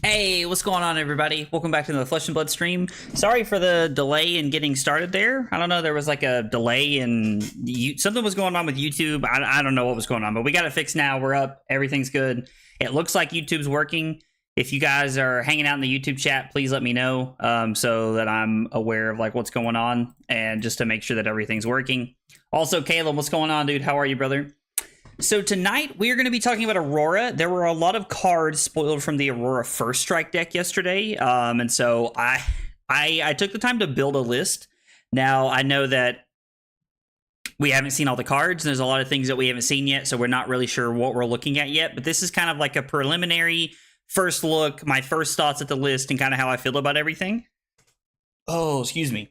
Hey, what's going on, everybody? Welcome back to the Flesh and Blood stream. Sorry for the delay in getting started there. I don't know, there was like a delay and something was going on with YouTube. I don't know what was going on, but we got it fixed now. We're up. Everything's good. It looks like YouTube's working. If you guys are hanging out in the YouTube chat, please let me know so that I'm aware of like what's going on and just to make sure that everything's working. Also, Caleb, what's going on, dude? How are you, brother? So tonight we are going to be talking about Aurora. There were a lot of cards spoiled from the Aurora First Strike deck yesterday, and so I took the time to build a list. Now I know that we haven't seen all the cards, and there's a lot of things that we haven't seen yet, so we're not really sure what we're looking at yet. But this is kind of like a preliminary first look, my first thoughts at the list, and kind of how I feel about everything. Oh, excuse me.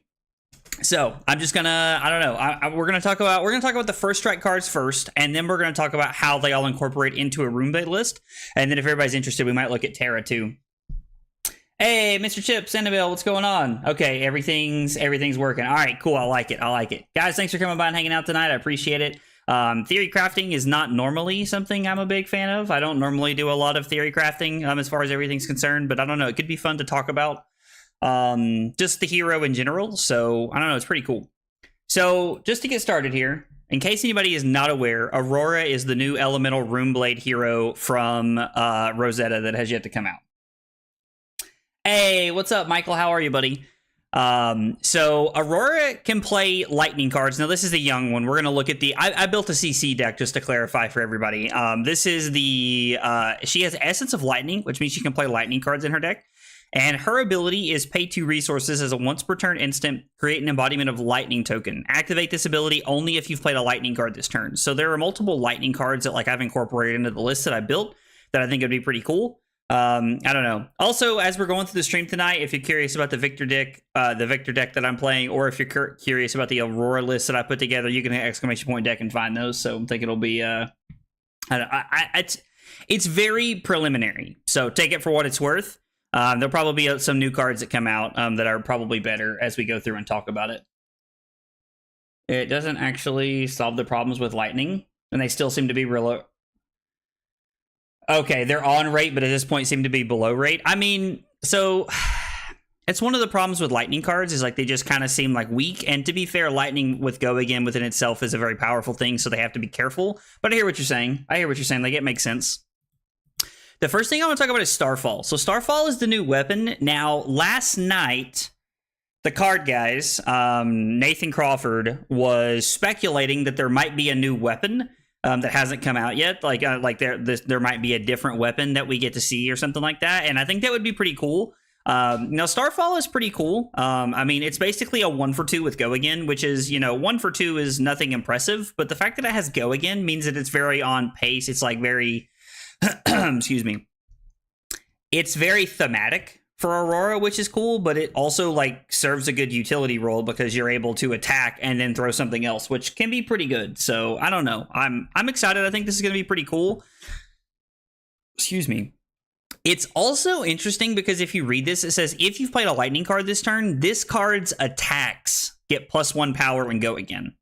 So I'm just gonna, I don't know. We're gonna talk about the first strike cards first, and then we're gonna talk about how they all incorporate into a rune-based list. And then if everybody's interested, we might look at Terra too. Hey, Mr. Chips, Annabelle, what's going on? Okay, everything's working. All right, cool. I like it. Guys, thanks for coming by and hanging out tonight. I appreciate it. Theory crafting is not normally something I'm a big fan of. I don't normally do a lot of theory crafting as far as everything's concerned, but I don't know. It could be fun to talk about. Just the hero in general. So I don't know, it's pretty cool. So just to get started here, in case anybody is not aware, Aurora is the new elemental Runeblade hero from Rosetta that has yet to come out. Hey, what's up, Michael? How are you, buddy? So Aurora can play lightning cards. Now this is the young one. We're going to look at the, I built a CC deck just to clarify for everybody. This is the, she has Essence of Lightning, which means she can play lightning cards in her deck. And her ability is pay 2 resources as a once per turn instant, create an embodiment of lightning token. Activate this ability only if you've played a lightning card this turn. So there are multiple lightning cards that like I've incorporated into the list that I built that I think would be pretty cool. I don't know. Also, as we're going through the stream tonight, if you're curious about the Victor deck that I'm playing, or if you're curious about the Aurora list that I put together, you can hit ! deck and find those. So I think it'll be it's very preliminary. So take it for what it's worth. There'll probably be some new cards that come out that are probably better as we go through and talk about it. It doesn't actually solve the problems with lightning, and they still seem to be real. Okay, they're on rate, but at this point seem to be below rate. I mean, so it's one of the problems with lightning cards is like they just kind of seem like weak. And to be fair, lightning with go again within itself is a very powerful thing, so they have to be careful. But I hear what you're saying. Like it makes sense. The first thing I want to talk about is Starfall. So Starfall is the new weapon. Now, last night, the card guys, Nathan Crawford, was speculating that there might be a new weapon that hasn't come out yet. Like there might be a different weapon that we get to see or something like that. And I think that would be pretty cool. Now, Starfall is pretty cool. I mean, it's basically a 1-for-2 with Go Again, which is, 1-for-2 is nothing impressive. But the fact that it has Go Again means that it's very on pace. It's like very... excuse me. It's very thematic for Aurora, which is cool, but it also like serves a good utility role because you're able to attack and then throw something else, which can be pretty good. So I don't know. I'm excited. I think this is going to be pretty cool. Excuse me. It's also interesting because if you read this, it says if you've played a lightning card this turn, this card's attacks get +1 power and Go Again.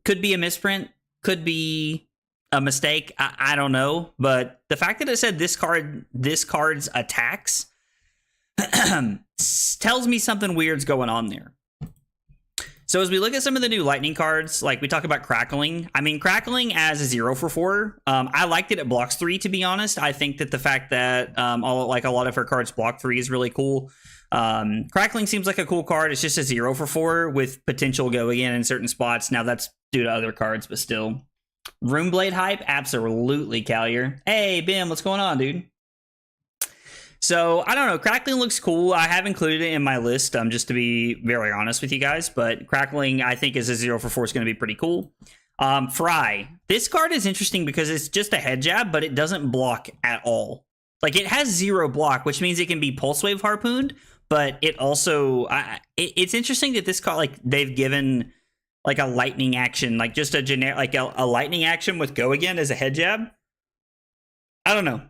Could be a misprint. Could be a mistake. I don't know, but the fact that it said this card's attacks tells me something weird's going on there. So as we look at some of the new lightning cards, like we talk about Crackling. I mean, Crackling as a 0-for-4, I liked it. It blocks 3, to be honest. I think that the fact that a lot of her cards block 3 is really cool. Crackling seems like a cool card. It's just a 0-for-4 with potential Go Again in certain spots. Now that's due to other cards, but still. Runeblade hype? Absolutely, Callier. Hey, Bim, what's going on, dude? So, I don't know. Crackling looks cool. I have included it in my list, just to be very honest with you guys. But Crackling, I think, as a 0-for-4 is going to be pretty cool. Fry. This card is interesting because it's just a head jab, but it doesn't block at all. Like, it has 0 block, which means it can be Pulse Wave Harpooned. But it also... it's interesting that this card, like, they've given... like a lightning action, like just a generic, like a lightning action with Go Again as a head jab. I don't know.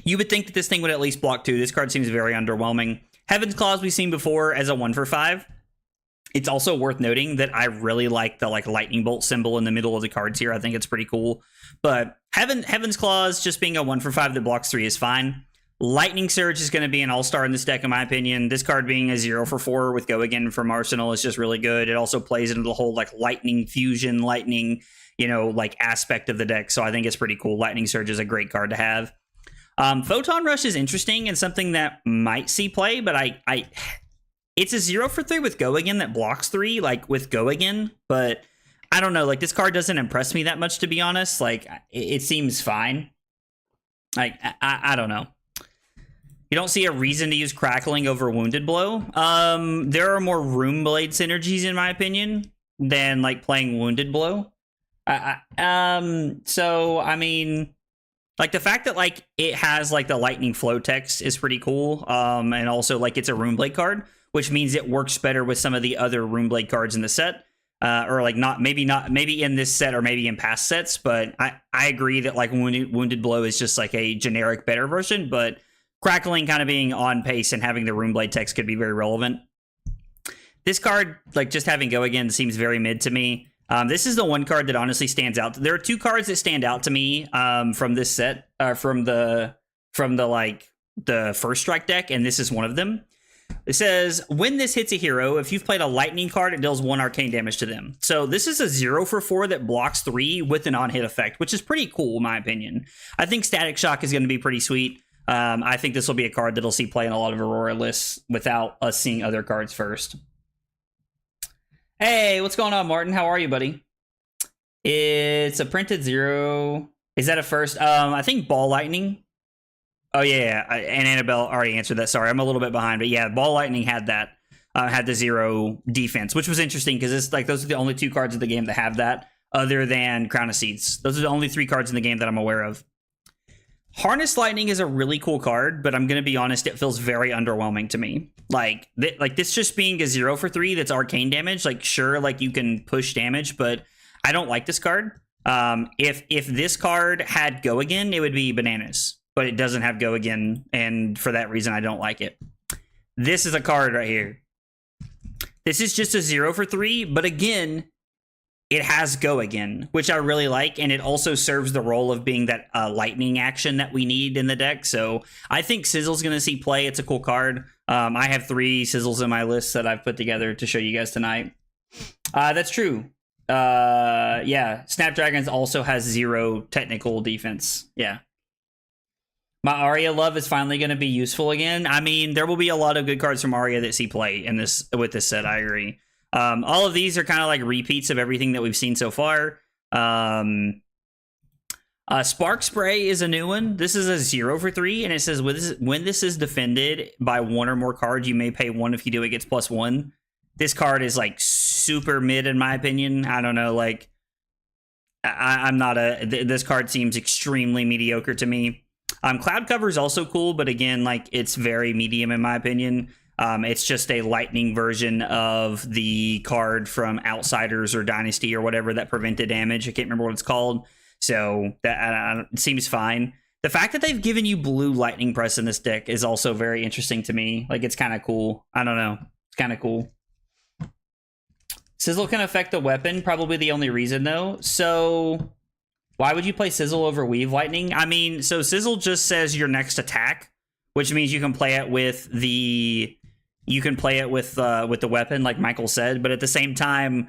You would think that this thing would at least block 2. This card seems very underwhelming. Heaven's Claws we've seen before as a 1-for-5 It's also worth noting that I really like the lightning bolt symbol in the middle of the cards here. I think it's pretty cool. But Heaven's Claws just being a 1 for 5 that blocks 3 is fine. Lightning Surge is going to be an all-star in this deck, in my opinion. This card being a 0 for 4 with Go Again from Arsenal is just really good. It also plays into the whole lightning fusion, lightning, aspect of the deck. So I think it's pretty cool. Lightning Surge is a great card to have. Photon Rush is interesting and something that might see play, but it's a 0 for 3 with Go Again that blocks 3, with Go Again, but I don't know, this card doesn't impress me that much, to be honest. It seems fine. I don't know. You don't see a reason to use Crackling over Wounded Blow. There are more Room Blade synergies, in my opinion, than, playing Wounded Blow. So, I mean, the fact that, it has, the Lightning Flow text is pretty cool, and also, it's a Room Blade card, which means it works better with some of the other Room Blade cards in the set. Or maybe in this set or maybe in past sets, but I agree that Wounded Blow is just a generic better version, but Crackling kind of being on pace and having the Room Blade text could be very relevant. This card, just having Go Again, seems very mid to me. This is the one card that honestly stands out. There are 2 cards that stand out to me from this set, from the First Strike deck, and this is one of them. It says, when this hits a hero, if you've played a lightning card, it deals 1 arcane damage to them. So this is a 0 for 4 that blocks 3 with an on-hit effect, which is pretty cool in my opinion. I think Static Shock is going to be pretty sweet. I think this will be a card that'll see play in a lot of Aurora lists without us seeing other cards first. Hey, what's going on, Martin? How are you, buddy? It's a printed 0. Is that a first? I think Ball Lightning. Oh, yeah, and Annabelle already answered that. Sorry, I'm a little bit behind. But yeah, Ball Lightning had that. Had the 0 defense, which was interesting because it's those are the only 2 cards of the game that have that, other than Crown of Seeds. Those are the only 3 cards in the game that I'm aware of. Harness Lightning is a really cool card, but I'm going to be honest, it feels very underwhelming to me. This just being a 0 for 3 that's arcane damage, sure, you can push damage, but I don't like this card. If this card had Go Again, it would be bananas, but it doesn't have Go Again, and for that reason, I don't like it. This is a card right here. This is just a 0 for 3, but again, it has Go Again, which I really like, and it also serves the role of being that lightning action that we need in the deck. So I think Sizzle's going to see play. It's a cool card. I have 3 Sizzles in my list that I've put together to show you guys tonight. That's true. Yeah, Snapdragons also has 0 technical defense. Yeah. My Arya love is finally going to be useful again. I mean, there will be a lot of good cards from Arya that see play in with this set. I agree. All of these are kind of repeats of everything that we've seen so far. Spark Spray is a new one. This is a 0 for 3, and it says when this is defended by 1 or more cards, you may pay 1. If you do, it gets +1. This card is super mid in my opinion. I don't know. I'm not this card seems extremely mediocre to me. Cloud Cover is also cool, but again, it's very medium in my opinion. It's just a lightning version of the card from Outsiders or Dynasty or whatever that prevented damage. I can't remember what it's called. So that it seems fine. The fact that they've given you blue Lightning Press in this deck is also very interesting to me. It's kind of cool. I don't know. It's kind of cool. Sizzle can affect the weapon. Probably the only reason, though. So why would you play Sizzle over Weave Lightning? I mean, so Sizzle just says your next attack, which means you can play it with the the weapon, like Michael said. But at the same time,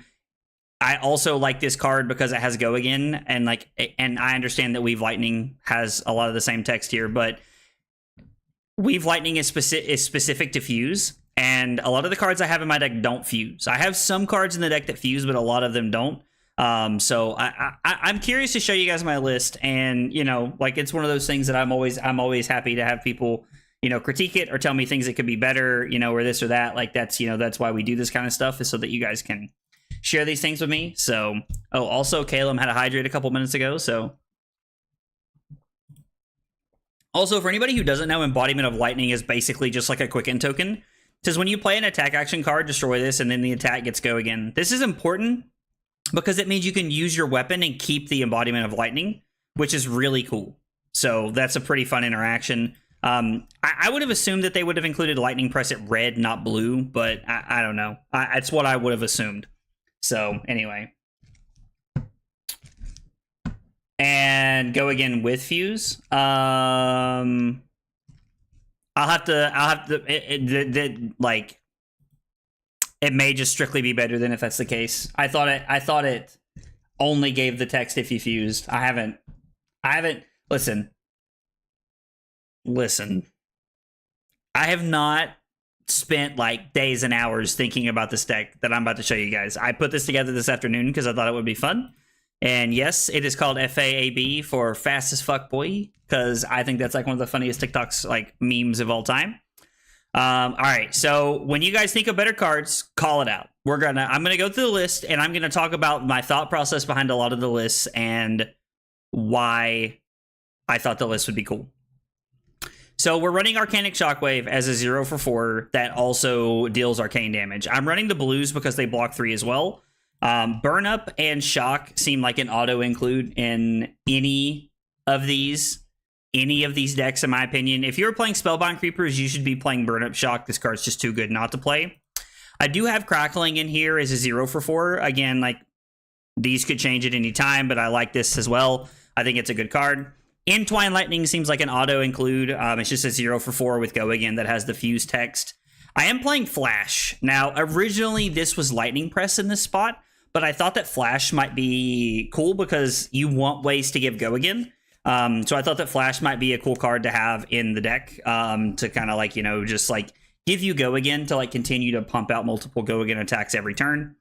I also like this card because it has Go Again, and I understand that Weave Lightning has a lot of the same text here, but Weave Lightning is specific to fuse, and a lot of the cards I have in my deck don't fuse. I have some cards in the deck that fuse, but a lot of them don't. So I'm curious to show you guys my list, and it's one of those things that I'm always happy to have people critique it or tell me things that could be better, or this or that. That's why we do this kind of stuff, is so that you guys can share these things with me. So, also Caleb had a hydrate a couple minutes ago. So also, for anybody who doesn't know, Embodiment of Lightning is basically just like a Quicken token. It says when you play an attack action card, destroy this, and then the attack gets Go Again. This is important because it means you can use your weapon and keep the Embodiment of Lightning, which is really cool. So that's a pretty fun interaction. I would have assumed that they would have included Lightning Press at red, not blue, but I don't know. It's what I would have assumed. So anyway. And go again with Fuse. I'll have to, like, it may just strictly be better than if that's the case. I thought it only gave the text if you fused. I haven't, listen. I have not spent like days and hours thinking about this deck that I'm about to show you guys. I put this together this afternoon because I thought it would be fun. And yes, it is called FAAB for Fast as Fuck Boy, because I think that's like one of the funniest TikToks, like, memes of all time. All right, so when you guys think of better cards, call it out. I'm gonna go through the list, and I'm gonna talk about my thought process behind a lot of the lists and why I thought the list would be cool. So we're running Arcanic Shockwave as a 0 for 4 that also deals arcane damage. I'm running the blues because they block 3 as well. Burn Up and Shock seem like an auto include in any of these decks, in my opinion. If you're playing Spellbound Creepers, you should be playing Burn Up Shock. This card's just too good not to play. I do have Crackling in here as a 0 for 4. Again, like, these could change at any time, but I like this as well. I think it's a good card. Entwine Lightning seems like an auto include. It's just a 0 for 4 with Go Again that has the Fuse text. I am playing Flash. Now, originally this was Lightning Press in this spot, but I thought that Flash might be cool because you want ways to give Go Again. So I thought that Flash might be a cool card to have in the deck to kind of, like, you know, just like give you Go Again to like continue to pump out multiple Go Again attacks every turn.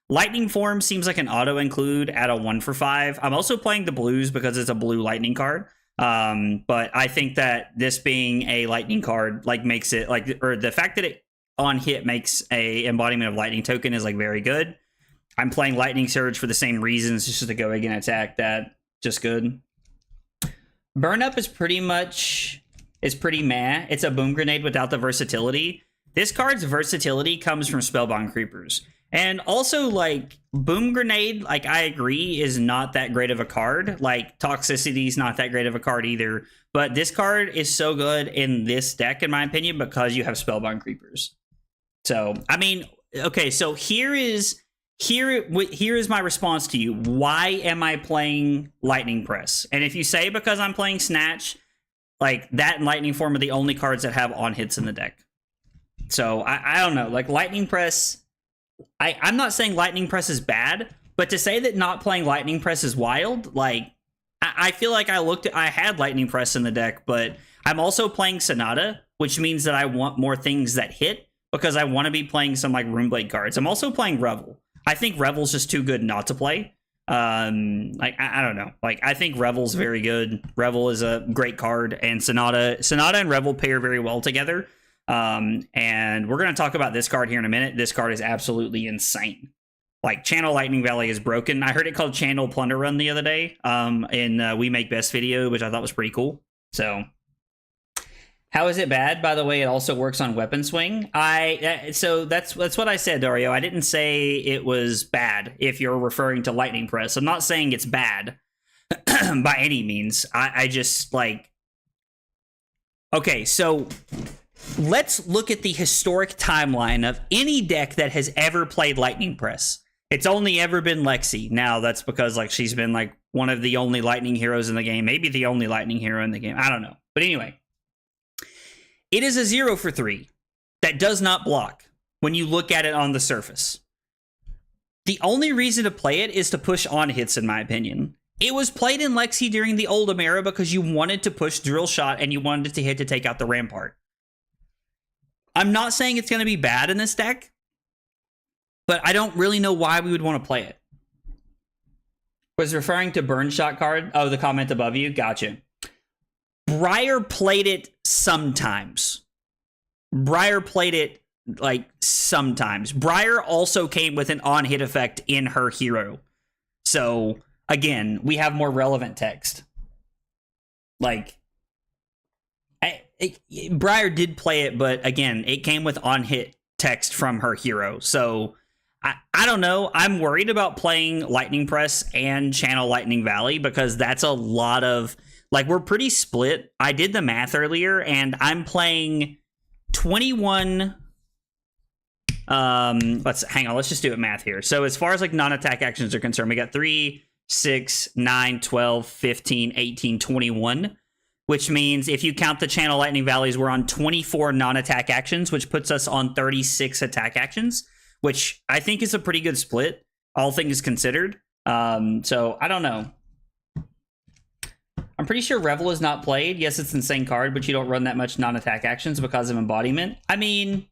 Lightning Form seems like an auto include at a 1 for 5. I'm also playing the blues because it's a blue lightning card. But I think that this being a lightning card, like, makes it like, or the fact that it on hit makes a embodiment of lightning token is like very good. I'm playing Lightning Surge for the same reasons, just to Go Again attack that, just good. Burn Up is pretty meh. It's a Boom Grenade without the versatility. This card's versatility comes from Spellbound Creepers. And also, like, Boom Grenade, like, I agree, is not that great of a card. Like, Toxicity is not that great of a card either. But this card is so good in this deck, in my opinion, because you have Spellbound Creepers. So, I mean, okay, so here is my response to you. Why am I playing Lightning Press? And if you say because I'm playing Snatch, like, that and Lightning Form are the only cards that have on hits in the deck. So I don't know, like, Lightning Press, I'm not saying Lightning Press is bad, but to say that not playing Lightning Press is wild, like, I feel like I had Lightning Press in the deck, but I'm also playing Sonata, which means that I want more things that hit because I want to be playing some, like, Runeblade cards. I'm also playing Revel. I think Revel's just too good not to play. Like, I don't know. Like, I think Revel's very good. Revel is a great card, and Sonata and Revel pair very well together. And we're going to talk about this card here in a minute. This card is absolutely insane. Like, Channel Lightning Valley is broken. I heard it called Channel Plunder Run the other day in We Make Best video, which I thought was pretty cool. So, how is it bad? By the way, it also works on Weapon Swing. So that's what I said, Dario. I didn't say it was bad if you're referring to Lightning Press. I'm not saying it's bad by any means. I just, like... Okay, so let's look at the historic timeline of any deck that has ever played Lightning Press. It's only ever been Lexi. Now, that's because, like, she's been, like, one of the only Lightning heroes in the game. Maybe the only Lightning hero in the game. I don't know. But anyway, it is a 0 for 3 that does not block when you look at it on the surface. The only reason to play it is to push on hits, in my opinion. It was played in Lexi during the Oldham era because you wanted to push Drill Shot and you wanted it to hit to take out the Rampart. I'm not saying it's going to be bad in this deck, but I don't really know why we would want to play it. Was referring to Burn Shot card? Oh, the comment above you? Gotcha. Briar played it sometimes. Briar played it, like, sometimes. Briar also came with an on-hit effect in her hero. So, again, we have more relevant text. Like, Briar did play it, but again, it came with on-hit text from her hero. So, I don't know. I'm worried about playing Lightning Press and Channel Lightning Valley because that's a lot of... Like, we're pretty split. I did the math earlier, and I'm playing 21. Let's just do it math here. So as far as like non-attack actions are concerned, we got 3, 6, 9, 12, 15, 18, 21, which means if you count the Channel Lightning Valleys, we're on 24 non-attack actions, which puts us on 36 attack actions, which I think is a pretty good split, all things considered. So I don't know. I'm pretty sure Revel is not played. Yes, it's an insane card, but you don't run that much non-attack actions because of embodiment. I mean,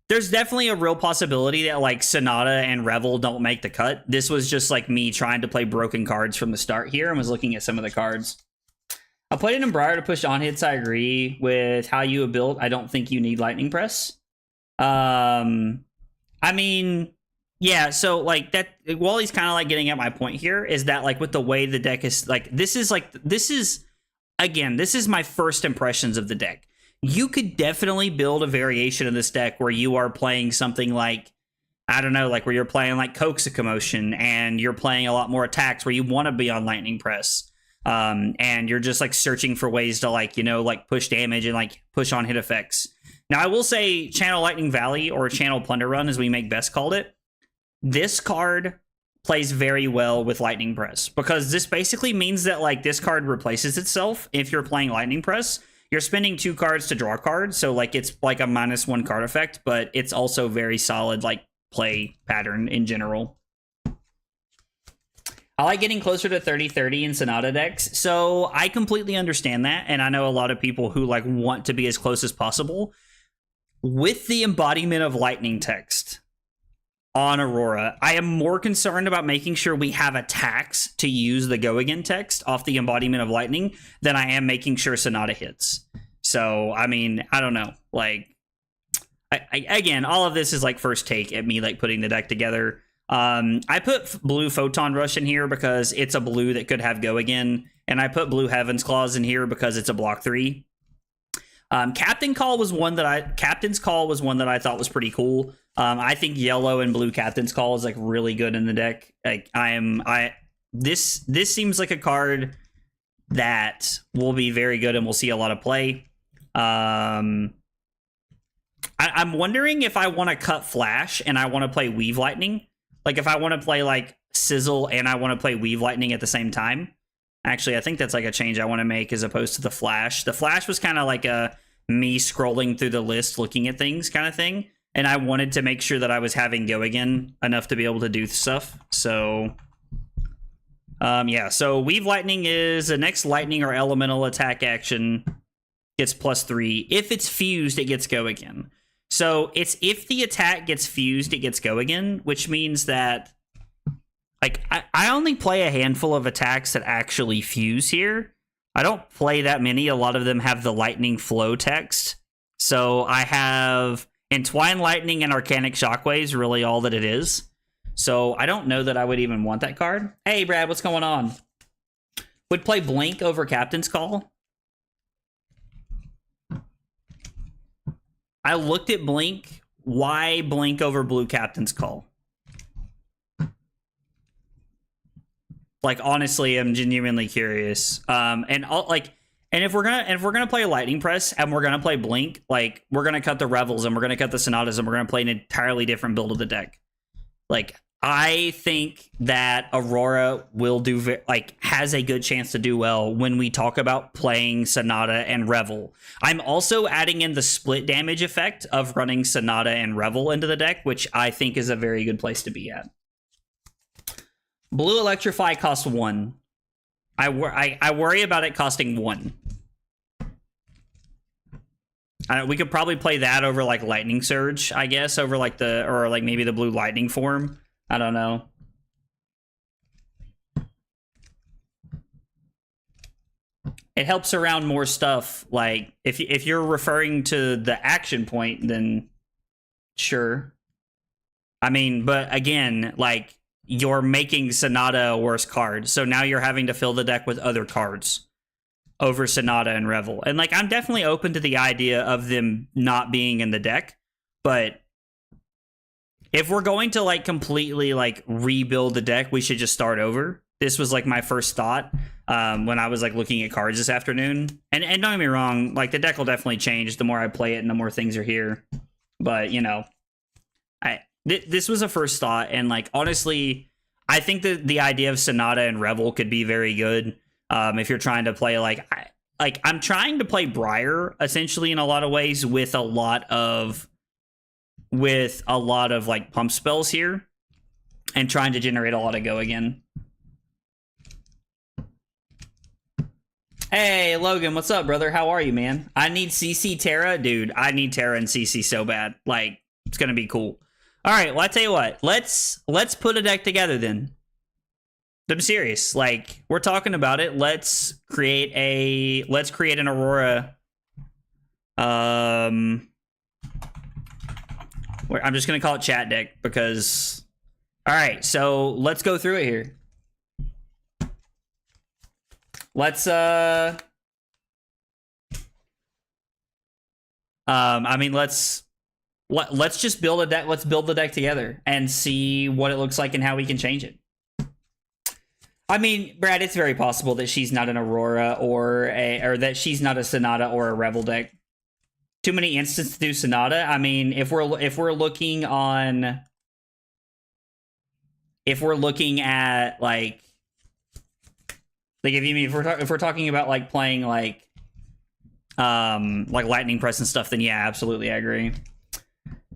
there's definitely a real possibility that like Sonata and Revel don't make the cut. This was just like me trying to play broken cards from the start here and was looking at some of the cards. I played an Embriar to push on hits. I agree with how you have built. I don't think you need Lightning Press. I mean, yeah, so like that, Wally's kind of like getting at my point here is that like with the way the deck is like, this is my first impressions of the deck. You could definitely build a variation of this deck where you are playing something like, I don't know, like where you're playing like Coax a Commotion and you're playing a lot more attacks where you want to be on Lightning Press. And you're just like searching for ways to like, you know, like push damage and like push on hit effects. Now I will say Channel Lightning Valley or Channel Plunder Run as we make best called it. This card plays very well with Lightning Press because this basically means that like this card replaces itself. If you're playing Lightning Press, you're spending 2 cards to draw cards. So like it's like a -1 card effect, but it's also very solid like play pattern in general. I like getting closer to 30-30 in Sonata decks. So I completely understand that. And I know a lot of people who like want to be as close as possible. With the embodiment of lightning text on Aurora, I am more concerned about making sure we have attacks to use the go again text off the embodiment of lightning than I am making sure Sonata hits. So, I mean, I don't know. Like, again, all of this is like first take at me like putting the deck together. I put blue Photon Rush in here because it's a blue that could have go again, and I put blue Heaven's Claws in here because it's a block 3. Captain's Call was one that I thought was pretty cool. I think yellow and blue Captain's Call is like really good in the deck. Like this seems like a card that will be very good and we'll see a lot of play. I'm wondering if I want to cut Flash and I want to play Weave Lightning. Like if I want to play like Sizzle and I want to play Weave Lightning at the same time. Actually, I think that's like a change I want to make as opposed to the Flash. The Flash was kind of like a me scrolling through the list, looking at things kind of thing. And I wanted to make sure that I was having go again enough to be able to do stuff. So, yeah. So Weave Lightning is the next lightning or elemental attack action gets +3. If it's fused, it gets go again. So it's if the attack gets fused, it gets go again, which means that like I only play a handful of attacks that actually fuse here. I don't play that many. A lot of them have the lightning flow text. So I have Entwine Lightning and Arcanic Shockwaves, really all that it is. So I don't know that I would even want that card. Hey, Brad, what's going on? Would play Blink over Captain's Call. I looked at Blink. Why Blink over blue Captain's Call? Like, honestly, I'm genuinely curious. And if we're gonna play Lightning Press and we're gonna play Blink, like we're gonna cut the Revels and we're gonna cut the Sonatas and we're gonna play an entirely different build of the deck. Like, I think that Aurora will has a good chance to do well when we talk about playing Sonata and Revel. I'm also adding in the split damage effect of running Sonata and Revel into the deck, which I think is a very good place to be at. Blue Electrify costs 1. I worry about it costing 1. We could probably play that over like Lightning Surge, I guess, over like maybe the blue Lightning form. I don't know. It helps around more stuff. Like if you're referring to the action point, then sure. I mean, but again, like you're making Sonata a worse card, so now you're having to fill the deck with other cards over Sonata and Revel. And like I'm definitely open to the idea of them not being in the deck, but if we're going to like completely like rebuild the deck, we should just start over. this was like my first thought when I was like looking at cards this afternoon. And don't get me wrong, like the deck will definitely change the more I play it and the more things are here. But you know, this was a first thought, and like honestly, I think that the idea of Sonata and Revel could be very good if you're trying to play I'm trying to play Briar essentially in a lot of ways with a lot of like pump spells here and trying to generate a lot of go again. Hey, Logan, what's up, brother? How are you, man? I need CC Terra. Dude, I need Terra and CC so bad. Like, it's going to be cool. All right, well, I tell you what. Let's put a deck together then. I'm serious. Like, we're talking about it. Let's create an Aurora. I'm just going to call it chat deck because... All right, so let's go through it here. Let's let's just build a deck. Let's build the deck together and see what it looks like and how we can change it. I mean, Brad, it's very possible that she's not an Aurora or that she's not a Sonata or a Revel deck. Too many instances to do Sonata. I mean, if we're looking at like if we're talking about like playing like Lightning Press and stuff, then yeah, absolutely, I agree.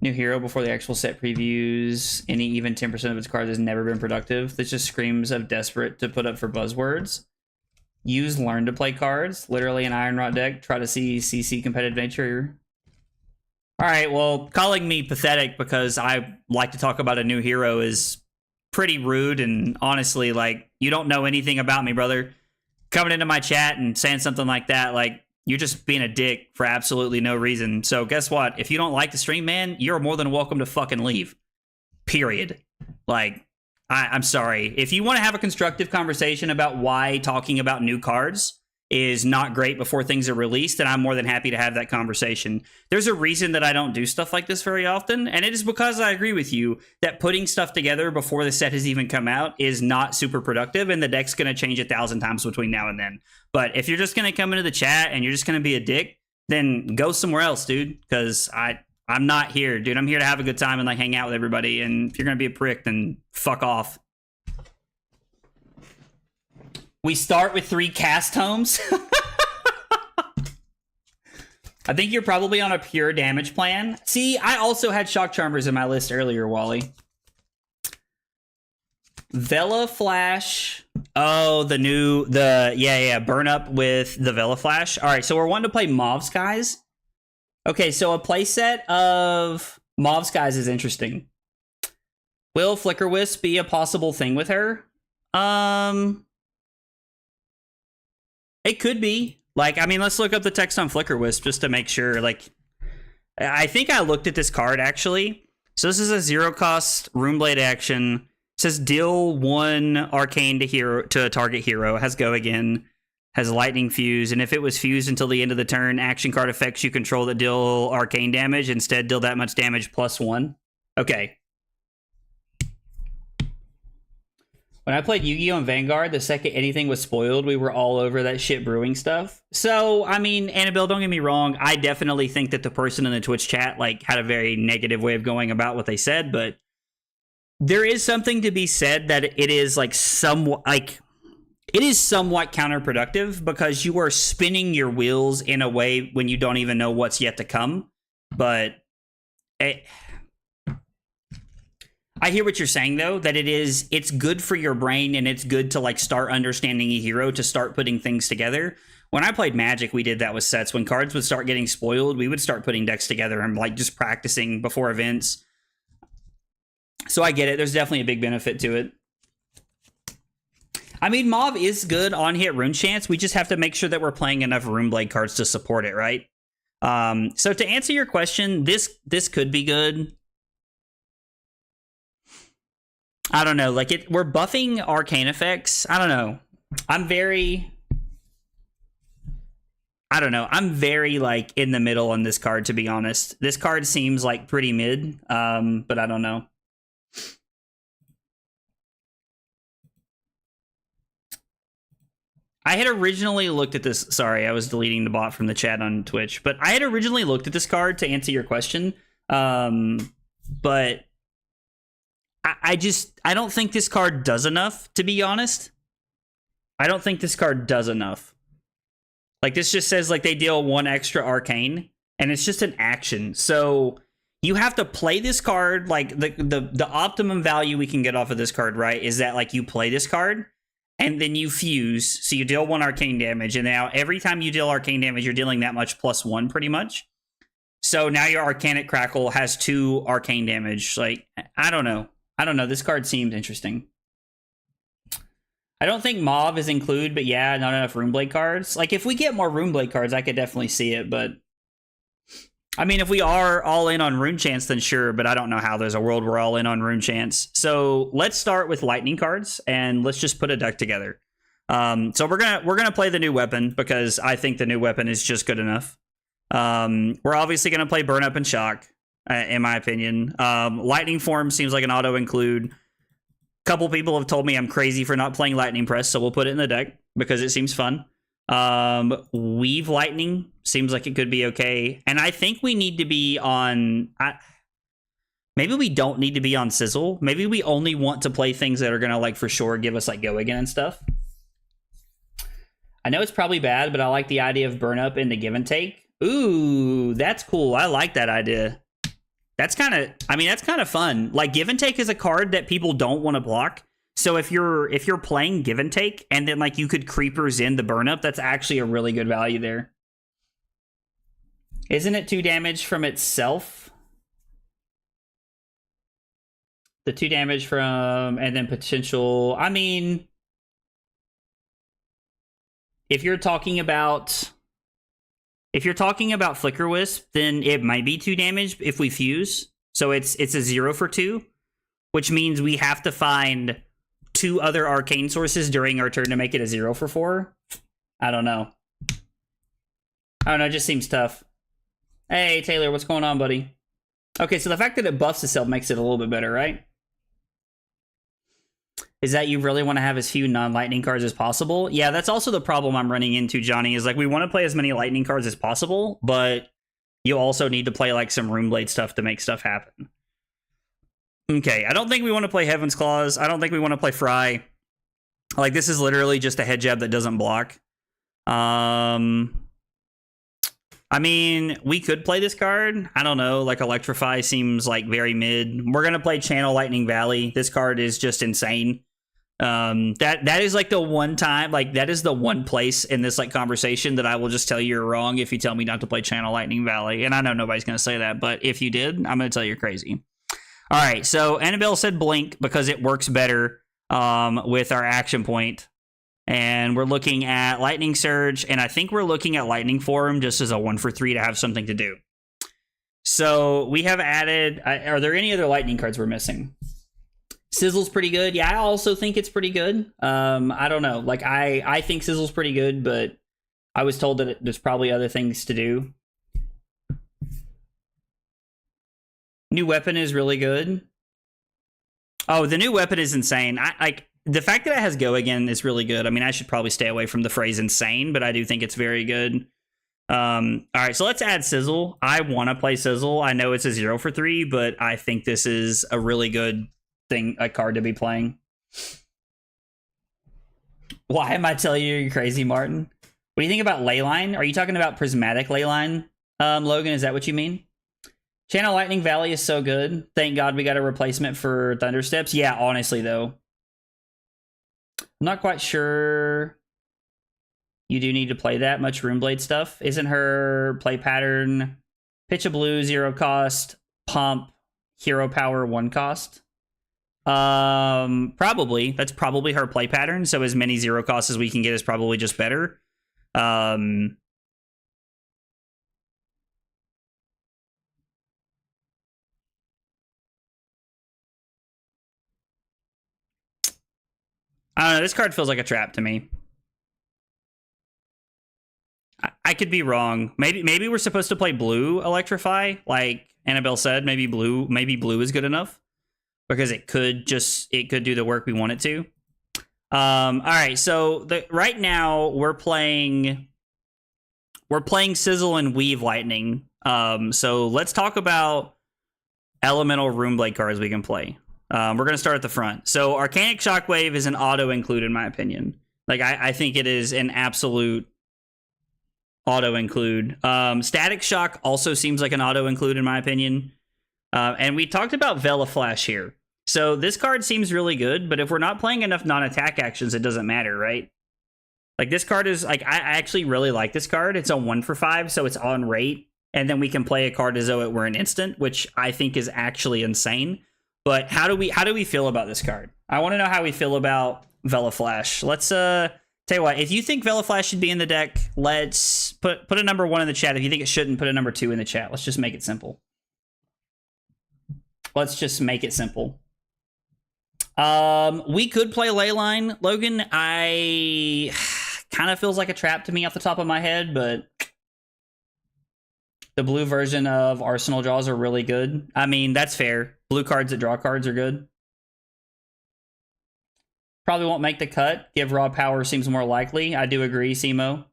New hero before the actual set previews. Any even 10% of its cards has never been productive. This just screams of desperate to put up for buzzwords. Use learn to play cards. Literally an Iron Rot deck. Try to see CC competitive nature. All right, well, calling me pathetic because I like to talk about a new hero is pretty rude, and honestly, like, you don't know anything about me, brother. Coming into my chat and saying something like that, like, you're just being a dick for absolutely no reason. So guess what? If you don't like the stream, man, you're more than welcome to fucking leave. Period. Like, I'm sorry. If you want to have a constructive conversation about why talking about new cards is not great before things are released, then I'm more than happy to have that conversation. There's a reason that I don't do stuff like this very often, and it is because I agree with you that putting stuff together before the set has even come out is not super productive, and the deck's going to change 1,000 times between now and then. But if you're just going to come into the chat and you're just going to be a dick, then go somewhere else, dude, because I'm not here, dude. I'm here to have a good time and like hang out with everybody, and if you're going to be a prick, then fuck off. We start with 3 cast homes. I think you're probably on a pure damage plan. See, I also had Shock Charmers in my list earlier, Wally. Vela Flash. Oh, burn up with the Vela Flash. All right, so we're wanting to play Mauve Skies. Okay, so a playset of Mauve Skies is interesting. Will Flicker Wisp be a possible thing with her? It could be. Like, I mean, let's look up the text on Flicker Wisp just to make sure. Like, I think I looked at this card, actually. So this is a 0-cost Runeblade action. It says deal 1 arcane to a target hero. It has go again. Has lightning fuse. And if it was fused until the end of the turn, action card effects you control that deal arcane damage. Instead, deal that much damage +1. Okay. When I played Yu-Gi-Oh! And Vanguard, the second anything was spoiled, we were all over that shit brewing stuff. So, I mean, Annabelle, don't get me wrong. I definitely think that the person in the Twitch chat, like, had a very negative way of going about what they said, but there is something to be said that it is, like, somewhat counterproductive because you are spinning your wheels in a way when you don't even know what's yet to come. But I hear what you're saying, though, that it's good for your brain and it's good to like start understanding a hero, to start putting things together. When I played Magic, we did that with sets. When cards would start getting spoiled, we would start putting decks together and like just practicing before events. So I get it. There's definitely a big benefit to it. I mean, Mauve is good on hit Rune Chance. We just have to make sure that we're playing enough Runeblade cards to support it, right? So to answer your question, this could be good. I don't know, like we're buffing arcane effects. I don't know. I'm very like in the middle on this card, to be honest. This card seems like pretty mid, but I don't know. I had originally looked at this. Sorry, I was deleting the bot from the chat on Twitch, but I had originally looked at this card to answer your question. But I don't think this card does enough, to be honest. I don't think this card does enough. Like, this just says, like, they deal 1 extra arcane, and it's just an action. So you have to play this card. Like, the optimum value we can get off of this card, right, is that, like, you play this card, and then you fuse, so you deal 1 arcane damage, and now every time you deal arcane damage, you're dealing that much +1, pretty much. So now your Arcanic Crackle has 2 arcane damage. Like, I don't know. This card seemed interesting. I don't think Mauve is included, but yeah, not enough Runeblade cards. Like, if we get more Runeblade cards, I could definitely see it, but... I mean, if we are all in on Rune Chance, then sure, but I don't know how there's a world we're all in on Rune Chance. So let's start with Lightning cards, and let's just put a deck together. So we're gonna play the new weapon, because I think the new weapon is just good enough. We're obviously gonna play Burn Up and Shock, in my opinion. Lightning Form seems like an auto-include. Couple people have told me I'm crazy for not playing Lightning Press, so we'll put it in the deck because it seems fun. Weave Lightning seems like it could be okay, and I think we need to be on... maybe we don't need to be on Sizzle. Maybe we only want to play things that are gonna, like, for sure give us, like, Go Again and stuff. I know it's probably bad, but I like the idea of Burn Up into Give and Take. Ooh, that's cool. I like that idea. That's kind of, I mean, that's kind of fun. Like, Give and Take is a card that people don't want to block. So if you're playing Give and Take, and then, like, you could Creepers in the Burn Up, that's actually a really good value there. Isn't it 2 damage from itself? The 2 damage from, and then potential, I mean, if you're talking about Flicker Wisp, then it might be 2 damage if we fuse. So it's a 0 for 2, which means we have to find 2 other arcane sources during our turn to make it a 0 for 4. I don't know. It just seems tough. Hey, Taylor, what's going on, buddy? Okay, so the fact that it buffs itself makes it a little bit better, right? Is that you really want to have as few non-lightning cards as possible? Yeah, that's also the problem I'm running into, Johnny, is, like, we want to play as many lightning cards as possible, but you also need to play, like, some Runeblade stuff to make stuff happen. Okay, I don't think we want to play Heaven's Claws. I don't think we want to play Fry. Like, this is literally just a head jab that doesn't block. I mean, we could play this card. I don't know, like, Electrify seems, like, very mid. We're going to play Channel Lightning Valley. This card is just insane. That is, like, the one time, like, that is the one place in this, like, conversation that I will just tell you you're wrong if you tell me not to play Channel Lightning Valley. And I know nobody's going to say that, but if you did, I'm going to tell you you're crazy. All right, so Annabelle said Blink because it works better with our action point. And we're looking at Lightning Surge, and I think we're looking at Lightning Form just as a 1 for 3 to have something to do. So we have added... are there any other Lightning cards we're missing? Sizzle's pretty good. Yeah, I also think it's pretty good. I don't know. Like, I think Sizzle's pretty good, but I was told that there's probably other things to do. New weapon is really good. Oh, the new weapon is insane. The fact that it has Go Again is really good. I mean, I should probably stay away from the phrase insane, but I do think it's very good. All right, so let's add Sizzle. I want to play Sizzle. I know it's a 0 for 3, but I think this is a really good thing, a card to be playing. Why am I telling you you're crazy, Martin? What do you think about Leyline? Are you talking about Prismatic Leyline, Logan? Is that what you mean? Channel Lightning Valley is so good. Thank God we got a replacement for Thundersteps. Yeah, honestly, though. I'm not quite sure you do need to play that much Runeblade stuff. Isn't her play pattern Pitch a Blue, 0 cost, Pump, Hero Power, 1 cost? Probably. That's probably her play pattern, so as many 0 costs as we can get is probably just better. I don't know, this card feels like a trap to me. I could be wrong. Maybe we're supposed to play blue Electrify, like Annabelle said. Maybe blue is good enough because it could do the work we want it to. All right, so right now we're playing Sizzle and Weave Lightning. So let's talk about elemental Runeblade cards we can play. We're going to start at the front. So Arcanic Shockwave is an auto-include in my opinion. Like, I think it is an absolute auto-include. Static Shock also seems like an auto-include in my opinion. And we talked about Vela Flash here. So this card seems really good, but if we're not playing enough non-attack actions, it doesn't matter, right? Like, this card is, like, I actually really like this card. It's a 1-for-5, so it's on rate. And then we can play a card as though it were an instant, which I think is actually insane. But how do we feel about this card? I want to know how we feel about Vela Flash. Let's tell you what, if you think Vela Flash should be in the deck, let's put a number 1 in the chat. If you think it shouldn't, put a number 2 in the chat. Let's just make it simple. Let's just make it simple. We could play Leyline, Logan. I kind of feels like a trap to me off the top of my head, but the blue version of Arsenal draws are really good. I mean, that's fair. Blue cards that draw cards are good. Probably won't make the cut. Give raw power seems more likely. I do agree, Simo.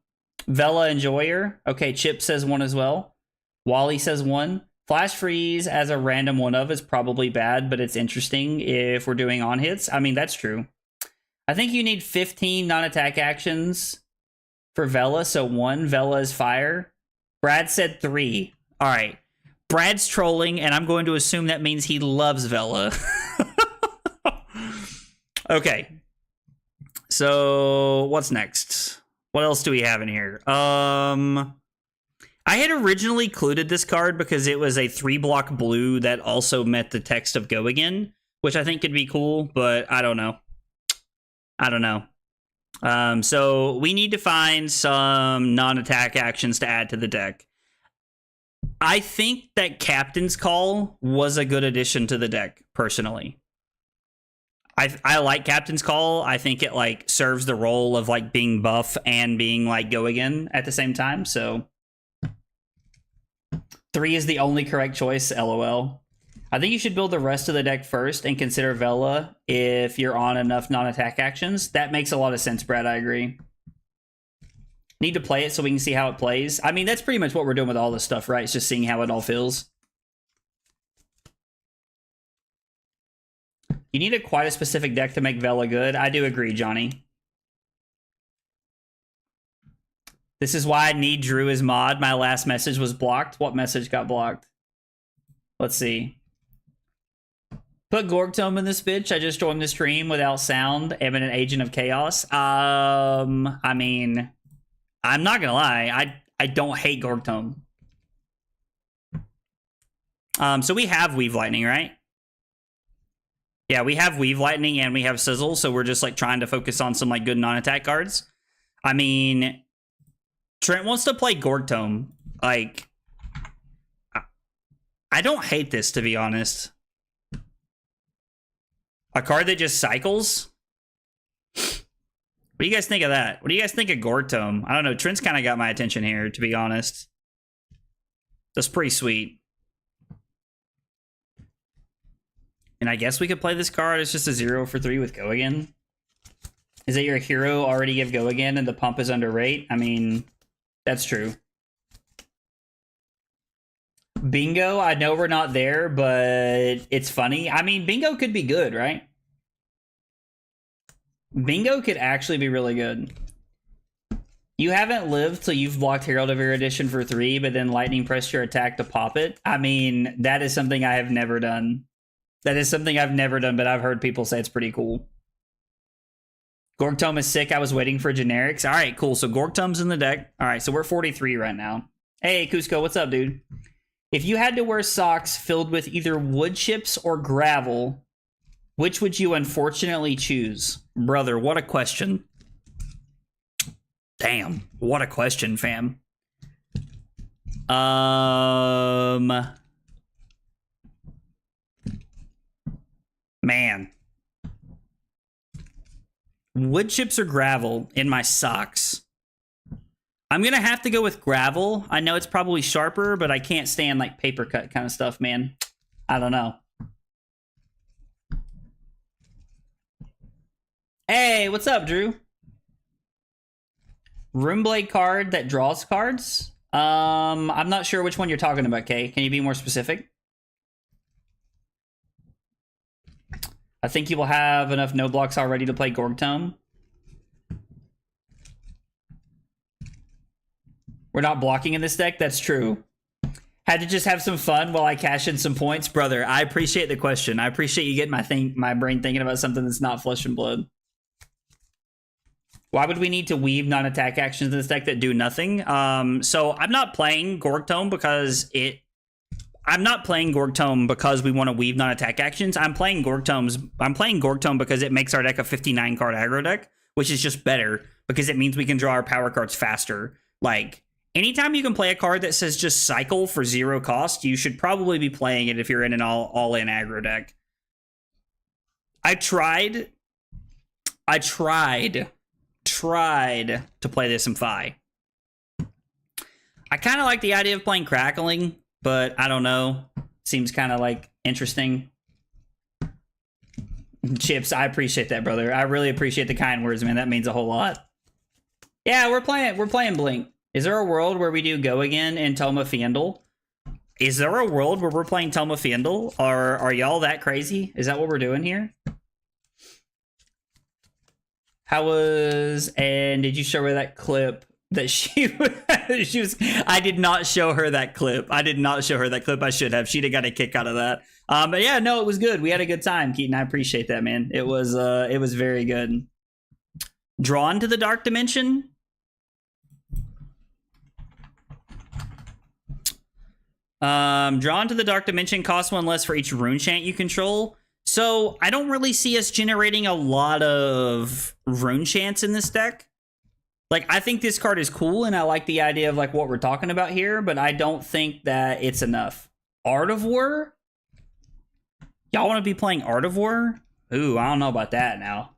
Vela Enjoyer. Okay, Chip says 1 as well. Wally says 1. Flash Freeze as a random one of is probably bad, but it's interesting if we're doing on hits. I mean, that's true. I think you need 15 non-attack actions for Vela, so 1. Vela is fire. Brad said 3. All right. Brad's trolling, and I'm going to assume that means he loves Vela. Okay. So, what's next? What else do we have in here? I had originally included this card because it was a 3-block blue that also met the text of Go Again, which I think could be cool, but I don't know. So we need to find some non-attack actions to add to the deck. I think that Captain's Call was a good addition to the deck, personally. I like Captain's Call. I think it, like, serves the role of, like, being buff and being, like, Go Again at the same time, so 3 is the only correct choice, LOL. I think you should build the rest of the deck first and consider Vela if you're on enough non-attack actions. That makes a lot of sense, Brad. I agree. Need to play it so we can see how it plays. I mean, that's pretty much what we're doing with all this stuff, right? It's just seeing how it all feels. You need quite a specific deck to make Vela good. I do agree, Johnny. This is why I need Drew as mod. My last message was blocked. What message got blocked? Let's see. Put Gorgtome in this bitch. I just joined the stream without sound. I'm an agent of chaos. I mean, I'm not gonna lie. I don't hate Gorgtome. So we have Weave Lightning, right? Yeah, we have Weave Lightning and we have Sizzle, so we're just, like, trying to focus on some, like, good non-attack cards. I mean, Trent wants to play Gorgtome. Like, I don't hate this, to be honest. A card that just cycles? What do you guys think of that? What do you guys think of Gorgtome? I don't know. Trent's kind of got my attention here, to be honest. That's pretty sweet. And I guess we could play this card. It's just a 0 for 3 with Go Again. Is it your hero already give Go Again and the pump is under rate? I mean, that's true. Bingo, I know we're not there, but it's funny. I mean, Bingo could be good, right? Bingo could actually be really good. You haven't lived till you've blocked Herald of Erudition for 3, but then lightning pressed your attack to pop it. I mean, that is something I have never done. That is something I've never done, but I've heard people say it's pretty cool. Gorgtome is sick. I was waiting for generics. All right, cool. So Gorgtome's in the deck. All right, so we're 43 right now. Hey, Cusco, what's up, dude? If you had to wear socks filled with either wood chips or gravel, which would you unfortunately choose? Brother, what a question. Damn, what a question, fam. Man. Wood chips or gravel in my socks? I'm going to have to go with gravel. I know it's probably sharper, but I can't stand, like, paper cut kind of stuff, man. I don't know. Hey, what's up, Drew? Runeblade card that draws cards? I'm not sure which one you're talking about, Kay. Can you be more specific? I think you will have enough no blocks already to play Gorg Tome. We're not blocking in this deck? That's true. Had to just have some fun while I cash in some points. Brother, I appreciate the question. I appreciate you getting my brain thinking about something that's not Flesh and Blood. Why would we need to weave non-attack actions in this deck that do nothing? So I'm not playing Gorg Tome because I'm not playing Gorg Tome because we want to weave non-attack actions. I'm playing Gorg Tome because it makes our deck a 59 card aggro deck, which is just better because it means we can draw our power cards faster. Like, anytime you can play a card that says just cycle for 0 cost, you should probably be playing it if you're in an all-in aggro deck. I tried to play this in Fi. I kind of like the idea of playing Crackling, but I don't know. Seems kind of like interesting. Chips, I appreciate that, brother. I really appreciate the kind words, man. That means a whole lot. Yeah, we're playing Blink. Is there a world where we do Go Again and Toma Fiendel? Is there a world where we're playing Toma Fiendel? Are y'all that crazy? Is that what we're doing here? And did you show her that clip that she was, I did not show her that clip. I should have. She'd have got a kick out of that. But yeah, no, it was good. We had a good time, Keaton. I appreciate that, man. It was very good. Drawn to the Dark Dimension? Drawn to the Dark Dimension costs 1 less for each rune chant you control. So I don't really see us generating a lot of rune chants in this deck. Like, I think this card is cool, and I like the idea of like what we're talking about here, but I don't think that it's enough. Art of War? Y'all want to be playing Art of War? Ooh, I don't know about that now.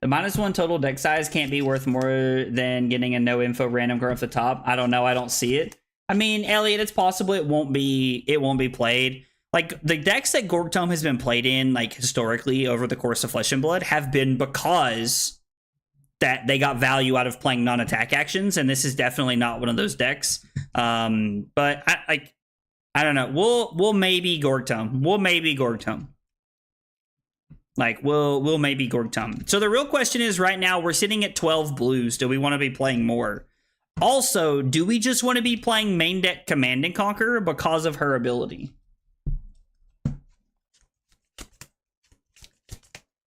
The -1 total deck size can't be worth more than getting a no info random card off the top. I don't know. I don't see it. I mean, Elliot, it's possible it won't be played. Like, the decks that Gorg Tome has been played in, like, historically over the course of Flesh and Blood have been because that they got value out of playing non-attack actions, and this is definitely not one of those decks. But I don't know. We'll maybe Gorg Tome. We'll maybe Gorg Tome. Like, we'll maybe Gorg Tome. So the real question is, right now, we're sitting at 12 blues. Do we want to be playing more? Also, do we just want to be playing main deck Command and Conquer because of her ability?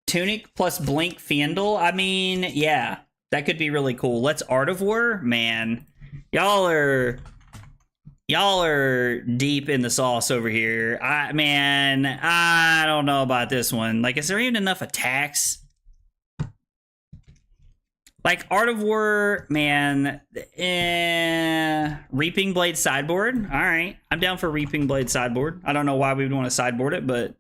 Tunic plus Blink Fiendel? I mean, yeah, that could be really cool. Let's Art of War? Man, y'all are deep in the sauce over here. I don't know about this one. Like, is there even enough attacks? Like, Art of War, man, Reaping Blade sideboard? All right, I'm down for Reaping Blade sideboard. I don't know why we would want to sideboard it, but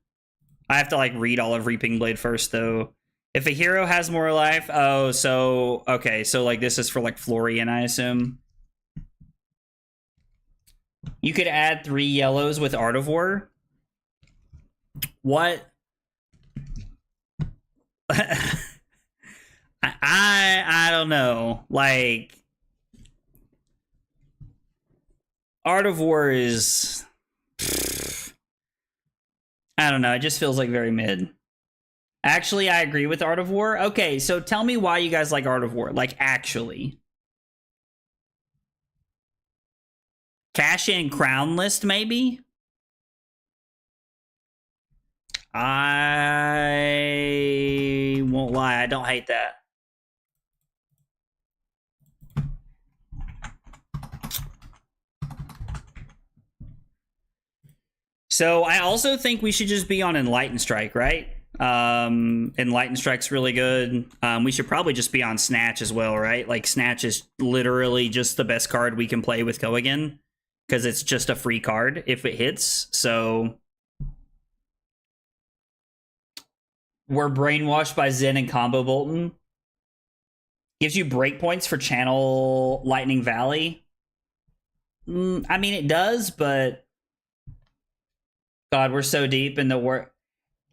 I have to, like, read all of Reaping Blade first, though. If a hero has more life, oh, so, okay, so, like, this is for, like, Florian, I assume. You could add 3 yellows with Art of War. What? I don't know. Like, Art of War is, I don't know. It just feels like very mid. Actually, I agree with Art of War. Okay, so tell me why you guys like Art of War. Like, actually. Cash in Crown List, maybe? I won't lie. I don't hate that. So I also think we should just be on Enlighten Strike, right? Enlighten Strike's really good. We should probably just be on Snatch as well, right? Like, Snatch is literally just the best card we can play with Go Again, because it's just a free card if it hits. So we're brainwashed by Zen and Combo Bolton. Gives you break points for Channel Lightning Valley. I mean, it does, but God, we're so deep in the work.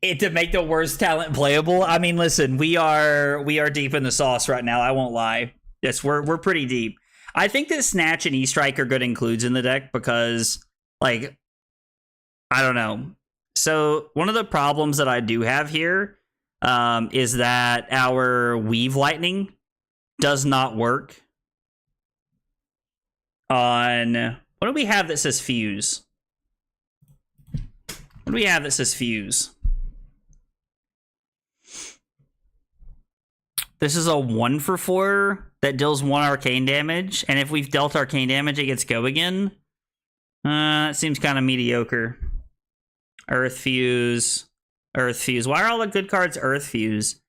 it to make the worst talent playable. I mean, listen, we are deep in the sauce right now. I won't lie. Yes, we're pretty deep. I think that Snatch and E-Strike are good includes in the deck because, like, I don't know. So one of the problems that I do have here is that our Weave Lightning does not work on... What do we have that says Fuse? What do we have that says Fuse? This is a 1/4 that deals 1 arcane damage, and if we've dealt arcane damage, it gets go again. It seems kind of mediocre. Earth Fuse. Earth Fuse. Why are all the good cards Earth Fuse?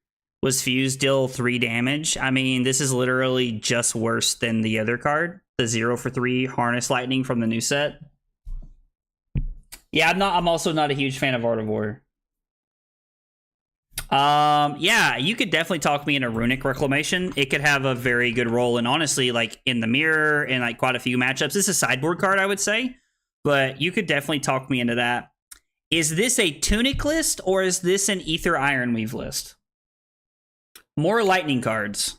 Was Fuse deal 3 damage? I mean, this is literally just worse than the other card. The 0/3 Harness Lightning from the new set. Yeah, I'm also not a huge fan of Art of War. Yeah, you could definitely talk me into Runic Reclamation. It could have a very good role, and honestly, like in the mirror and like quite a few matchups. This is a sideboard card, I would say, but you could definitely talk me into that. Is this a Tunic list or is this an Ether Ironweave list? More lightning cards.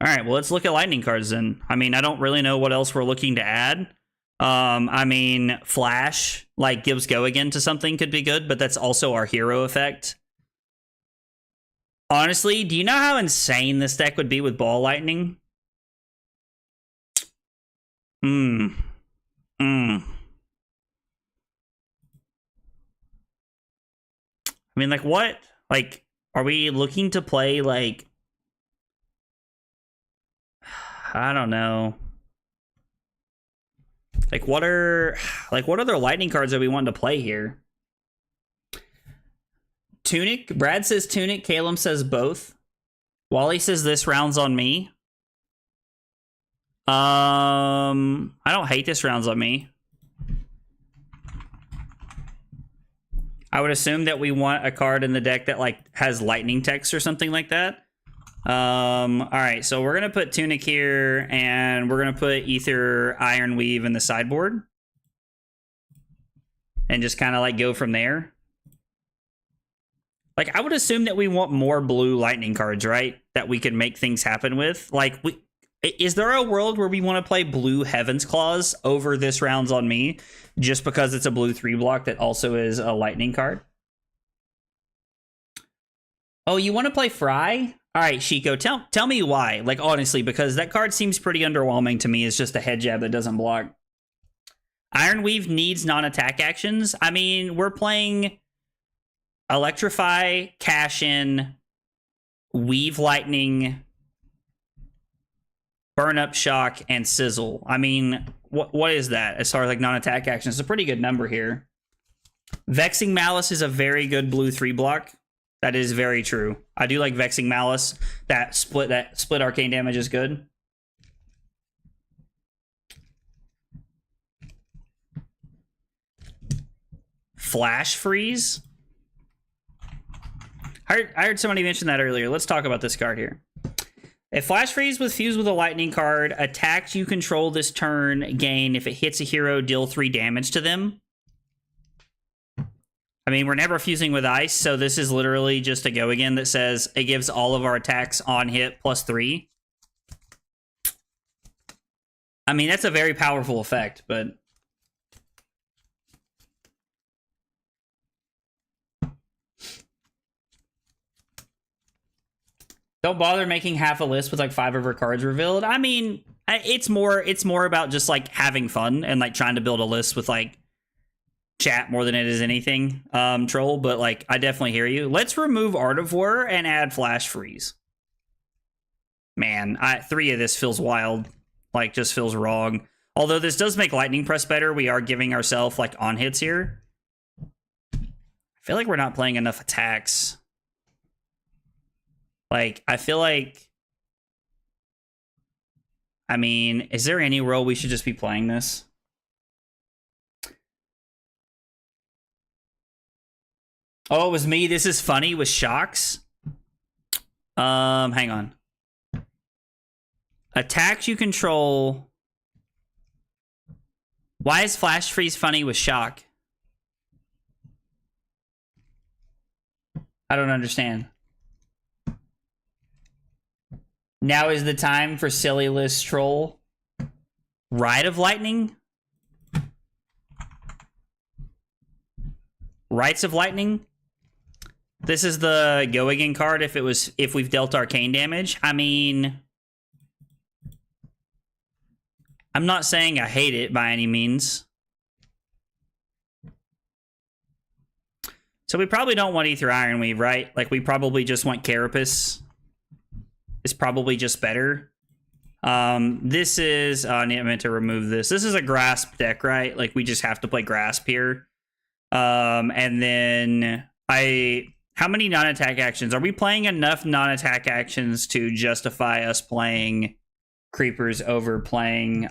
All right, well, let's look at lightning cards then. I mean, I don't really know what else we're looking to add. I mean, Flash, like, gives go again to something could be good, but that's also our hero effect. Honestly, do you know how insane this deck would be with Ball Lightning? I mean, like, what? Like, are we looking to play, like... I don't know. Like, what other lightning cards are we wanting to play here? Tunic. Brad says Tunic. Caleb says both. Wally says this round's on me. I don't hate this round's on me. I would assume that we want a card in the deck that like has lightning text or something like that. All right, so we're gonna put Tunic here, and we're gonna put Ether Ironweave in the sideboard, and just kind of like go from there. Like, I would assume that we want more blue lightning cards, right? That we can make things happen with. Like, is there a world where we want to play blue Heaven's Claws over this round's on me, just because it's a blue 3-block that also is a lightning card? Oh, you want to play Fry? All right, Shiko, tell me why. Like, honestly, because that card seems pretty underwhelming to me. It's just a head jab that doesn't block. Ironweave needs non-attack actions. I mean, we're playing Electrify, Cash In, Weave Lightning, Burn Up Shock, and Sizzle. I mean, what is that as far as like non-attack actions? It's a pretty good number here. Vexing Malice is a very good blue 3-block. That is very true. I do like Vexing Malice. That split arcane damage is good. Flash Freeze. I heard somebody mention that earlier. Let's talk about this card here. If Flash Freeze was fused with a lightning card, attacks you control this turn gain. If it hits a hero, deal 3 damage to them. I mean, we're never fusing with ice, so this is literally just a go again that says it gives all of our attacks on hit +3. I mean, that's a very powerful effect, but... Don't bother making half a list with like 5 of our cards revealed. I mean, it's more about just like having fun and like trying to build a list with like chat more than it is anything, troll, but like I definitely hear you. Let's remove Art of War and add Flash Freeze. Man, 3 of this feels wild. Like, just feels wrong. Although this does make Lightning Press better, we are giving ourselves like on hits here. I feel like we're not playing enough attacks. Like, I feel like... I mean, is there any role we should just be playing this? Oh, it was me. This is funny with shocks. Hang on. Attacks you control. Why is Flash Freeze funny with shock? I don't understand. Now is the time for silly list troll. Rite of Lightning? Rites of Lightning? This is the go again card if we've dealt arcane damage. I mean, I'm not saying I hate it by any means. So we probably don't want Ether Ironweave, right? Like we probably just want Carapace. It's probably just better. This is I meant to remove this. This is a Grasp deck, right? Like we just have to play Grasp here. And then how many non-attack actions? Are we playing enough non-attack actions to justify us playing Creepers over playing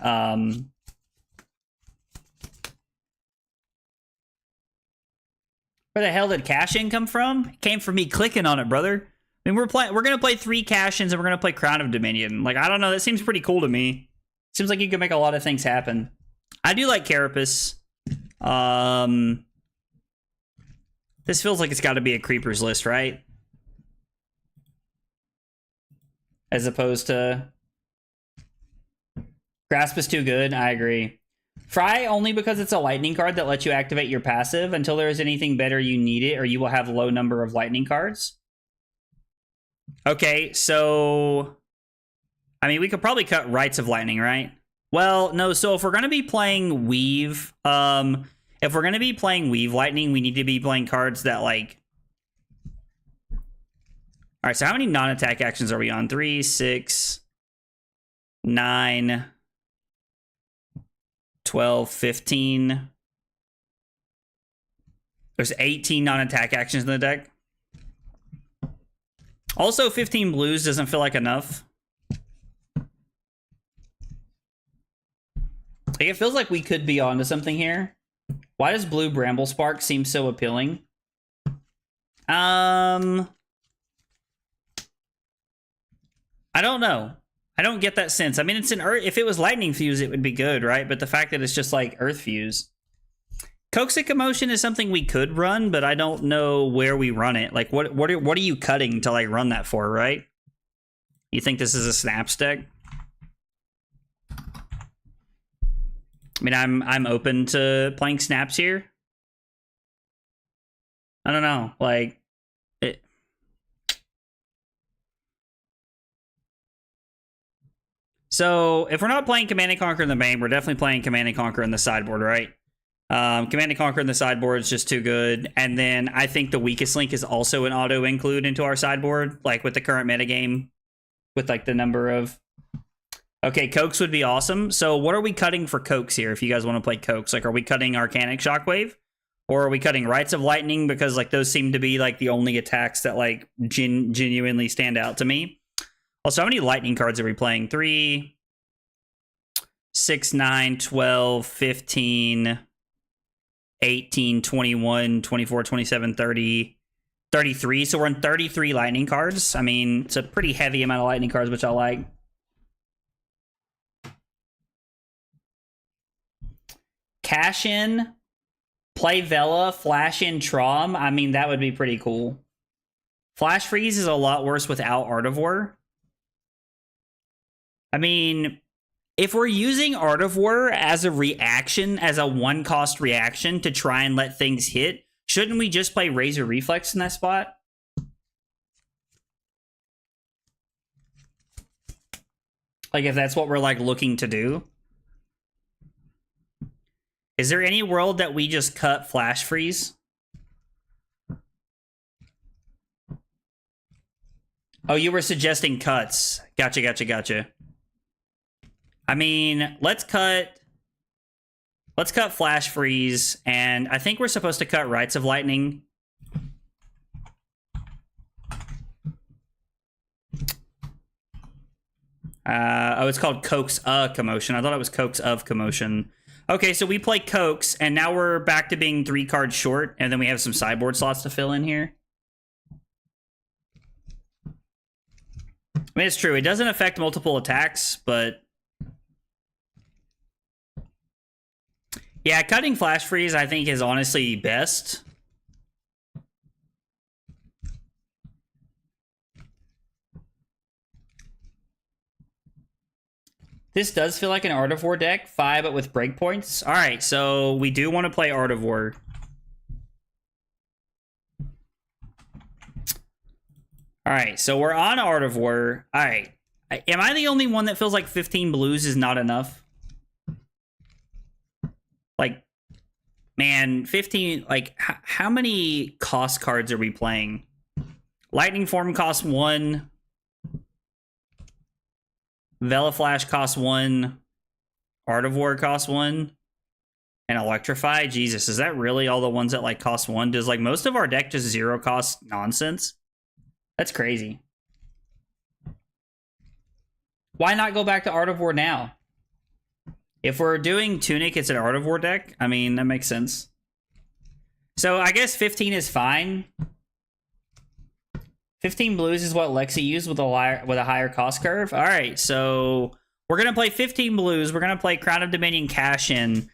where the hell did cash-in come from? It came from me clicking on it, brother. I mean, we're gonna play 3 cash-ins and we're gonna play Crown of Dominion. Like, I don't know, that seems pretty cool to me. Seems like you can make a lot of things happen. I do like Carapace. This feels like it's got to be a Creepers list, right? As opposed to Grasp is too good. I agree. Fry only because it's a lightning card that lets you activate your passive. Until there is anything better, you need it, or you will have low number of lightning cards. Okay, so I mean, we could probably cut Rites of Lightning, right? Well, no. So if we're gonna be playing Weave, if we're gonna be playing Weave Lightning, we need to be playing cards that like. All right. So how many non-attack actions are we on? 3, 6, 9. 12, 15. There's 18 non-attack actions in the deck. Also, 15 blues doesn't feel like enough. Like, it feels like we could be onto something here. Why does blue Bramble Spark seem so appealing? I don't know. I don't get that sense. I mean, it's an Earth. If it was Lightning Fuse, it would be good, right? But the fact that it's just like Earth Fuse. Coxic Emotion is something we could run, but I don't know where we run it. Like, what are you cutting to like run that for, right? You think this is a Snaps deck? I mean, I'm open to playing Snaps here. I don't know, like it. So if we're not playing Command and Conquer in the main, we're definitely playing Command and Conquer in the sideboard, right? Command and Conquer in the sideboard is just too good. And then I think the weakest link is also an auto include into our sideboard, like with the current metagame, with like the number of. Okay, Coax would be awesome. So what are we cutting for Coax here if you guys want to play Coax? Like, are we cutting Arcanic Shockwave? Or are we cutting Rites of Lightning? Because like those seem to be like the only attacks that like genuinely stand out to me. Also, how many lightning cards are we playing? 3, 6, 9, 12, 15, 18, 21, 24, 27, 30, 33. So we're in 33 lightning cards. I mean, it's a pretty heavy amount of lightning cards, which I like. Cash in, play Vela, flash in Trom. I mean, that would be pretty cool. Flash Freeze is a lot worse without Art of War. I mean, if we're using Art of War as a reaction, as a 1-cost reaction to try and let things hit, shouldn't we just play Razor Reflex in that spot? Like, if that's what we're, like, looking to do. Is there any world that we just cut Flash Freeze? Oh, you were suggesting cuts. Gotcha, gotcha, gotcha. I mean, let's cut Flash Freeze, and I think we're supposed to cut Rites of Lightning. Oh, it's called Coax Commotion. I thought it was Coax of Commotion. Okay, so we play Coax, and now we're back to being 3 cards short, and then we have some sideboard slots to fill in here. I mean, it's true. It doesn't affect multiple attacks, but... yeah, cutting Flash Freeze, I think, is honestly best. This does feel like an Art of War deck, 5 but with breakpoints. All right, so we do want to play Art of War. All right, so we're on Art of War. All right. Am I the only one that feels like 15 blues is not enough? Like, man, 15, like, how many cost cards are we playing? Lightning Form costs 1. Vela Flash costs 1. Art of War costs 1. And Electrify? Jesus, is that really all the ones that, like, cost 1? Does, like, most of our deck just 0 cost nonsense? That's crazy. Why not go back to Art of War now? If we're doing Tunic, it's an Art of War deck. I mean, that makes sense. So I guess 15 is fine. 15 blues is what Lexi used with a higher cost curve. All right, so we're going to play 15 blues. We're going to play Crown of Dominion Cash In.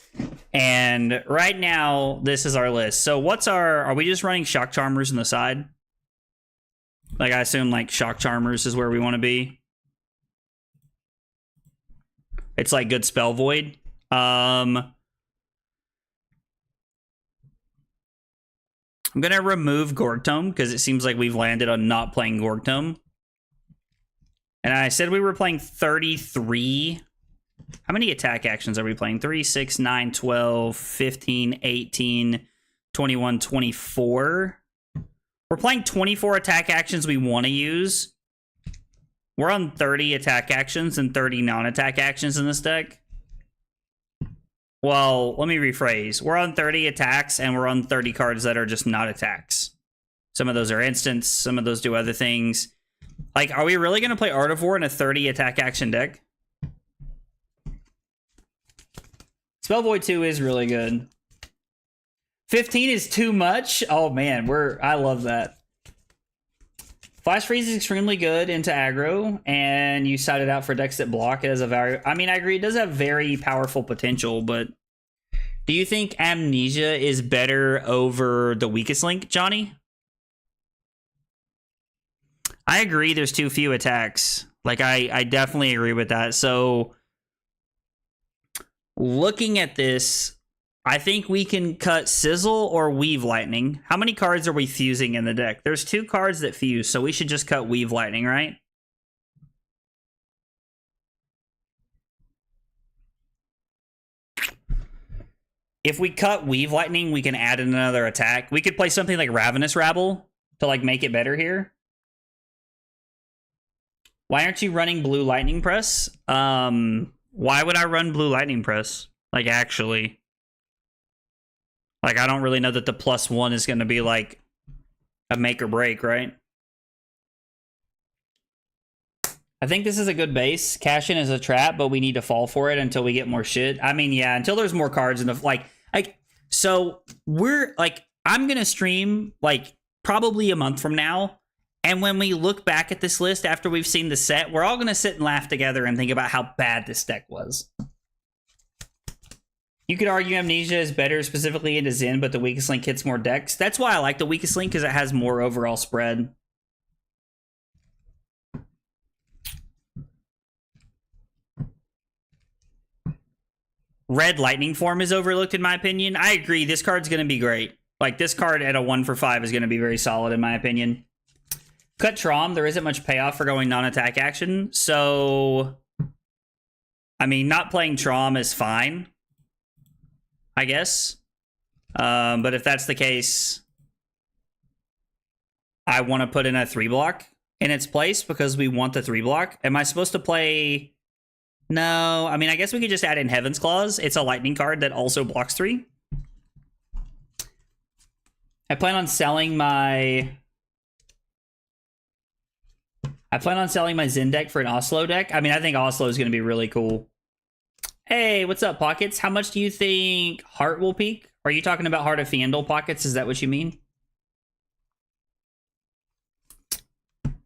And right now, this is our list. So what's our... Are we just running Shock Charmers on the side? Like, I assume, like, Shock Charmers is where we want to be. It's like good Spell Void. I'm going to remove Gorgtome because it seems like we've landed on not playing Gorgtome. And I said we were playing 33. How many attack actions are we playing? 3, 6, 9, 12, 15, 18, 21, 24. We're playing 24 attack actions we want to use. We're on 30 attack actions and 30 non-attack actions in this deck. Well, let me rephrase. We're on 30 attacks and we're on 30 cards that are just not attacks. Some of those are instants. Some of those do other things. Like, are we really going to play Art of War in a 30 attack action deck? Spell Void 2 is really good. 15 is too much. Oh man, I love that. Flash Freeze is extremely good into aggro, and you side it out for decks that block it as a very... I mean, I agree, it does have very powerful potential, but... Do you think Amnesia is better over the Weakest Link, Johnny? I agree, there's too few attacks. Like, I definitely agree with that. So, looking at this... I think we can cut Sizzle or Weave Lightning. How many cards are we fusing in the deck? There's 2 cards that fuse, so we should just cut Weave Lightning, right? If we cut Weave Lightning, we can add in another attack. We could play something like Ravenous Rabble to, like, make it better here. Why aren't you running Blue Lightning Press? Why would I run Blue Lightning Press? Like, actually... Like, I don't really know that the +1 is going to be, like, a make or break, right? I think this is a good base. Cash In is a trap, but we need to fall for it until we get more shit. I mean, yeah, until there's more cards in the... Like, so, we're, like, I'm going to stream, like, probably a month from now. And when we look back at this list after we've seen the set, we're all going to sit and laugh together and think about how bad this deck was. You could argue Amnesia is better specifically into Zen, but the Weakest Link hits more decks. That's why I like the Weakest Link, because it has more overall spread. Red Lightning Form is overlooked, in my opinion. I agree, this card's going to be great. Like, this card at a 1 for 5 is going to be very solid, in my opinion. Cut Trom, there isn't much payoff for going non-attack action, so... I mean, not playing Trom is fine. I guess. But if that's the case, I want to put in a 3-block in its place because we want the 3-block. Am I supposed to play... No, I mean, I guess we could just add in Heaven's Claws. It's a lightning card that also blocks 3. I plan on selling my Zen deck for an Oslo deck. I mean, I think Oslo is going to be really cool. Hey, what's up, Pockets? How much do you think Heart will peak? Are you talking about Heart of Fiendel, Pockets? Is that what you mean?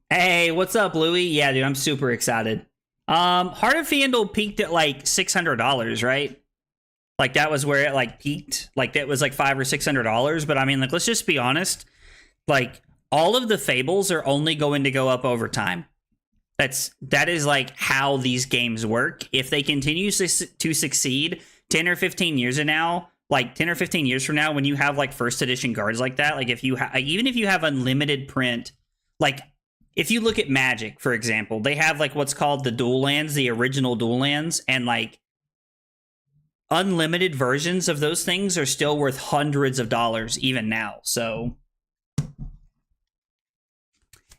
Hey, what's up, Louie? Yeah, dude, I'm super excited. Heart of Fiendel peaked at like $600, right? Like that was where it like peaked. Like that was like $500 or $600. But I mean, like, let's just be honest. Like all of the fables are only going to go up over time. That is like how these games work. If they continue to succeed 10 or 15 years from now, like 10 or 15 years from now, when you have like first edition cards like that, like if you even if you have unlimited print, like if you look at Magic, for example, they have like what's called the dual lands, the original dual lands, and like unlimited versions of those things are still worth hundreds of dollars even now. So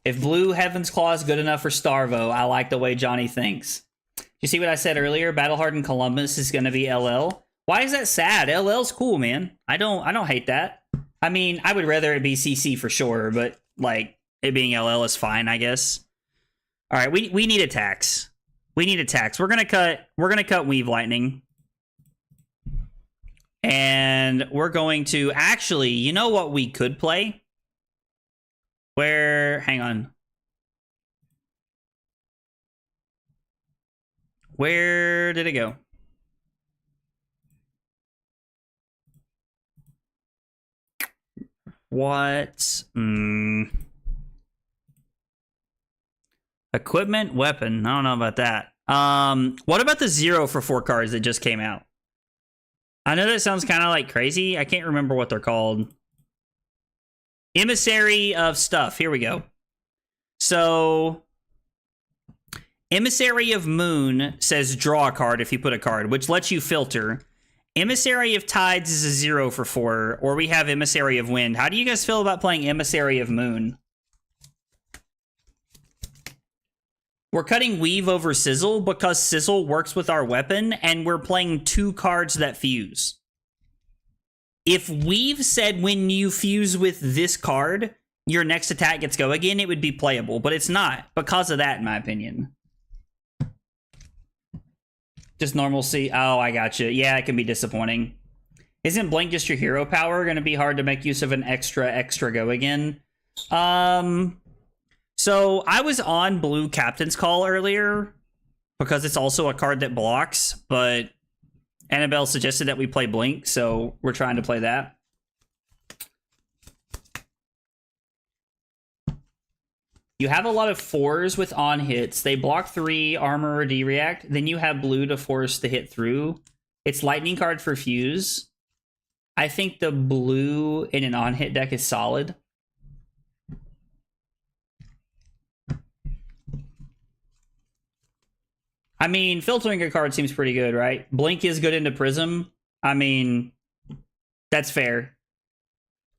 if Blue Heaven's Claw is good enough for Starvo, I like the way Johnny thinks. You see what I said earlier? Battlehardened Columbus is going to be LL. Why is that sad? LL's cool, man. I don't hate that. I mean, I would rather it be CC for sure, but like it being LL is fine, I guess. All right, we need attacks. We need attacks. We're gonna cut Weave Lightning, and we're going to actually. You know what we could play? Hang on. Where did it go? What? Equipment, weapon. I don't know about that. What about the 0 for 4 cards that just came out? I know that sounds kind of like crazy. I can't remember what they're called. Emissary of stuff. Here we go. So, Emissary of Moon says draw a card if you put a card, which lets you filter. Emissary of Tides is a 0 for 4, or we have Emissary of Wind. How do you guys feel about playing Emissary of Moon? We're cutting Weave over Sizzle because Sizzle works with our weapon, and we're playing 2 cards that fuse. If Weave said when you fuse with this card, your next attack gets go again, it would be playable, but it's not because of that, in my opinion. Just normalcy. Oh, I gotcha. Yeah, it can be disappointing. Isn't Blink just your hero power going to be hard to make use of an extra go again? So I was on Blue Captain's Call earlier because it's also a card that blocks, but Annabelle suggested that we play Blink, so we're trying to play that. You have a lot of 4s with on hits. They block 3, armor, or D-react. Then you have blue to force the hit through. It's lightning card for fuse. I think the blue in an on-hit deck is solid. I mean, filtering a card seems pretty good, right? Blink is good into Prism. I mean, that's fair.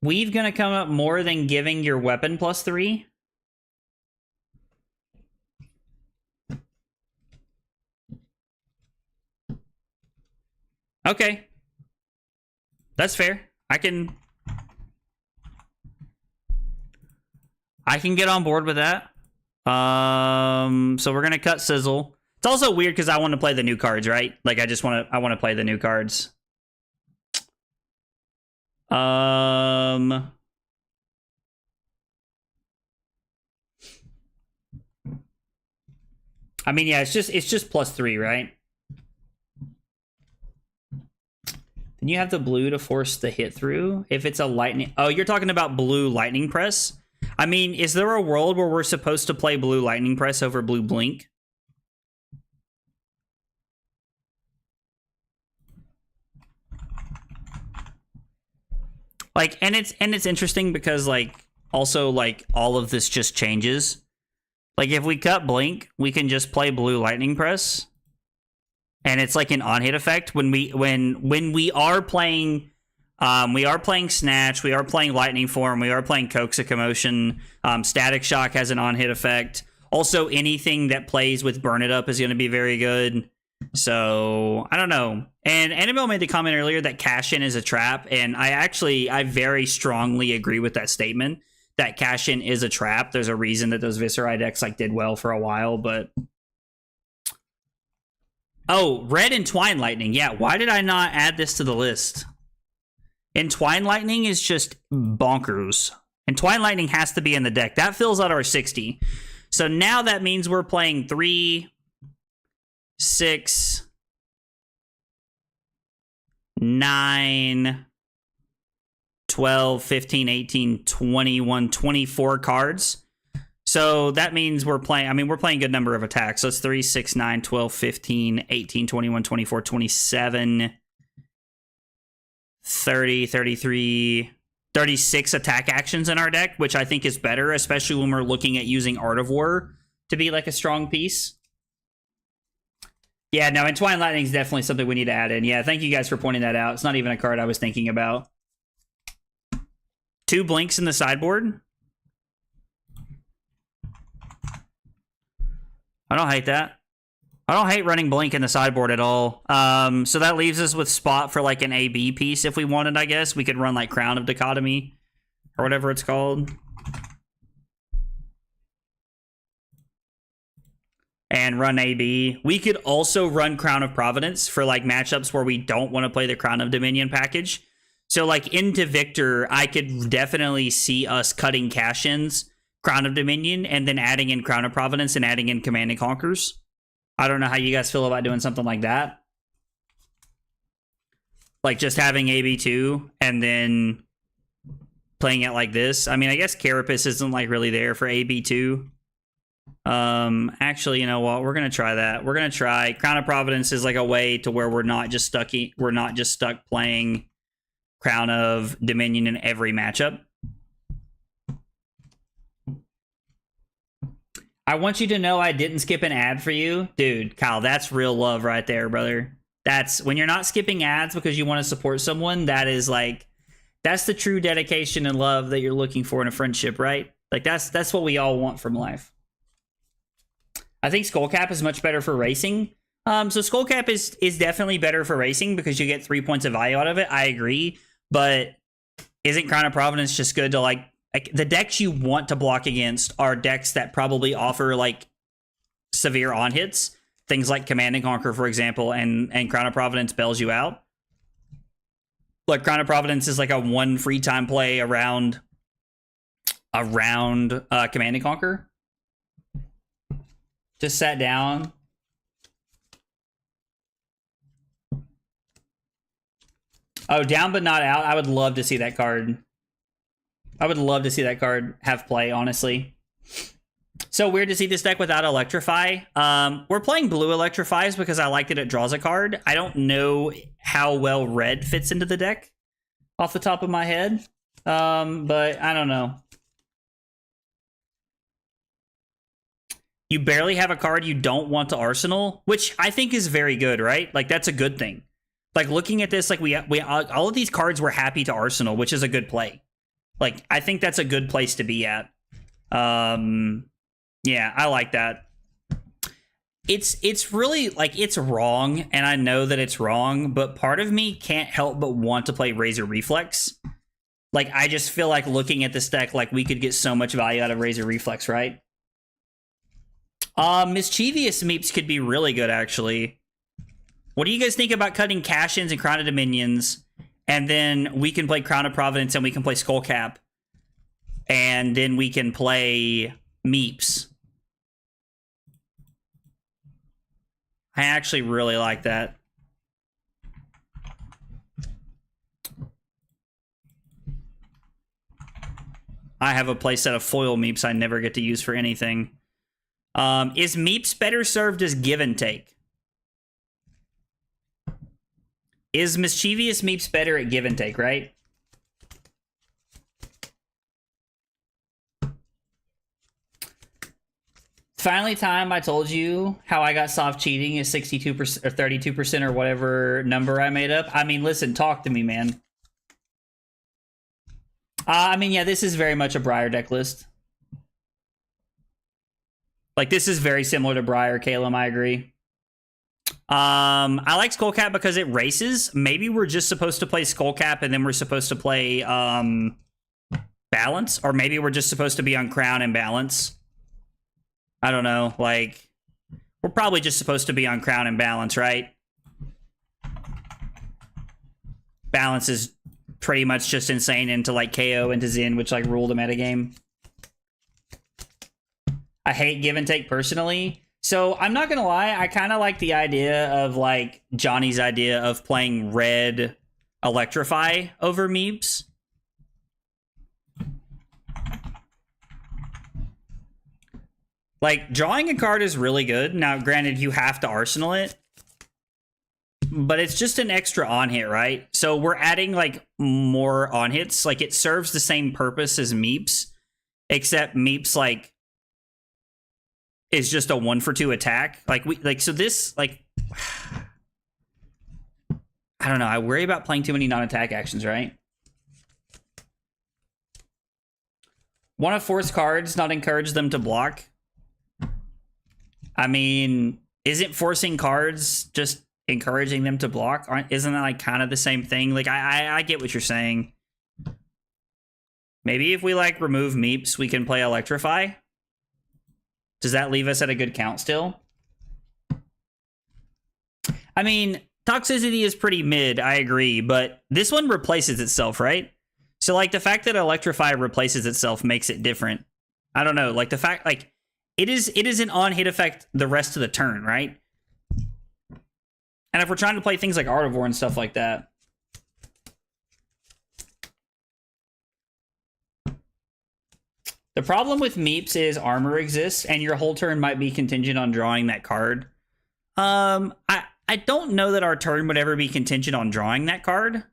Weave gonna come up more than giving your weapon +3. Okay. That's fair. I can get on board with that. So we're gonna cut Sizzle. It's also weird because I want to play the new cards, right? Like I want to play the new cards. I mean, yeah, it's just +3, right? Then you have the blue to force the hit through. If it's a lightning... Oh, you're talking about blue lightning press? I mean, is there a world where we're supposed to play blue lightning press over blue blink? Like, and it's interesting because, like, also, like, all of this just changes. Like, if we cut blink, we can just play blue lightning press. And it's like an on-hit effect when we are playing Snatch, we are playing Lightning Form, we are playing Coax a Commotion. Static Shock has an on-hit effect. Also, anything that plays with Burn It Up is going to be very good. So, I don't know. And Annabelle made the comment earlier that cash-in is a trap, and I very strongly agree with that statement, that cash-in is a trap. There's a reason that those Viscerai decks like did well for a while, but... Oh, Red Entwine Lightning. Yeah, why did I not add this to the list? Entwine Lightning is just bonkers. Entwine Lightning has to be in the deck. That fills out our 60. So now that means we're playing 3, 6, 9, 12, 15, 18, 21, 24 cards. So that means we're playing, I mean, we're playing a good number of attacks. So it's 3, 6, 9, 12, 15, 18, 21, 24, 27, 30, 33, 36 attack actions in our deck, which I think is better, especially when we're looking at using Art of War to be like a strong piece. Yeah, no, Entwined Lightning is definitely something we need to add in. Yeah, thank you guys for pointing that out. It's not even a card I was thinking about. 2 blinks in the sideboard. I don't hate that. I don't hate running blink in the sideboard at all. So that leaves us with spot for like an AB piece if we wanted, I guess. We could run like Crown of Dichotomy or whatever it's called. And run AB. We could also run Crown of Providence for like matchups where we don't want to play the Crown of Dominion package. So like into Victor, I could definitely see us cutting cash-ins, Crown of Dominion, and then adding in Crown of Providence and adding in Command and Conquers. I don't know how you guys feel about doing something like that. Like just having AB2 and then playing it like this. I mean, I guess Carapace isn't like really there for AB2. Actually, you know what? We're gonna try that. We're gonna try Crown of Providence is like a way to where we're not just stuck playing Crown of Dominion in every matchup. I want you to know I didn't skip an ad for you. Dude, Kyle, that's real love right there, brother. That's when you're not skipping ads because you want to support someone, that is like, that's the true dedication and love that you're looking for in a friendship, right? Like that's what we all want from life. I think Skullcap is much better for racing. So Skullcap is definitely better for racing because you get 3 points of value out of it. I agree. But isn't Crown of Providence just good to like the decks you want to block against are decks that probably offer like severe on hits. Things like Command and Conquer, for example, and Crown of Providence bails you out. Like Crown of Providence is like a 1 free time play around Command and Conquer. Just sat down. Oh, down but not out. I would love to see that card. I would love to see that card have play, honestly. So weird to see this deck without Electrify. We're playing blue Electrifies because I like that it draws a card. I don't know how well red fits into the deck off the top of my head. But I don't know. You barely have a card you don't want to Arsenal, which I think is very good, right? Like, that's a good thing. Like, looking at this, like, we all of these cards we're happy to Arsenal, which is a good play. Like, I think that's a good place to be at. Yeah, I like that. It's really, like, it's wrong, and I know that it's wrong, but part of me can't help but want to play Razor Reflex. Like, I just feel like looking at this deck, like, we could get so much value out of Razor Reflex, right? Mischievous Meeps could be really good, actually. What do you guys think about cutting cash-ins and Crown of Dominions, and then we can play Crown of Providence and we can play Skullcap, and then we can play Meeps? I actually really like that. I have a playset of foil Meeps I never get to use for anything. Is Meeps better served as give and take? Is Mischievous Meeps better at give and take, right? Finally time I told you how I got soft cheating is 62% or 32% or whatever number I made up. I mean, listen, talk to me, man. I mean, yeah, this is very much a Briar deck list. Like, this is very similar to Briar, Caleb, I agree. I like Skullcap because it races. Maybe we're just supposed to play Skullcap and then we're supposed to play Balance. Or maybe we're just supposed to be on Crown and Balance. I don't know. Like, we're probably just supposed to be on Crown and Balance, right? Balance is pretty much just insane into, like, KO into Zin, which, like, ruled a metagame. I hate give and take personally. So I'm not going to lie. I kind of like the idea of like Johnny's idea of playing red Electrify over Meeps. Like, drawing a card is really good. Now, granted, you have to arsenal it, but it's just an extra on hit, right? So we're adding like more on hits. Like, it serves the same purpose as Meeps, except Meeps like is just a 1-for-2 attack. So this, like, I don't know. I worry about playing too many non-attack actions, right? Want to force cards, not encourage them to block. I mean, isn't forcing cards just encouraging them to block? Isn't that like kind of the same thing? Like, I get what you're saying. Maybe if we like remove Meeps, we can play Electrify. Does that leave us at a good count still? I mean, Toxicity is pretty mid, I agree, but this one replaces itself, right? So like the fact that Electrify replaces itself makes it different. I don't know, like the fact, like, it is an on-hit effect the rest of the turn, right? And if we're trying to play things like Artivore and stuff like that. The problem with Meeps is armor exists, and your whole turn might be contingent on drawing that card. I don't know that our turn would ever be contingent on drawing that card.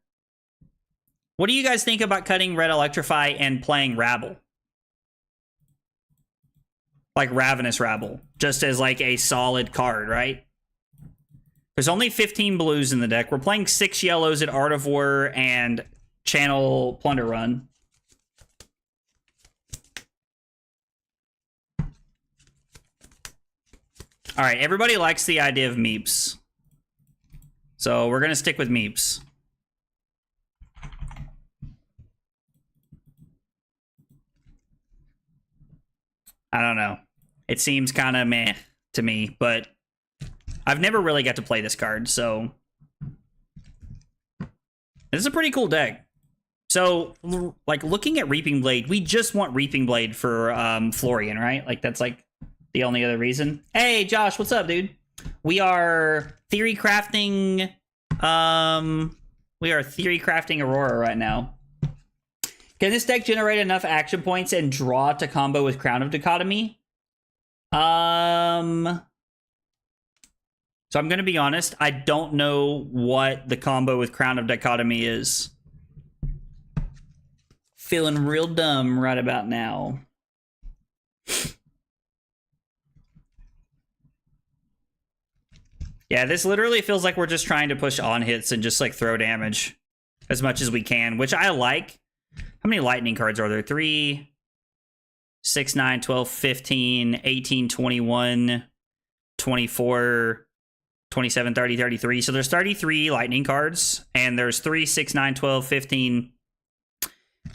What do you guys think about cutting Red Electrify and playing Rabble? Like Ravenous Rabble, just as like a solid card, right? There's only 15 blues in the deck. We're playing 6 yellows at Artivore and Channel Plunder Run. All right, everybody likes the idea of Meeps. So we're going to stick with Meeps. I don't know. It seems kind of meh to me, but I've never really got to play this card, so this is a pretty cool deck. So, like, looking at Reaping Blade, we just want Reaping Blade for Florian, right? Like, that's like the only other reason. Hey, Josh, what's up, dude? We are theory crafting. We are theory crafting Aurora right now. Can this deck generate enough action points and draw to combo with Crown of Dichotomy? So I'm going to be honest. I don't know what the combo with Crown of Dichotomy is. Feeling real dumb right about now. Yeah, this literally feels like we're just trying to push on hits and just like throw damage as much as we can, which I like. How many lightning cards are there? 3, 6, 9, 12, 15, 18, 21, 24, 27, 30, 33. So there's 33 lightning cards, and there's 3, 6, 9, 12, 15,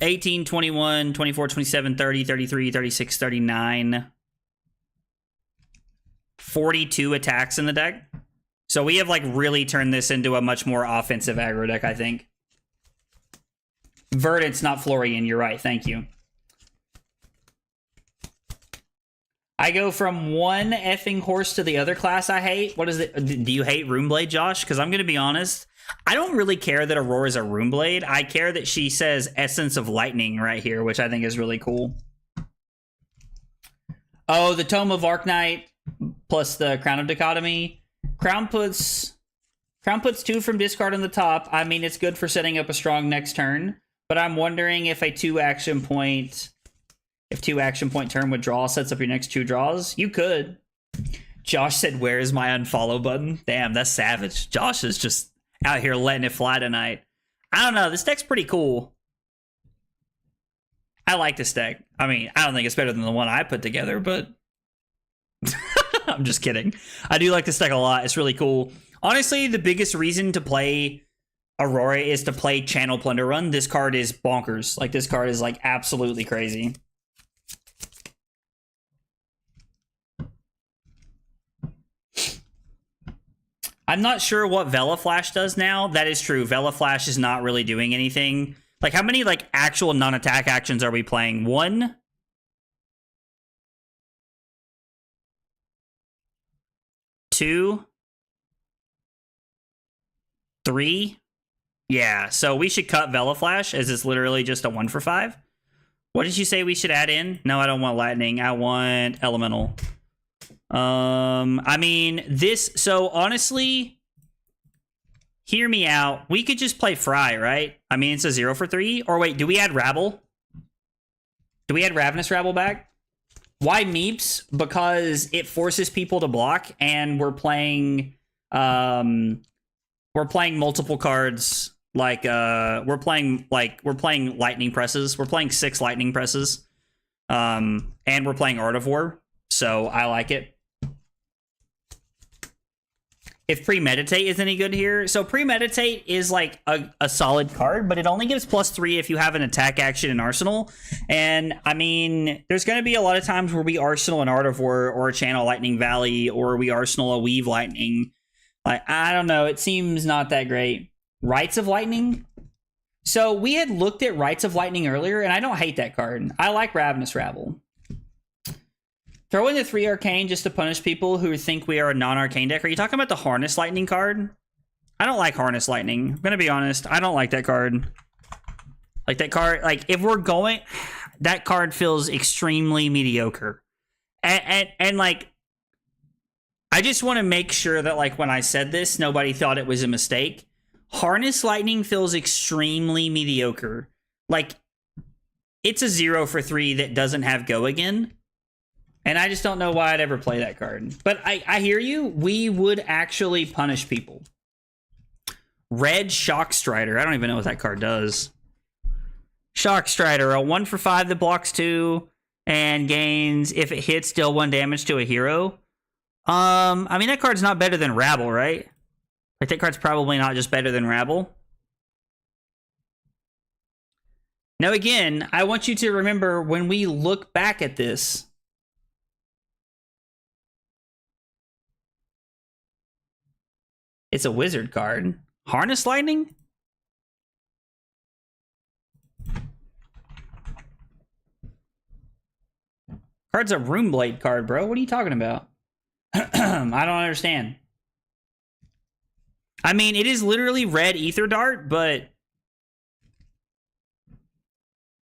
18, 21, 24, 27, 30, 33, 36, 39. 42 attacks in the deck. So we have like really turned this into a much more offensive aggro deck, I think. Verdant's not Florian, you're right, thank you. I go from one effing horse to the other class I hate. What is it? Do you hate Runeblade, Josh? Because I'm going to be honest, I don't really care that Aurora's a Runeblade. I care that she says Essence of Lightning right here, which I think is really cool. Oh, the Tome of Arknight plus the Crown of Dichotomy. Crown puts 2 from discard on the top. I mean, it's good for setting up a strong next turn. But I'm wondering if a 2 action point turn withdrawal sets up your next 2 draws. You could. Josh said, "Where is my unfollow button?" Damn, that's savage. Josh is just out here letting it fly tonight. I don't know. This deck's pretty cool. I like this deck. I mean, I don't think it's better than the one I put together, but I'm just kidding. I do like this deck a lot. It's really cool. Honestly, the biggest reason to play Aurora is to play Channel Plunder Run. This card is bonkers. Like, this card is like absolutely crazy. I'm not sure what Vela Flash does now. That is true. Vela Flash is not really doing anything. Like, how many like actual non-attack actions are we playing? 1, 2, 3. Yeah, so we should cut Vela Flash, as it's literally just a 1 for 5. What did you say we should add in? No, I don't want Lightning. I want Elemental. I mean, this, so honestly, hear me out. We could just play Fry, right? I mean, it's a 0 for 3. Or wait, do we add Rabble? Do we add Ravenous Rabble back? Why Meeps? Because it forces people to block, and we're playing multiple cards. Like we're playing lightning presses. We're playing 6 lightning presses. And we're playing Art of War. So I like it. If Premeditate is any good here. So Premeditate is like a solid card, but it only gives +3 if you have an attack action in Arsenal. And I mean, there's going to be a lot of times where we Arsenal an Art of War or a Channel Lightning Valley, or we Arsenal a Weave Lightning. Like, I don't know. It seems not that great. Rites of Lightning. So we had looked at Rites of Lightning earlier, and I don't hate that card. I like Ravenous Rabble. Throw in the 3 Arcane just to punish people who think we are a non-Arcane deck. Are you talking about the Harness Lightning card? I don't like Harness Lightning. I'm going to be honest. I don't like that card. Like, that card, like, if we're going... That card feels extremely mediocre. And like, I just want to make sure that, like, when I said this, nobody thought it was a mistake. Harness Lightning feels extremely mediocre. Like, it's a 0 for 3 that doesn't have Go Again. And I just don't know why I'd ever play that card. But I hear you. We would actually punish people. Red Shock Strider. I don't even know what that card does. Shock Strider. A 1 for 5 that blocks 2 and gains, if it hits, deal 1 damage to a hero. I mean, that card's not better than Rabble, right? Like, that card's probably not just better than Rabble. Now, again, I want you to remember when we look back at this... It's a wizard card. Harness Lightning? Card's a Runeblade card, bro. What are you talking about? I don't understand. I mean, it is literally red Ether Dart, but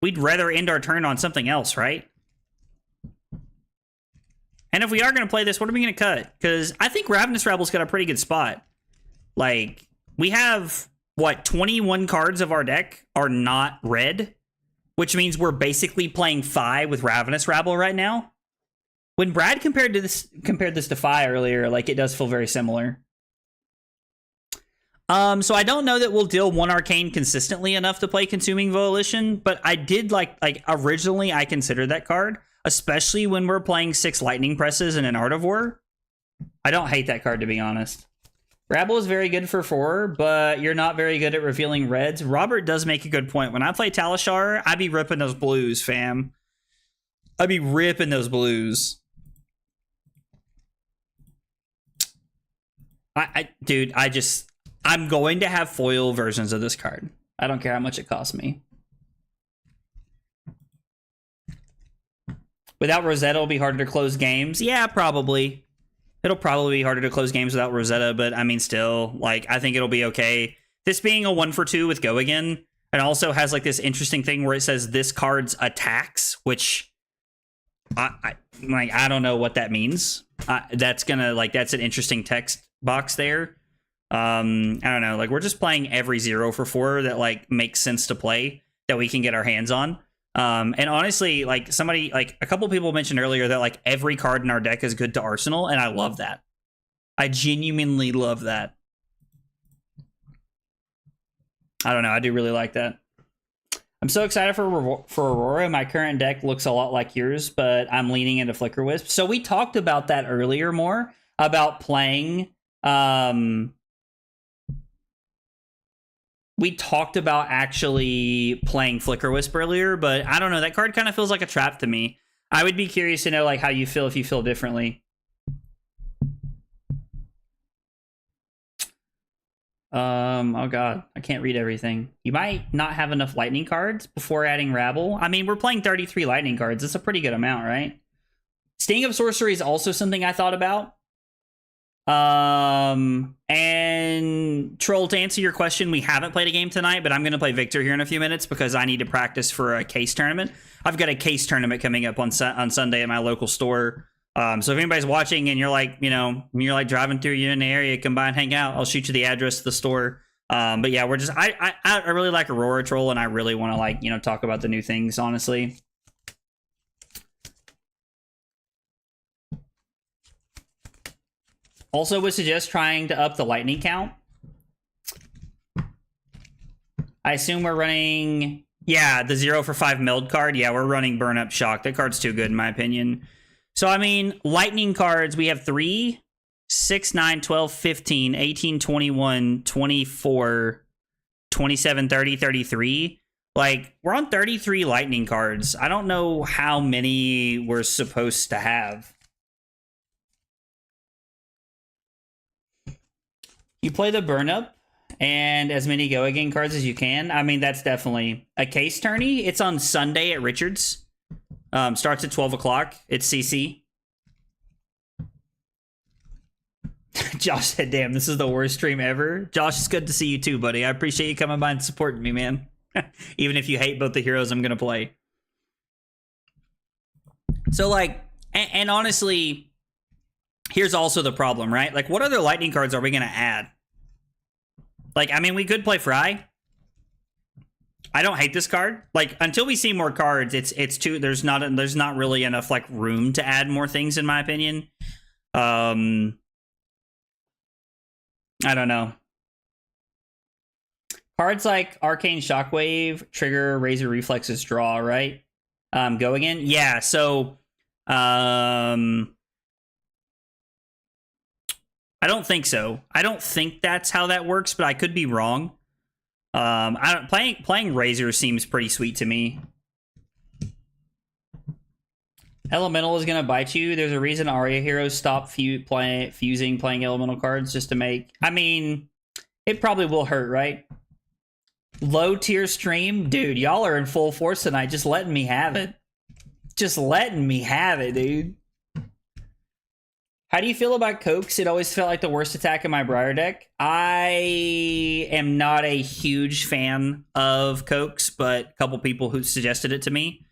we'd rather end our turn on something else, right? And if we are going to play this, what are we going to cut? Because I think Ravenous Rabble's got a pretty good spot. Like, we have, what, 21 cards of our deck are not red, which means we're basically playing Fi with Ravenous Rabble right now. When Brad compared this to Fi earlier, like, it does feel very similar. So I don't know that we'll deal 1 Arcane consistently enough to play Consuming Volition, but I did like originally I considered that card, especially when we're playing 6 Lightning Presses and an Art of War. I don't hate that card, to be honest. Rabble is very good for 4, but you're not very good at revealing reds. Robert does make a good point. When I play Talishar, I be ripping those blues, fam. I be ripping those blues. Dude, I'm going to have foil versions of this card. I don't care how much it costs me. Without Rosetta, it'll be harder to close games. Yeah, probably. It'll probably be harder to close games without Rosetta, but I mean, still, like, I think it'll be okay. This being a 1 for 2 with Go Again, it also has like this interesting thing where it says this card's attacks, which I don't know what that means. That's an interesting text box there. I don't know. Like, we're just playing every 0 for 4 that like makes sense to play that we can get our hands on. And honestly, like, a couple people mentioned earlier that like every card in our deck is good to Arsenal, and I love that. I genuinely love that. I don't know. I do really like that. I'm so excited for Aurora. My current deck looks a lot like yours, but I'm leaning into Flicker Wisp. So we talked about that earlier more about playing. We talked about actually playing Flicker Wisp earlier, but I don't know. That card kind of feels like a trap to me. I would be curious to know like how you feel if you feel differently. Oh god, I can't read everything. You might not have enough lightning cards before adding Rabble. I mean, we're playing 33 lightning cards. That's a pretty good amount, right? Sting of Sorcery is also something I thought about. And Troll, to answer your question, we haven't played a game tonight, but I'm going to play Victor here in a few minutes because I need to practice for a case tournament. I've got a case tournament coming up on Sunday at my local store. So if anybody's watching and you're like, you know, you're like driving through, you're in the area, come by and hang out, I'll shoot you the address to the store. But yeah, we're just, I really like Aurora Troll, and I really want to, like, you know, talk about the new things, honestly. Also would suggest trying to up the lightning count. I assume we're running, yeah, the 0 for 5 meld card. Yeah, we're running Burn Up Shock. That card's too good in my opinion. So, I mean, lightning cards, we have 3, 6, 9, 12, 15, 18, 21, 24, 27, 30, 33. Like, we're on 33 lightning cards. I don't know how many we're supposed to have. You play the Burn Up and as many Go Again cards as you can. I mean, that's definitely a case tourney. It's on Sunday at Richards. Starts at 12 o'clock. It's CC. Josh said, damn, this is the worst stream ever. Josh, it's good to see you too, buddy. I appreciate you coming by and supporting me, man. Even if you hate both the heroes I'm going to play. So, like, and honestly, here's also the problem, right? Like, what other lightning cards are we going to add? Like, I mean, we could play Fry. I don't hate this card. Like, until we see more cards, it's too, there's not really enough, like, room to add more things, in my opinion. I don't know. Cards like Arcane Shockwave, Trigger, Razor Reflexes, Draw, right? Go Again? Yeah, so I don't think so. I don't think that's how that works, but I could be wrong. Playing Razor seems pretty sweet to me. Elemental is gonna bite you. There's a reason Aria heroes stop fusing playing elemental cards just to make. I mean, it probably will hurt, right? Low tier stream, dude. Y'all are in full force tonight. Just letting me have it. Just letting me have it, dude. How do you feel about Cokes? It always felt like the worst attack in my Briar deck. I am not a huge fan of Cokes, but a couple people who suggested it to me.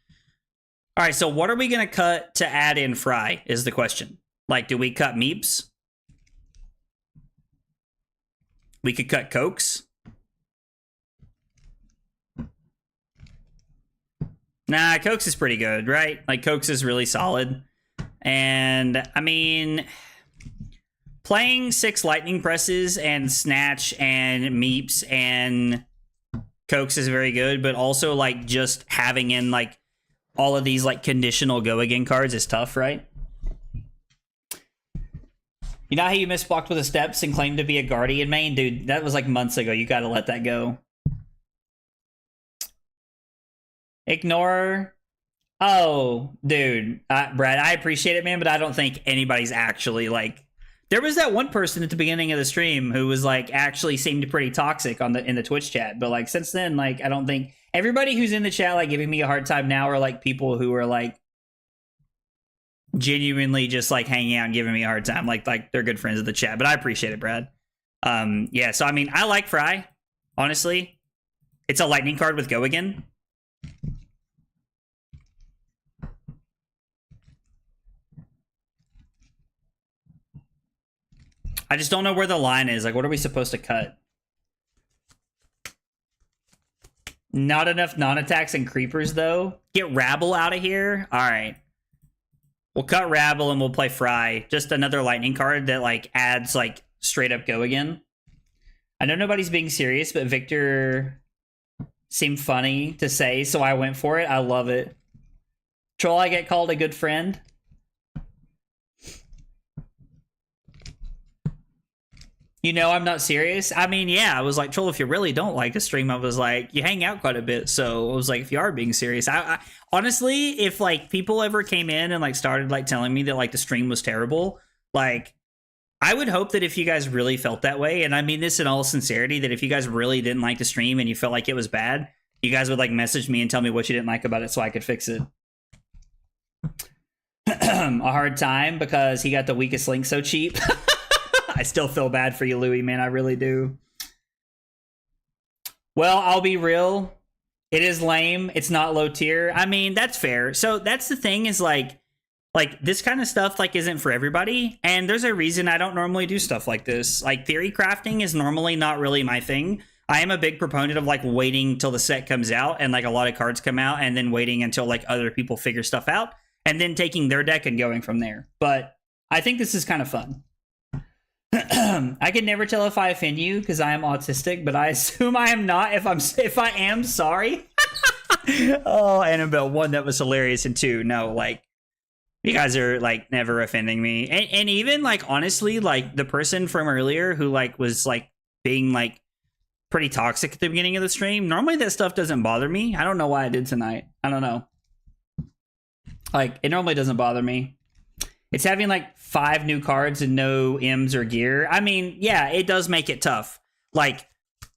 All right, so what are we going to cut to add in Fry is the question. Like, do we cut Meeps? We could cut Cokes. Nah, Cokes is pretty good, right? Like, Cokes is really solid. And, I mean, playing 6 Lightning Presses and Snatch and Meeps and Cokes is very good, but also, like, just having in, like, all of these, like, conditional Go Again cards is tough, right? You know how you misblocked with the steps and claimed to be a Guardian main? Dude, that was, like, months ago. You gotta let that go. Ignore... Oh, dude. Brad, I appreciate it, man, but I don't think anybody's actually, like... There was that one person at the beginning of the stream who was, like, actually seemed pretty toxic in the Twitch chat. But, like, since then, like, I don't think... Everybody who's in the chat, like, giving me a hard time now are, like, people who are, like, genuinely just, like, hanging out and giving me a hard time. Like they're good friends of the chat. But I appreciate it, Brad. Yeah, so, I mean, I like Fry, honestly. It's a lightning card with Go Again. I just don't know where the line is. Like, what are we supposed to cut? Not enough non-attacks and creepers, though. Get Rabble out of here. All right. We'll cut Rabble and we'll play Fry. Just another lightning card that, like, adds, like, straight up Go Again. I know nobody's being serious, but Victor seemed funny to say, so I went for it. I love it. Troll, I get called a good friend. You know I'm not serious. I mean, yeah, I was like, Troll, if you really don't like the stream, I was like, you hang out quite a bit. So I was like, if you are being serious, I honestly, if like people ever came in and like started like telling me that like the stream was terrible, like I would hope that if you guys really felt that way, and I mean this in all sincerity, that if you guys really didn't like the stream and you felt like it was bad, you guys would like message me and tell me what you didn't like about it so I could fix it. A hard time because he got the weakest link so cheap. I still feel bad for you, Louis, man. I really do. Well, I'll be real. It is lame. It's not low tier. I mean, that's fair. So that's the thing is like like this kind of stuff like isn't for everybody, and there's a reason I don't normally do stuff like this. Like theory crafting is normally not really my thing. I am a big proponent of like waiting till the set comes out and like a lot of cards come out, and then waiting until like other people figure stuff out, and then taking their deck and going from there. But I think this is kind of fun. I can never tell if I offend you because I am autistic, but I assume I am not. If I am, sorry. Oh, Annabelle, 1, that was hilarious, and 2, no, like you guys are like never offending me, and even like honestly, like the person from earlier who like was like being like pretty toxic at the beginning of the stream. Normally that stuff doesn't bother me. I don't know why I did tonight. I don't know. Like it normally doesn't bother me. It's having like 5 new cards and no M's or gear. I mean, yeah, it does make it tough. Like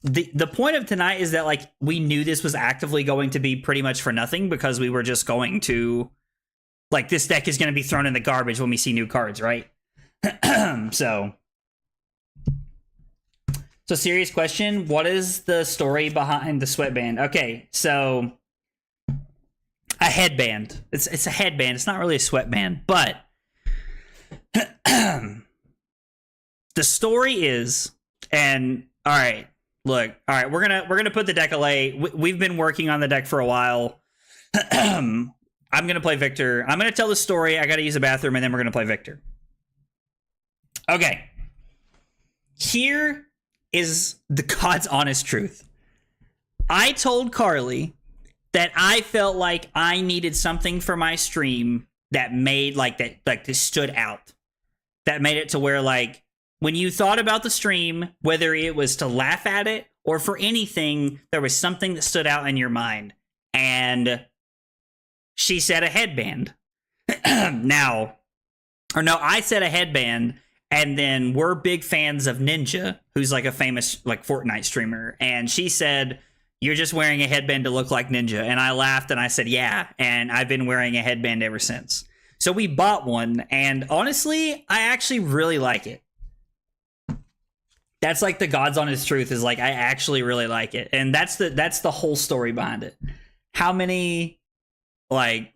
the point of tonight is that like we knew this was actively going to be pretty much for nothing, because we were just going to like this deck is going to be thrown in the garbage when we see new cards, right? So serious question, what is the story behind the sweatband? Okay, so a headband. It's a headband. It's not really a sweatband, but the story is, and all right, look, all right, we're gonna put the deck away. We've been working on the deck for a while. I'm gonna play Victor. I'm gonna tell the story. I gotta use a bathroom, and then we're gonna play Victor. Okay, here is the God's honest truth. I told Carly that I felt like I needed something for my stream that made like this stood out, that made it to where like when you thought about the stream, whether it was to laugh at it or for anything, there was something that stood out in your mind. And she said a headband. I said a headband, and then we're big fans of Ninja, who's like a famous like Fortnite streamer, and she said, "You're just wearing a headband to look like Ninja." And I laughed and I said, "Yeah," and I've been wearing a headband ever since. So we bought one, and honestly, I actually really like it. That's like the God's honest truth, is like I actually really like it, and that's the whole story behind it. How many like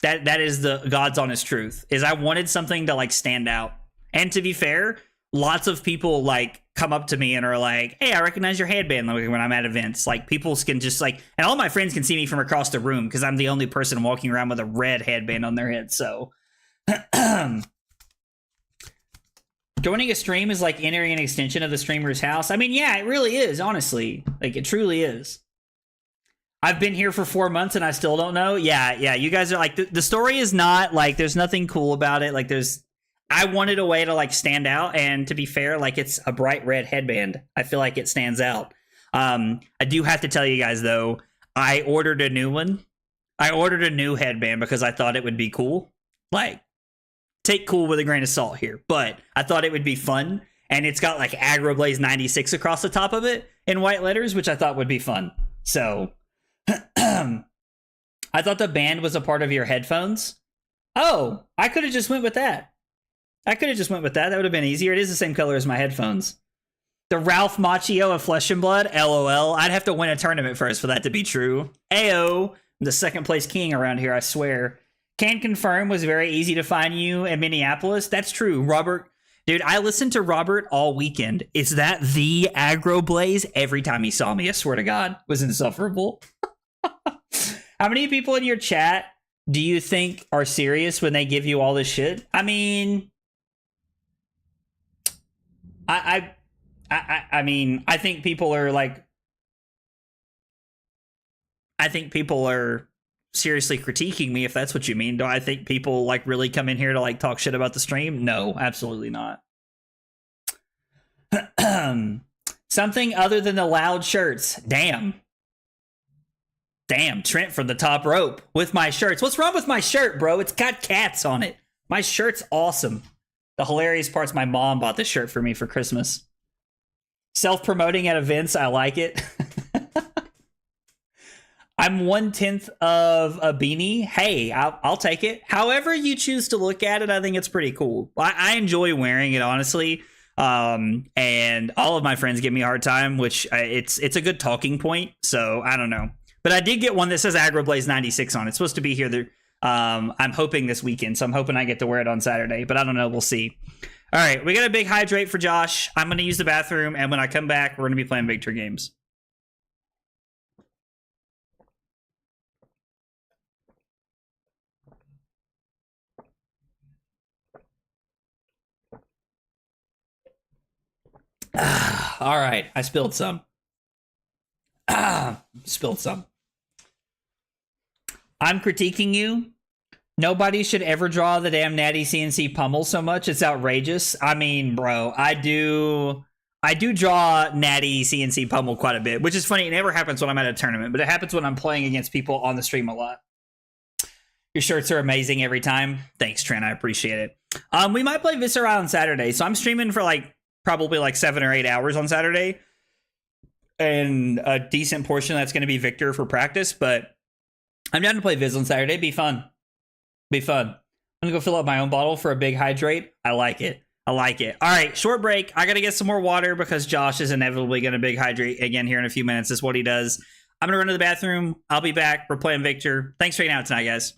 that is the God's honest truth, is I wanted something to like stand out. And to be fair, lots of people like come up to me and are like, "Hey, I recognize your headband," like when I'm at events. Like people can just like, and all my friends can see me from across the room because I'm the only person walking around with a red headband on their head. So joining a stream is like entering an extension of the streamer's house. I mean, yeah, it really is, honestly. Like, it truly is. I've been here for 4 months and I still don't know. Yeah, you guys are like, the story is not, like, there's nothing cool about it. Like, I wanted a way to, like, stand out. And to be fair, like, it's a bright red headband. I feel like it stands out. I do have to tell you guys, though, I ordered a new one. I ordered a new headband because I thought it would be cool. Like, take cool with a grain of salt here, but I thought it would be fun, and it's got like Agroblaze 96 across the top of it in white letters, which I thought would be fun. So I thought the band was a part of your headphones. Oh, I could have just went with that. That would have been easier. It is the same color as my headphones. The Ralph Macchio of Flesh and Blood, LOL. I'd have to win a tournament first for that to be true. Ayo, I'm the second place king around here, I swear. Can confirm, was very easy to find you in Minneapolis. That's true. Robert, dude, I listened to Robert all weekend. Is that the Agroblaze? Every time he saw me, I swear to God, it was insufferable. How many people in your chat do you think are serious when they give you all this shit? I mean, I mean, I think people are like, seriously critiquing me, if that's what you mean. Do I think people like really come in here to like talk shit about the stream? No, absolutely not. Something other than the loud shirts. Damn, Trent from the top rope with my shirts. What's wrong with my shirt, bro? It's got cats on it. My shirt's awesome. The hilarious part's my mom bought this shirt for me for Christmas. Self-promoting at events, I like it. I'm 1/10 of a beanie. Hey, I'll take it. However you choose to look at it, I think it's pretty cool. I enjoy wearing it, honestly. And all of my friends give me a hard time, which it's a good talking point. So I don't know. But I did get one that says Agroblaze 96 on it. It's supposed to be here I'm hoping this weekend, so I'm hoping I get to wear it on Saturday, but I don't know. We'll see. All right, we got a big hydrate for Josh. I'm going to use the bathroom, and when I come back, we're going to be playing Victor games. All right, I spilled some. Spilled some. I'm critiquing you. Nobody should ever draw the damn Natty CNC pummel so much. It's outrageous. I mean, bro, I do draw Natty CNC pummel quite a bit, which is funny. It never happens when I'm at a tournament, but it happens when I'm playing against people on the stream a lot. Your shirts are amazing every time. Thanks, Trent. I appreciate it. We might play Viscera on Saturday, so I'm streaming for probably 7 or 8 hours on Saturday, and a decent portion of that's going to be Victor for practice, but I'm down to play Viz on Saturday. Be fun. I'm gonna go fill up my own bottle for a big hydrate. I like it. All right, short break. I gotta get some more water because Josh is inevitably gonna big hydrate again here in a few minutes. Is what he does. I'm gonna run to the bathroom. I'll be back. We're playing Victor. Thanks for hanging out tonight, guys.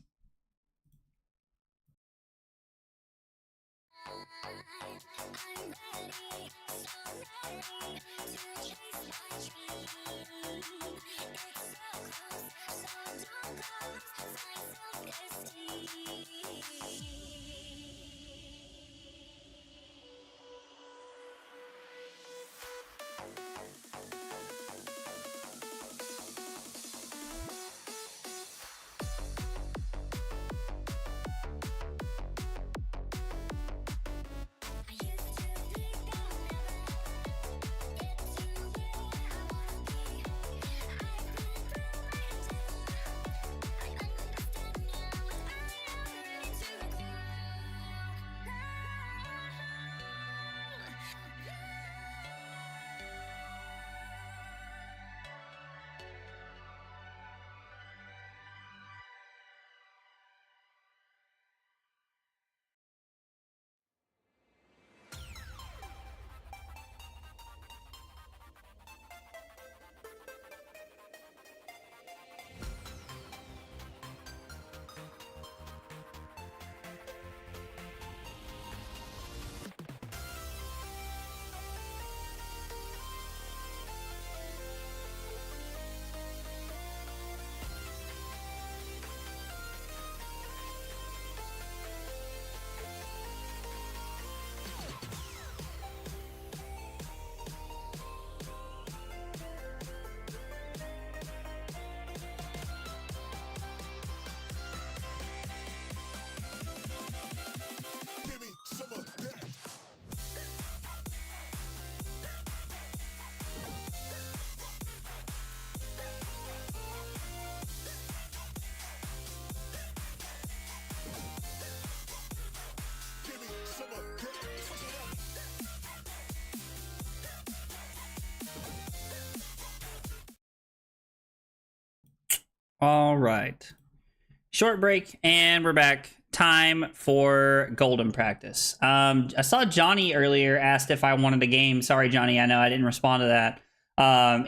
All right. Short break, and we're back. Time for Golden practice. I saw Johnny earlier asked if I wanted a game. Sorry, Johnny, I know I didn't respond to that.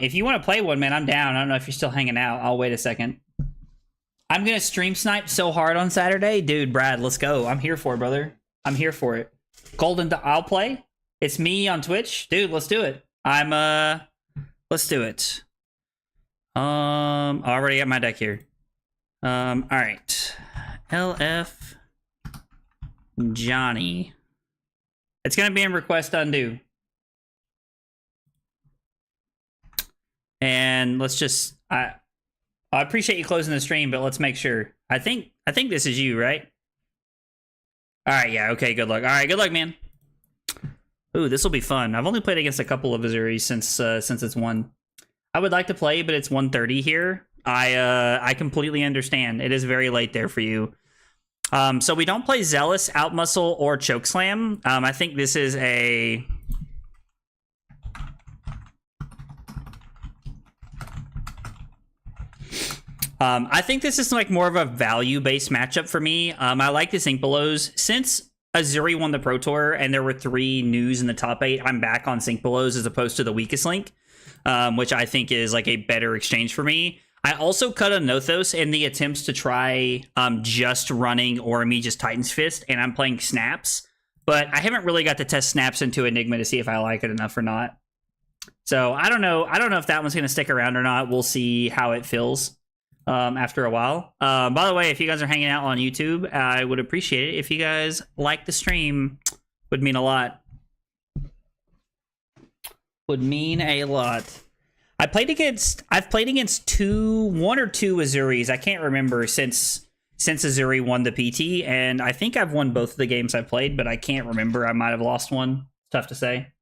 If you want to play one, man, I'm down. I don't know if you're still hanging out. I'll wait a second. I'm going to stream snipe so hard on Saturday. Dude, Brad, let's go. I'm here for it, brother. I'm here for it. Golden, I'll play. It's me on Twitch. Dude, let's do it. Let's do it. I already got my deck here. All right. LF Johnny. It's going to be in request undo. And let's just, I appreciate you closing the stream, but let's make sure. I think this is you, right? All right, yeah, okay, good luck. All right, good luck, man. Ooh, this will be fun. I've only played against a couple of Azuris since it's one. I would like to play, but it's 1:30 here. I completely understand. It is very late there for you. So we don't play Zealous, Outmuscle, or Chokeslam. I think this is a... I think this is like more of a value-based matchup for me. I like this Ink Belows. Since Azuri won the Pro Tour and there were 3 news in the top 8, I'm back on Sync Belows as opposed to the weakest link, which I think is like a better exchange for me. I also cut a Nothos in the attempts to try just running Oromij's Titan's Fist, and I'm playing Snaps. But I haven't really got to test Snaps into Enigma to see if I like it enough or not. So I don't know. I don't know if that one's going to stick around or not. We'll see how it feels after a while. By the way, if you guys are hanging out on YouTube, I would appreciate it if you guys like the stream. Would mean a lot. Would mean a lot. I've played against one or two Azuris. I can't remember since Azuri won the PT, and I think I've won both of the games I played, but I can't remember. I might have lost one. Tough to say.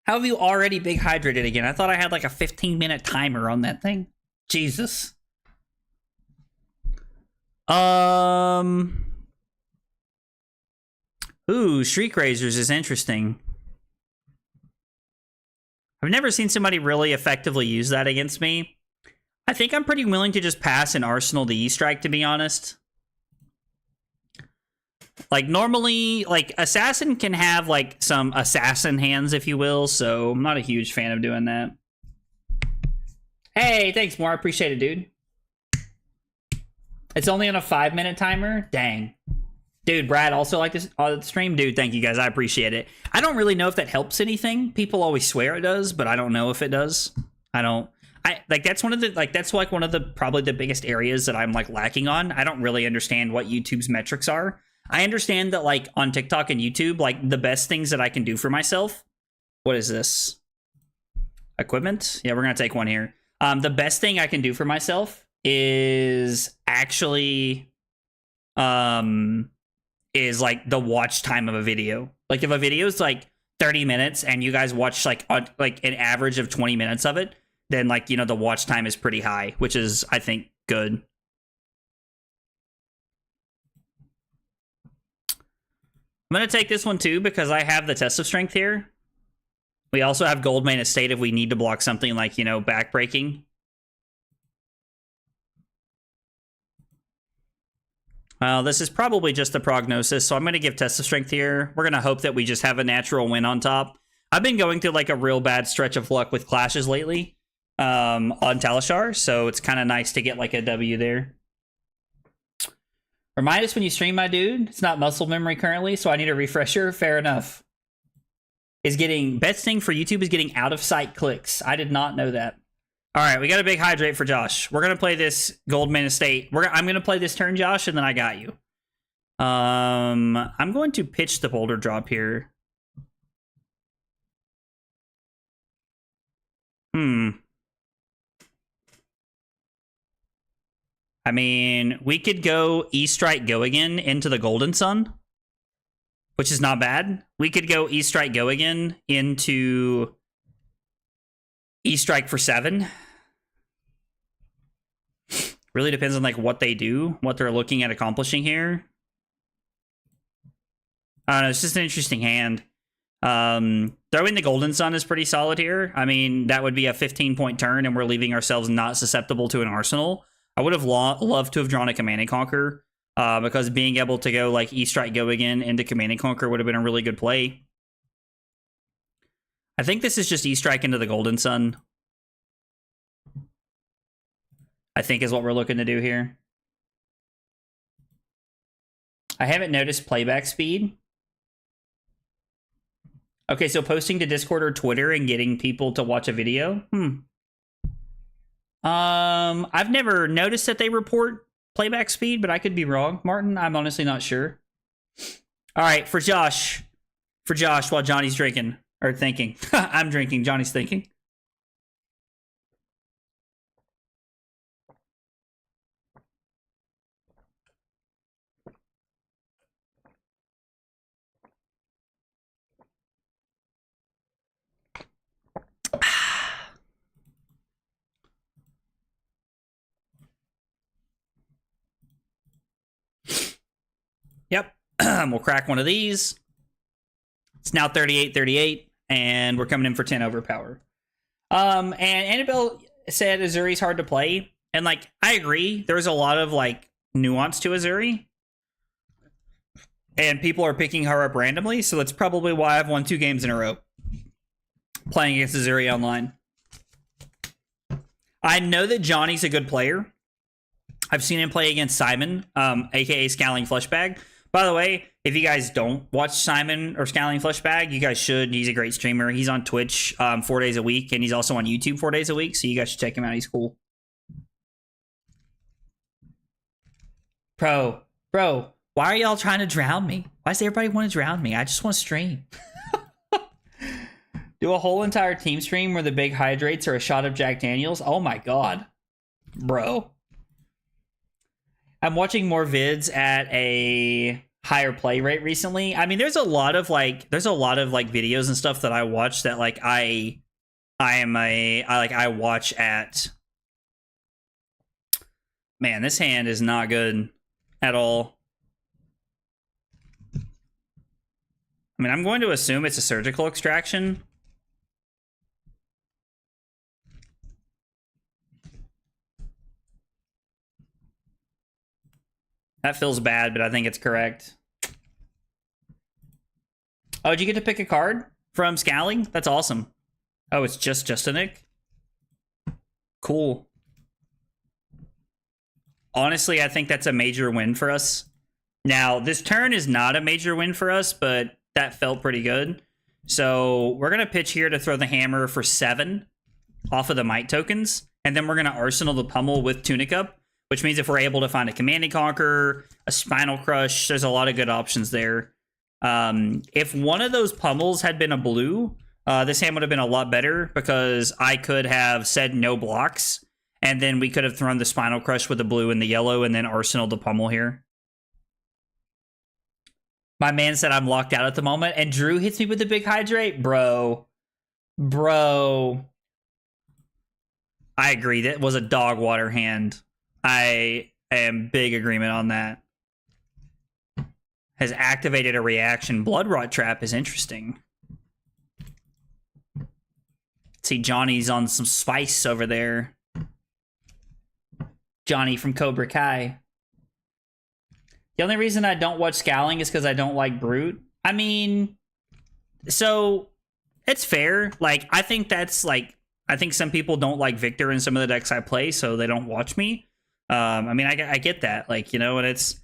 How have you already big hydrated again? I thought I had like a 15-minute timer on that thing. Jesus. Ooh, Shriek Razors is interesting. I've never seen somebody really effectively use that against me. I think I'm pretty willing to just pass an Arsenal to E-Strike, to be honest. Like, normally, like, Assassin can have, like, some Assassin hands, if you will, so I'm not a huge fan of doing that. Hey, thanks, More. I appreciate it, dude. It's only on a 5-minute timer? Dang. Dude, Brad also like this on the stream? Dude, thank you guys. I appreciate it. I don't really know if that helps anything. People always swear it does, but I don't know if it does. That's one of the probably the biggest areas that I'm like lacking on. I don't really understand what YouTube's metrics are. I understand that like on TikTok and YouTube, like the best things that I can do for myself. What is this? Equipment? Yeah, we're gonna take one here. The best thing I can do for myself is actually is like the watch time of a video. Like if a video is like 30 minutes and you guys watch like an average of 20 minutes of it, then like, you know, the watch time is pretty high, which is, I think, good. I'm going to take this one too because I have the Test of Strength here. We also have Goldmane Estate if we need to block something like, you know, backbreaking. Well, this is probably just a prognosis, so I'm going to give Test of Strength here. We're going to hope that we just have a natural win on top. I've been going through like a real bad stretch of luck with clashes lately on Talishar, so it's kind of nice to get like a W there. Remind us when you stream, my dude. It's not muscle memory currently, so I need a refresher. Fair enough. Best thing for YouTube is getting out of sight clicks. I did not know that. All right, we got a big hydrate for Josh. We're going to play this Goldmane Estate. I'm going to play this turn, Josh, and then I got you. I'm going to pitch the boulder drop here. I mean, we could go E-Strike Go Again into the Golden Sun, which is not bad. We could go E-Strike Go Again into E-Strike for 7. Really depends on like what they do, what they're looking at accomplishing here. I don't know, it's just an interesting hand. Throwing the Golden Sun is pretty solid here. I mean, that would be a 15-point turn, and we're leaving ourselves not susceptible to an Arsenal. I would have loved to have drawn a Command and Conquer, because being able to go like E-Strike Go Again into Command and Conquer would have been a really good play. I think this is just E-Strike into the Golden Sun. I think is what we're looking to do here. I haven't noticed playback speed. Okay, so posting to Discord or Twitter and getting people to watch a video? I've never noticed that they report playback speed, but I could be wrong. Martin, I'm honestly not sure. All right, for Josh while Johnny's drinking, or thinking. I'm drinking, Johnny's thinking. Yep, we'll crack one of these. It's now 38-38, and we're coming in for 10 overpower. And Annabelle said Azuri's hard to play, and like I agree. There's a lot of like nuance to Azuri, and people are picking her up randomly. So that's probably why I've won 2 games in a row playing against Azuri online. I know that Johnny's a good player. I've seen him play against Simon, aka Scowling Fleshbag. By the way, if you guys don't watch Simon or Scowling Fleshbag, you guys should. He's a great streamer. He's on Twitch 4 days a week, and he's also on YouTube 4 days a week, so you guys should check him out. He's cool. Bro, why are y'all trying to drown me? Why does everybody want to drown me? I just want to stream. Do a whole entire team stream where the big hydrates are a shot of Jack Daniels? Oh my god. Bro. I'm watching more vids at a higher play rate recently. I mean, there's a lot of videos and stuff that I watch that like I watch at. Man, this hand is not good at all. I mean, I'm going to assume it's a surgical extraction. That feels bad, but I think it's correct. Oh, did you get to pick a card from Scowling? That's awesome. Oh, it's just Justinic? Cool. Honestly, I think that's a major win for us. Now, this turn is not a major win for us, but that felt pretty good. So we're going to pitch here to throw the hammer for 7 off of the Might tokens. And then we're going to Arsenal the Pummel with Tunica, which means if we're able to find a Command and Conquer, a Spinal Crush, there's a lot of good options there. If one of those pummels had been a blue, this hand would have been a lot better because I could have said no blocks, and then we could have thrown the Spinal Crush with the blue and the yellow, and then Arsenal the Pummel here. My man said I'm locked out at the moment, and Drew hits me with the big hydrate? Bro. I agree. That was a dog water hand. I am big agreement on that. Has activated a reaction. Blood Rot Trap is interesting. See, Johnny's on some spice over there. Johnny from Cobra Kai. The only reason I don't watch Scowling is because I don't like Brute. I mean, so it's fair. Like, I think that's like, I think some people don't like Victor in some of the decks I play, so they don't watch me. I mean, I get that, like, you know, and it's,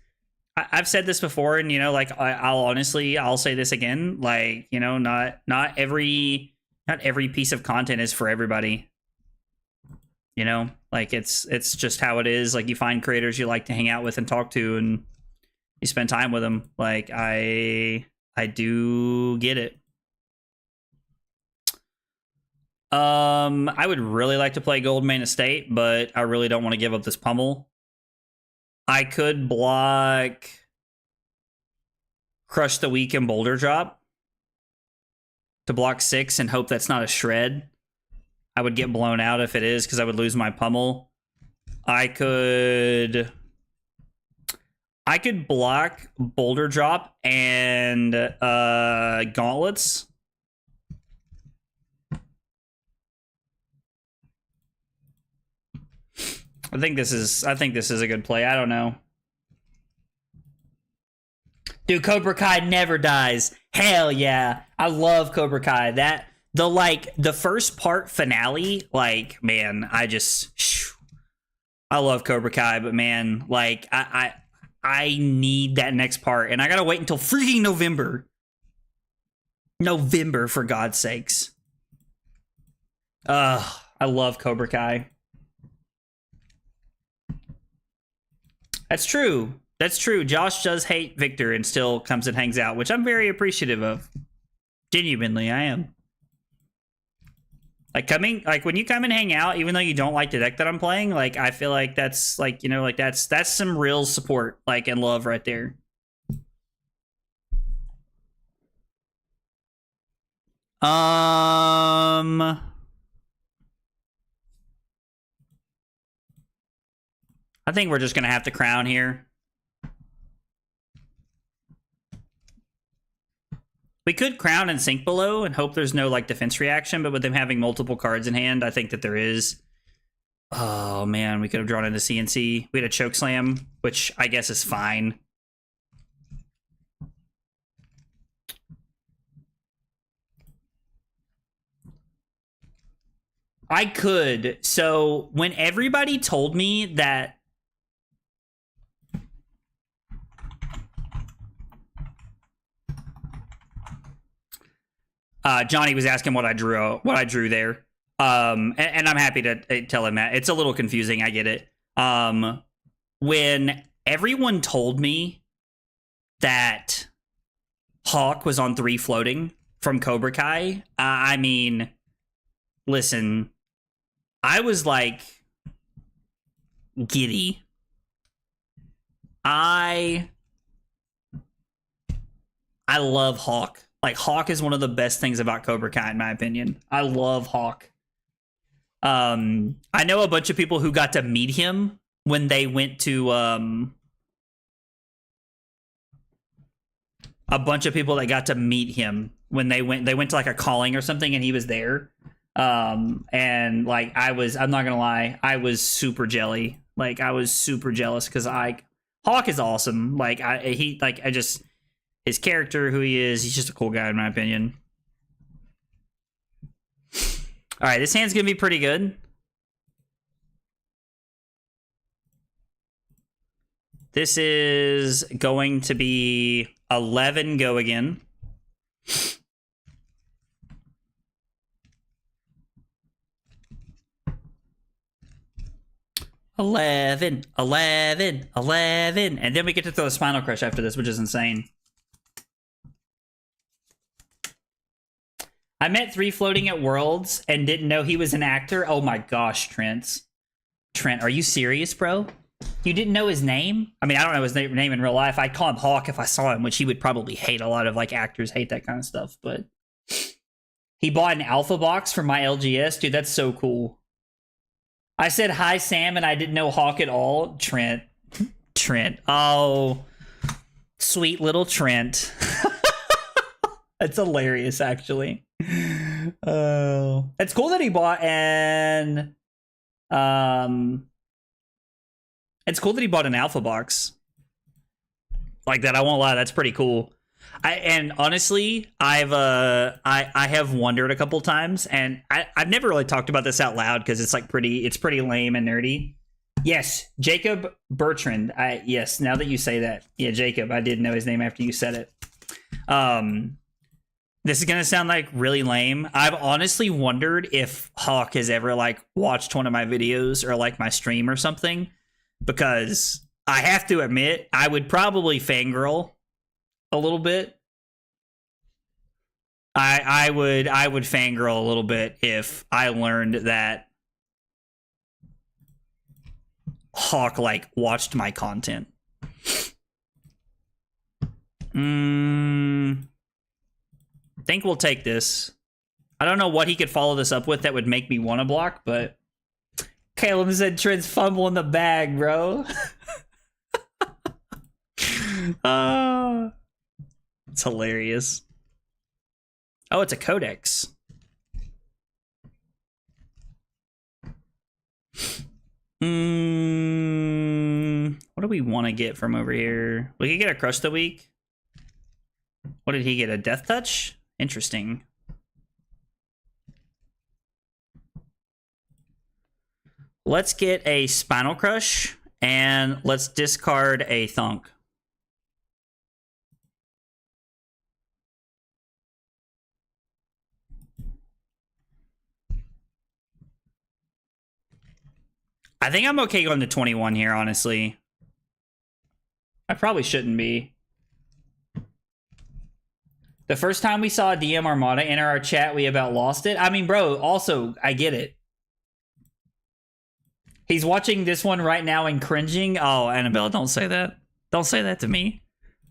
I've said this before, and, you know, like, I'll say this again, like, you know, not every piece of content is for everybody, you know, like, it's just how it is. Like, you find creators you like to hang out with and talk to, and you spend time with them. Like, I do get it. I would really like to play Goldmane Estate, but I really don't want to give up this pummel. I could block Crush the Weak and Boulder Drop to block 6 and hope that's not a shred. I would get blown out if it is, because I would lose my pummel. I could block Boulder Drop and Gauntlets. I think this is a good play. I don't know. Dude, Cobra Kai never dies. Hell yeah. I love Cobra Kai. The first part finale, like, man, I love Cobra Kai, but man, like, I need that next part, and I gotta wait until freaking November. November, for God's sakes. I love Cobra Kai. That's true. That's true. Josh does hate Victor and still comes and hangs out, which I'm very appreciative of. Genuinely, I am. Like, when you come and hang out, even though you don't like the deck that I'm playing, like, I feel like that's, like, you know, like, that's some real support, like, and love right there. I think we're just gonna have to crown here. We could crown and sink below and hope there's no, like, defense reaction, but with them having multiple cards in hand, I think that there is. Oh, man, we could have drawn into CNC. We had a choke slam, which I guess is fine. I could. So when everybody told me that Johnny was asking what I drew there. And I'm happy to tell him that. It's a little confusing, I get it. When everyone told me that Hawk was on 3 floating from Cobra Kai, I mean, listen, I was like giddy. I love Hawk. Like, Hawk is one of the best things about Cobra Kai, in my opinion. I love Hawk. I know a bunch of people who got to meet him when they went to a bunch of people that got to meet him when they went to like a calling or something, and he was there. And like, I'm not gonna lie, I was super jelly. Like, I was super jealous because Hawk is awesome. Like, his character, who he is, he's just a cool guy, in my opinion. All right, this hand's gonna be pretty good. This is going to be 11 go again. $11, $11, $11. And then we get to throw a Spinal Crush after this, which is insane. I met 3 floating at Worlds and didn't know he was an actor. Oh my gosh, Trent. Trent, are you serious, bro? You didn't know his name? I mean, I don't know his name in real life. I'd call him Hawk if I saw him, which he would probably hate. A lot of like actors hate that kind of stuff, but he bought an alpha box for my LGS. Dude, that's so cool. I said hi, Sam, and I didn't know Hawk at all. Trent. Oh, sweet little Trent. That's hilarious, actually. Oh, it's cool that he bought and it's cool that he bought an alpha box like that. I won't lie, that's pretty cool. And honestly, I have wondered a couple times, and I've never really talked about this out loud because it's like it's pretty lame and nerdy. Yes, Jacob Bertrand. Yes, now that you say that, yeah, Jacob. I did know his name after you said it. This is gonna sound like really lame. I've honestly wondered if Hawk has ever like watched one of my videos or like my stream or something, because I have to admit I would probably fangirl a little bit. I would fangirl a little bit if I learned that Hawk like watched my content. Think we'll take this. I don't know what he could follow this up with that would make me want to block, but Caleb said Trent's fumbling the bag, bro. It's hilarious. Oh, it's a codex. What do we want to get from over here? We could get a Crush the Week. What did he get? A Death Touch? Interesting. Let's get a Spinal Crush, and let's discard a Thunk. I think I'm okay going to 21 here, honestly. I probably shouldn't be. The first time we saw DM Armada enter our chat, we about lost it. I mean, bro, also, I get it. He's watching this one right now and cringing. Oh, Annabelle, don't say that. Don't say that to me.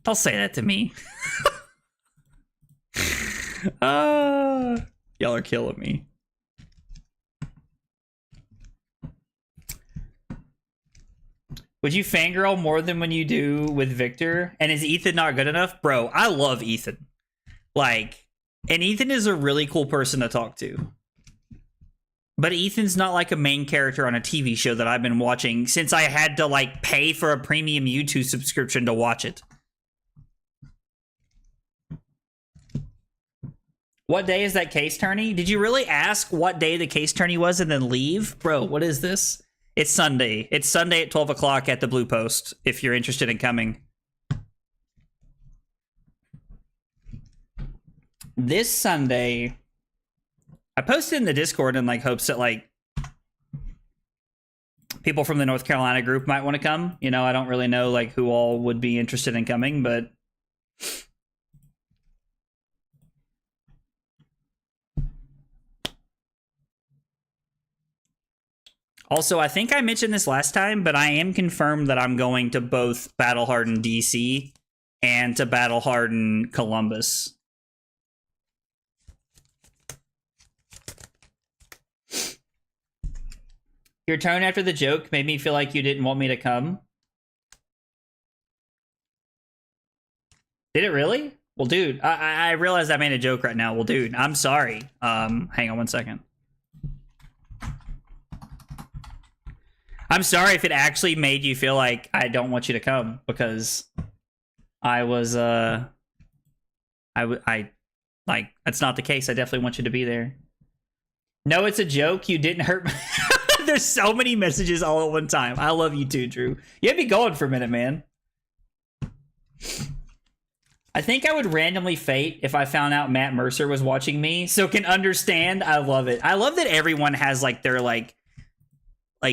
Don't say that to me. Y'all are killing me. Would you fangirl more than when you do with Victor? And is Ethan not good enough? Bro, I love Ethan. Like, and Ethan is a really cool person to talk to. But Ethan's not like a main character on a TV show that I've been watching since I had to like pay for a premium YouTube subscription to watch it. What day is that case tourney? Did you really ask what day the case tourney was and then leave? Bro, what is this? It's Sunday. It's Sunday at 12 o'clock at the Blue Post, if you're interested in coming. This Sunday, I posted in the Discord in like hopes that like people from the North Carolina group might want to come. You know, I don't really know like who all would be interested in coming, but also, I think I mentioned this last time, but I am confirmed that I'm going to both Battle Harden DC and to Battle Harden Columbus. Your tone after the joke made me feel like you didn't want me to come. Did it really? Well, dude, I realized I made a joke right now. Well, dude, I'm sorry. Hang on one second. I'm sorry if it actually made you feel like I don't want you to come, because I was, I like, that's not the case. I definitely want you to be there. No, it's a joke. You didn't hurt me. There's so many messages all at one time. I love you too, Drew. You had me going for a minute, man. I think I would randomly fate if I found out Matt Mercer was watching me, so can understand. I love it. I love that everyone has like their like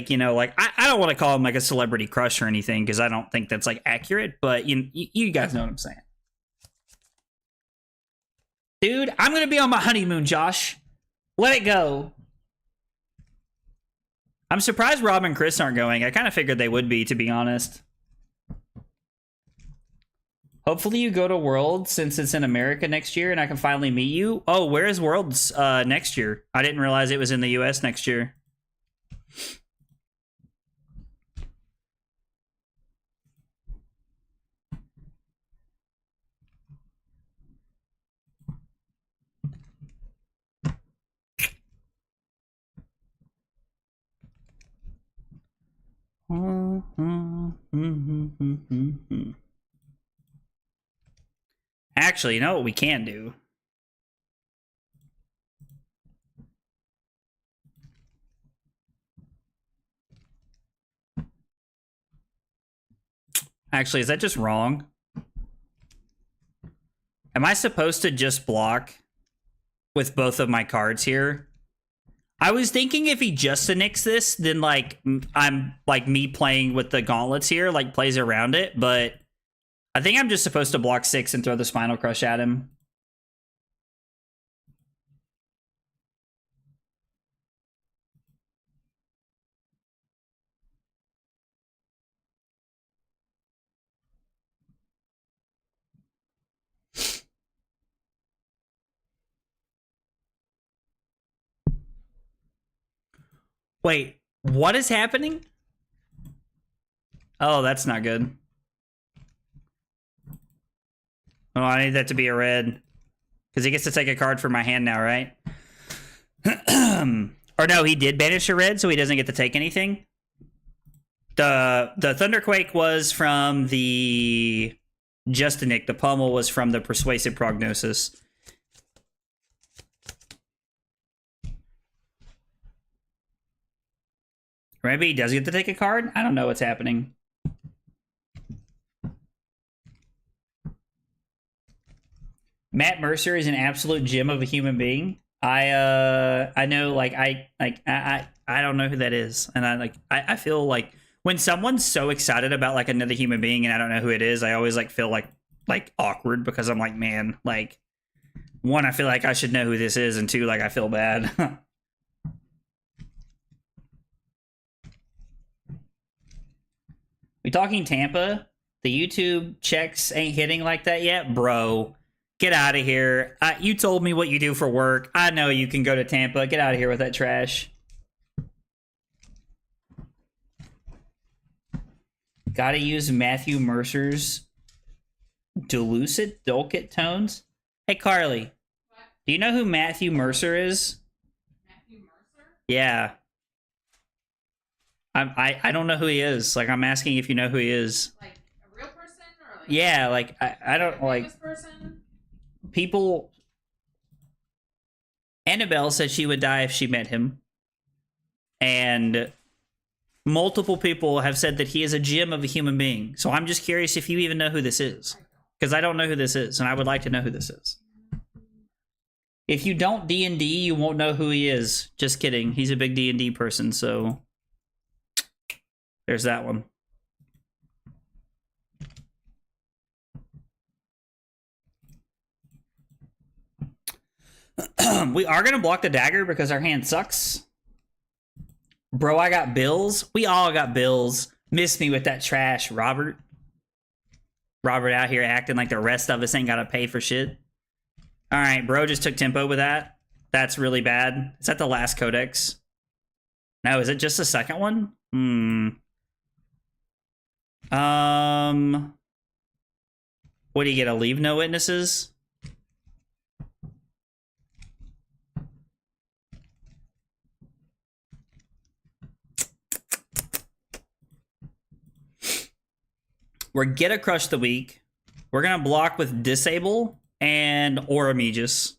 you know, like I don't want to call him like a celebrity crush or anything, because I don't think that's like accurate, but you guys know what I'm saying. Dude, I'm gonna be on my honeymoon, Josh. Let it go. I'm surprised Rob and Chris aren't going. I kind of figured they would be, to be honest. Hopefully you go to Worlds since it's in America next year and I can finally meet you. Oh, where is Worlds next year? I didn't realize it was in the US next year. Actually, you know what we can do? Actually, is that just wrong? Am I supposed to just block with both of my cards here? I was thinking if he just nix this, then like I'm like me playing with the gauntlets here, like plays around it, but I think I'm just supposed to block 6 and throw the Spinal Crush at him. Wait, what is happening? Oh, that's not good. Oh, I need that to be a red. Because he gets to take a card from my hand now, right? Or no, he did banish a red, so he doesn't get to take anything. The Thunderquake was from the Justinic. The Pummel was from the Persuasive Prognosis. Maybe he does get to take a card? I don't know what's happening. Matt Mercer is an absolute gem of a human being. I know, like I don't know who that is, and I feel like when someone's so excited about like another human being and I don't know who it is, I always like feel like awkward, because I'm like, man, like, one, I feel like I should know who this is, and two, like I feel bad. We talking Tampa? The YouTube checks ain't hitting like that yet, bro. Get out of here. You told me what you do for work. I know you can go to Tampa. Get out of here with that trash. Gotta use Matthew Mercer's dulcet tones. Hey, Carly. What? Do you know who Matthew Mercer is? Matthew Mercer? Yeah. I don't know who he is. Like, I'm asking if you know who he is. Like a real person, or like? Yeah, like I don't like. Person? People Annabelle said she would die if she met him. And multiple people have said that he is a gem of a human being. So I'm just curious if you even know who this is. Because I don't know who this is, and I would like to know who this is. If you don't D&D, you won't know who he is. Just kidding. He's a big D&D person, so there's that one. We are going to block the dagger because our hand sucks. Bro, I got bills. We all got bills. Miss me with that trash, Robert. Robert out here acting like the rest of us ain't got to pay for shit. All right, bro just took tempo with that. That's really bad. Is that the last codex? No, is it just the second one? What do you get, a leave no witnesses? We're get a crush the week. We're gonna block with disable and Oromegis.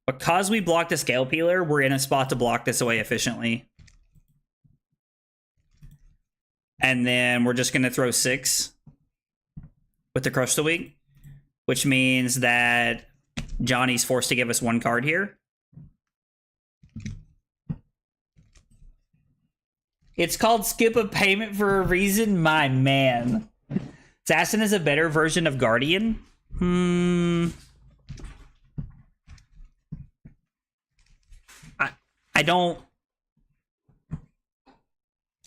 Because we blocked the scale peeler, we're in a spot to block this away efficiently. And then we're just gonna throw 6 with the crush the week, which means that Johnny's forced to give us 1 card here. It's called skip a payment for a reason, my man. Assassin is a better version of Guardian. I don't...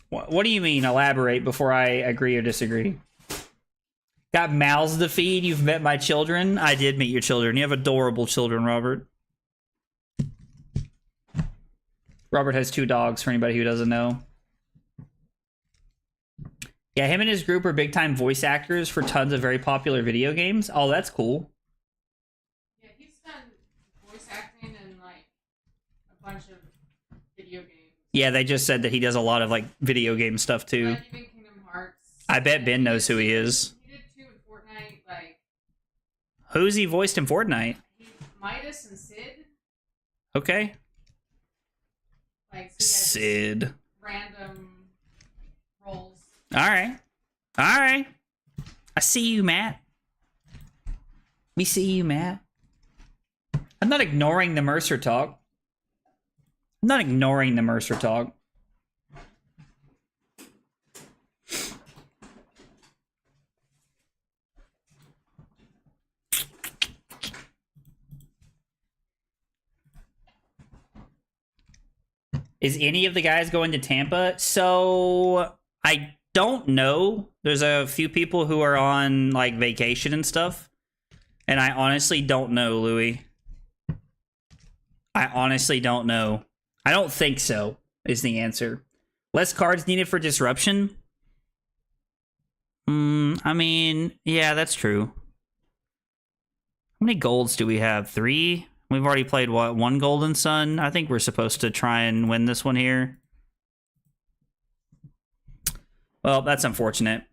What do you mean, elaborate before I agree or disagree? Got mouths to feed? You've met my children? I did meet your children. You have adorable children, Robert. Robert has 2 dogs, for anybody who doesn't know. Yeah, him and his group are big-time voice actors for tons of very popular video games. Oh, that's cool. Yeah, he's done voice acting in, like, a bunch of video games. Yeah, they just said that he does a lot of, like, video game stuff, too. Like, even Kingdom Hearts. I bet Ben knows who he is. He did 2 in Fortnite, like... Who's he voiced in Fortnite? Midas and Sid. Okay. Like, Sid. Random roles. Alright. Alright. I see you, Matt. We see you, Matt. I'm not ignoring the Mercer talk. I'm not ignoring the Mercer talk. Is any of the guys going to Tampa? So I don't know. There's a few people who are on like vacation and stuff. And I honestly don't know, Louis. I honestly don't know. I don't think so, is the answer. Less cards needed for disruption? I mean, yeah, that's true. How many golds do we have? 3? We've already played, what, 1 Golden Sun? I think we're supposed to try and win this one here. Well, that's unfortunate.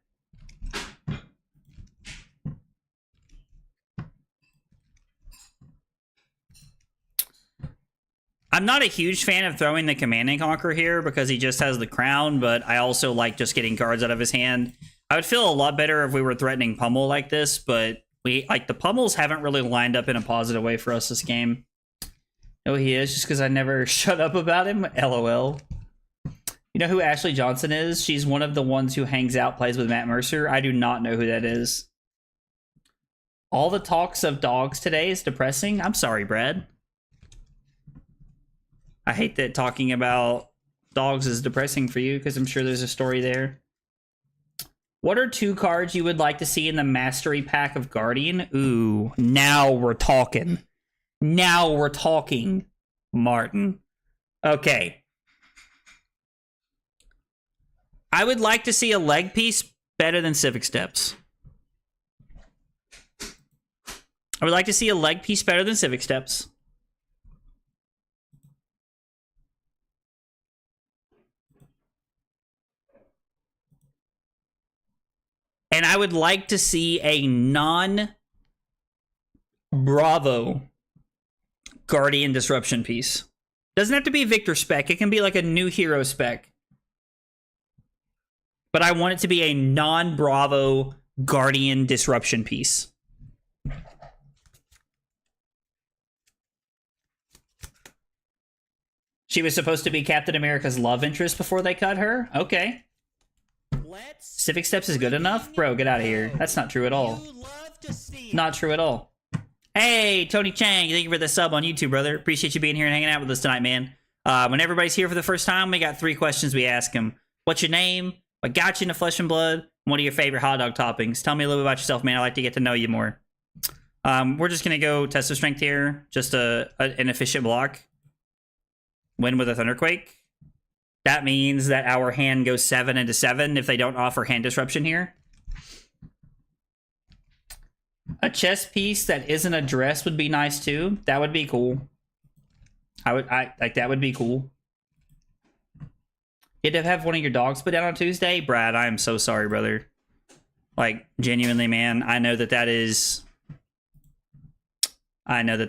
I'm not a huge fan of throwing the Command and Conquer here because he just has the crown, but I also like just getting cards out of his hand. I would feel a lot better if we were threatening Pummel like this, but we like the Pummels haven't really lined up in a positive way for us this game. Oh, he is, just because I never shut up about him. LOL. You know who Ashley Johnson is? She's one of the ones who hangs out, plays with Matt Mercer. I do not know who that is. All the talks of dogs today is depressing. I'm sorry, Brad. I hate that talking about dogs is depressing for you, because I'm sure there's a story there. What are 2 cards you would like to see in the Mastery Pack of Guardian? Ooh, now we're talking. Now we're talking, Martin. Okay. I would like to see a leg piece better than Civic Steps. I would like to see a leg piece better than Civic Steps. And I would like to see a non-Bravo Guardian Disruption piece. Doesn't have to be a Victor spec. It can be like a new hero spec. But I want it to be a non-Bravo Guardian Disruption piece. She was supposed to be Captain America's love interest before they cut her? Okay. Civic Steps is good enough? Bro, get out of here. That's not true at all. Not true at all. Hey, Tony Chang, thank you for the sub on YouTube, brother. Appreciate you being here and hanging out with us tonight, man. When everybody's here for the first time, we got 3 questions we ask them. What's your name? What got you into Flesh and Blood? What are your favorite hot dog toppings? Tell me a little bit about yourself, man. I'd like to get to know you more. We're just going to go test of strength here. Just an efficient block. Win with a Thunderquake. That means that our hand goes 7 into 7 if they don't offer hand disruption here. A chess piece that isn't a dress would be nice too. That would be cool. I like that would be cool. You had to have one of your dogs put down on Tuesday? Brad, I am so sorry, brother. Like, genuinely, man. I know that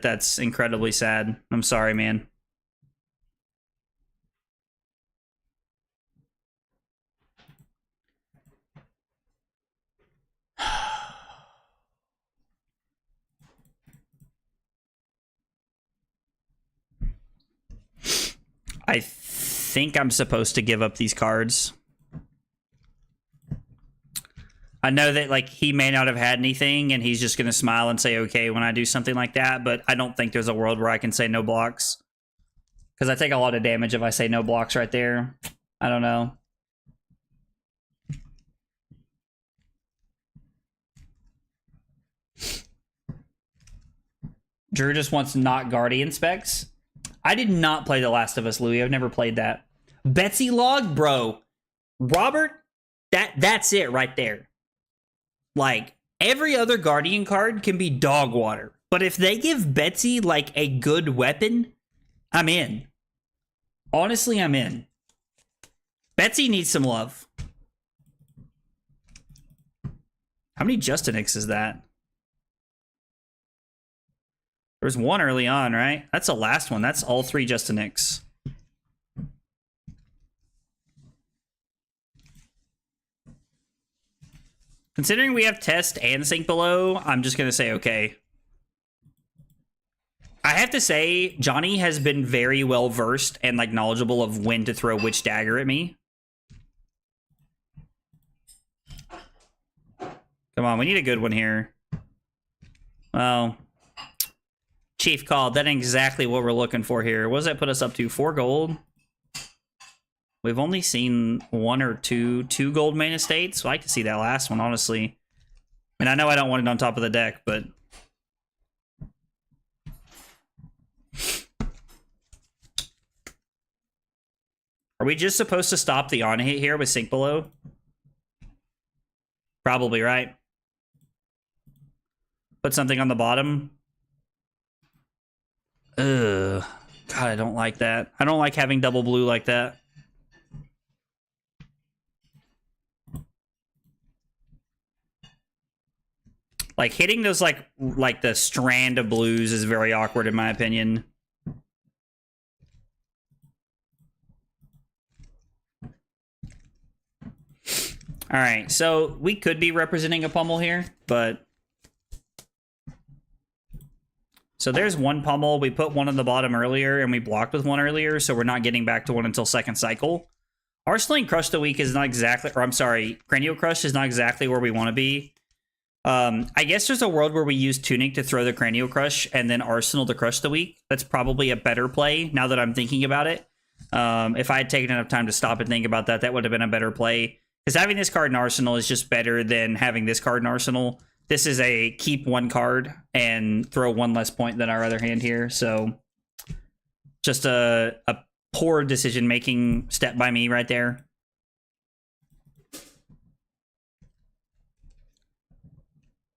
that's incredibly sad. I'm sorry, man. I think I'm supposed to give up these cards. I know that, like, he may not have had anything, and he's just going to smile and say okay when I do something like that, but I don't think there's a world where I can say no blocks. Because I take a lot of damage if I say no blocks right there. I don't know. Drew just wants not Guardian specs. I did not play The Last of Us, Louis. I've never played that. Betsy Log, bro. Robert, that's it right there. Like, every other Guardian card can be dog water. But if they give Betsy, like, a good weapon, I'm in. Honestly, I'm in. Betsy needs some love. How many Justinix is that? There was one early on, right? That's the last one. That's all 3 Justinix. Considering we have Test and Sink Below, I'm just going to say okay. I have to say, Johnny has been very well versed and like knowledgeable of when to throw which dagger at me. Come on, we need a good one here. Well, Chief called. That ain't exactly what we're looking for here. What does that put us up to? 4 gold? We've only seen 1 or 2 gold main estates. I like to see that last one, honestly. I mean, I know I don't want it on top of the deck, but... Are we just supposed to stop the on-hit here with Sink Below? Probably, right? Put something on the bottom. Ugh. God, I don't like that. I don't like having double blue like that. Like, hitting those, like the strand of blues is very awkward, in my opinion. Alright, so we could be representing a pummel here, but... So there's one pummel. We put one on the bottom earlier, and we blocked with one earlier, so we're not getting back to one until second cycle. Arsenal Crush the Week is not exactly... Or, I'm sorry, Cranial Crush is not exactly where we want to be. I guess there's a world where we use Tunic to throw the Cranial Crush, and then Arsenal to Crush the Week. That's probably a better play, now that I'm thinking about it. If I had taken enough time to stop and think about that, that would have been a better play. Because having this card in Arsenal is just better than having this card in Arsenal. This is a keep one card and throw one less point than our other hand here. So just a poor decision-making step by me right there.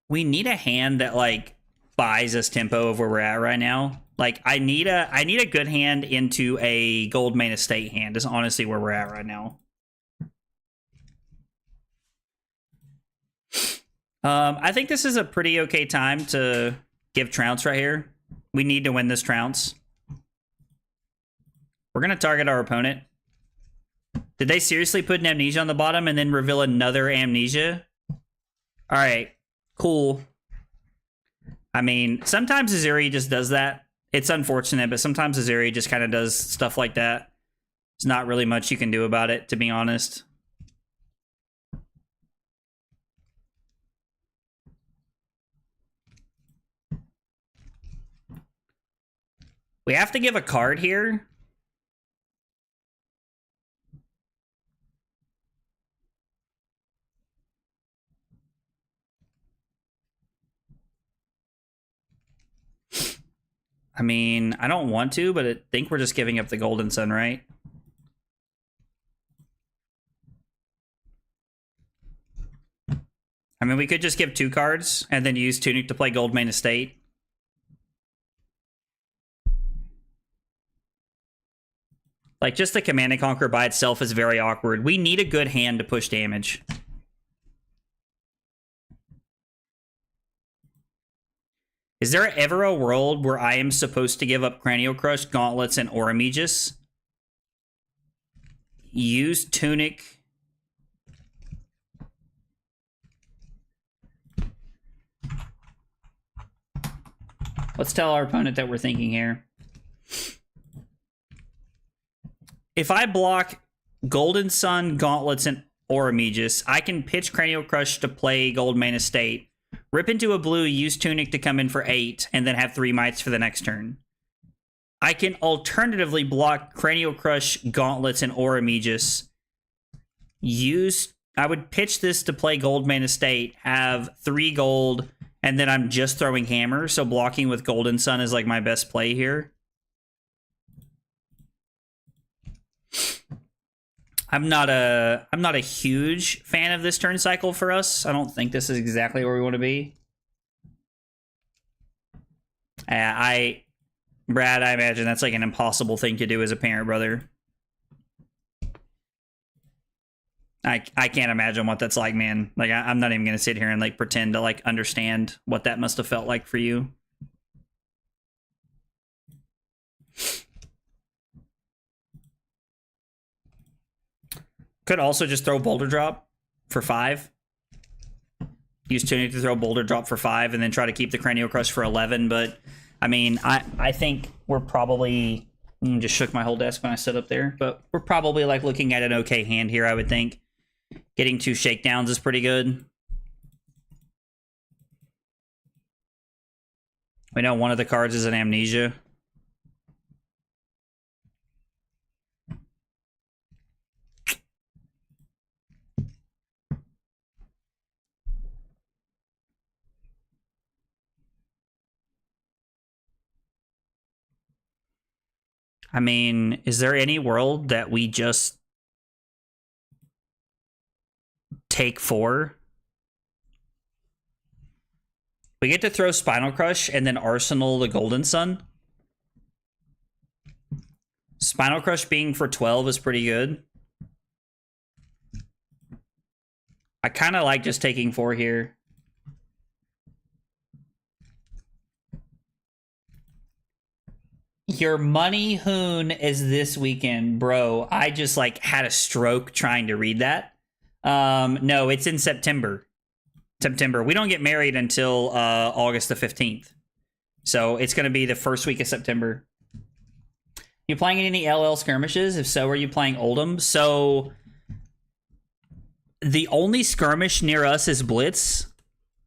We need a hand that, like, buys us tempo of where we're at right now. Like, I need a good hand into a gold main estate hand is honestly where we're at right now. I think this is a pretty okay time to give Trounce right here. We need to win this trounce. We're going to target our opponent. Did they seriously put an amnesia on the bottom and then reveal another amnesia? All right, cool. I mean, sometimes Azuri just does that. It's unfortunate, but sometimes Azuri just kind of does stuff like that. There's not really much you can do about it, to be honest. We have to give a card here. I mean, I don't want to, but I think we're just giving up the Golden Sun, right? I mean, we could just give 2 cards and then use Tunic to play Gold Main Estate. Like, just the Command and Conquer by itself is very awkward. We need a good hand to push damage. Is there ever a world where I am supposed to give up Cranial Crush, Gauntlets, and Aurora Use Tunic. Let's tell our opponent that we're thinking here. If I block Golden Sun, Gauntlets, and Aurora I can pitch Cranial Crush to play Gold Main Estate. Rip into a blue, use Tunic to come in for 8, and then have 3 mites for the next turn. I can alternatively block Cranial Crush, Gauntlets, and Aura I would pitch this to play Gold Main Estate, have 3 gold, and then I'm just throwing Hammer, so blocking with Golden Sun is like my best play here. I'm not a huge fan of this turn cycle for us. I don't think this is exactly where we want to be. Brad, I imagine that's like an impossible thing to do as a parent, brother. I can't imagine what that's like, man. Like, I'm not even gonna sit here and like pretend to like understand what that must have felt like for you. Could also just throw Boulder Drop for 5. Use Tunic to throw Boulder Drop for 5 and then try to keep the Cranial Crush for 11. But, I mean, I think we're probably... just shook my whole desk when I stood up there. But we're probably, like, looking at an okay hand here, I would think. Getting 2 shakedowns is pretty good. We know one of the cards is an Amnesia. I mean, is there any world that we just take 4? We get to throw Spinal Crush and then Arsenal the Golden Sun. Spinal Crush being for 12 is pretty good. I kind of like just taking 4 here. Your money hoon is this weekend, bro. I just like had a stroke trying to read that. No, it's in September. We don't get married until August the 15th. So it's going to be the first week of September. You playing in any LL skirmishes? If so, are you playing Oldham? So the only skirmish near us is Blitz.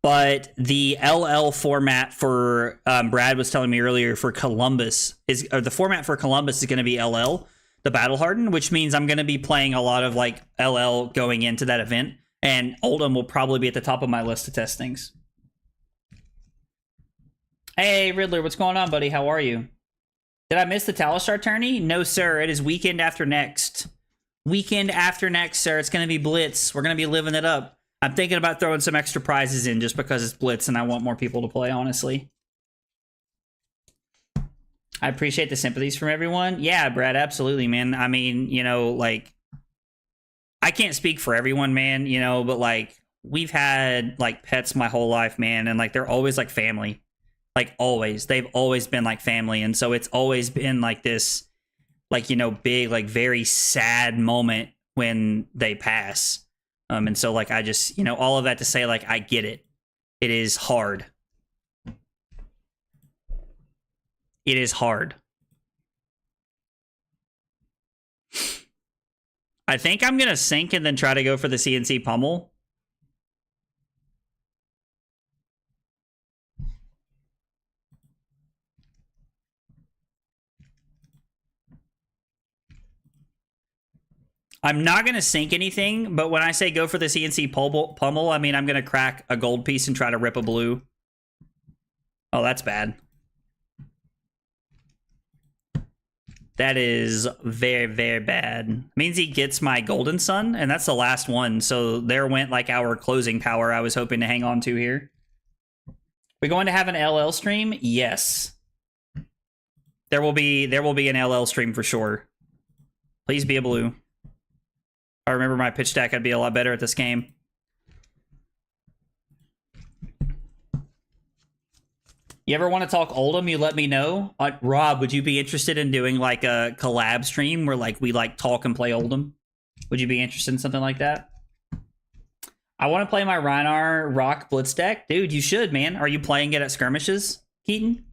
But the LL format for Brad was telling me earlier for Columbus the format for Columbus is going to be LL, the Battle Hardened, which means I'm going to be playing a lot of like LL going into that event, and Oldham will probably be at the top of my list of testings. Hey Riddler, what's going on, buddy? How are you? Did I miss the Talistar tourney? No, sir. It is weekend after next. Weekend after next, sir. It's going to be Blitz. We're going to be living it up. I'm thinking about throwing some extra prizes in just because it's Blitz and I want more people to play, honestly. I appreciate the sympathies from everyone. Yeah, Brad, absolutely, man. I mean, you know, like, I can't speak for everyone, man, you know, but, like, we've had, like, pets my whole life, man, and, like, they're always, like, family. Like always. They've always been like family. And so it's always been like this, like, you know, big, like very sad moment when they pass. And so like I just, you know, all of that to say, like, I get it. It is hard. It is hard. I think I'm gonna sink and then try to go for the CNC pummel. I'm not going to sink anything, but when I say go for the CNC pummel, I mean I'm going to crack a gold piece and try to rip a blue. Oh, that's bad. That is very, very bad. Means he gets my golden sun, and that's the last one. So there went like our closing power I was hoping to hang on to here. We're going to have an LL stream? Yes. There will be an LL stream for sure. Please be a blue. I remember my pitch deck, I'd be a lot better at this game. You ever want to talk Oldham, you let me know. Rob, would you be interested in doing like a collab stream where like we like talk and play Oldham? Would you be interested in something like that? I want to play my Rhinar Rock Blitz deck. Dude, you should, man. Are you playing it at skirmishes, Keaton?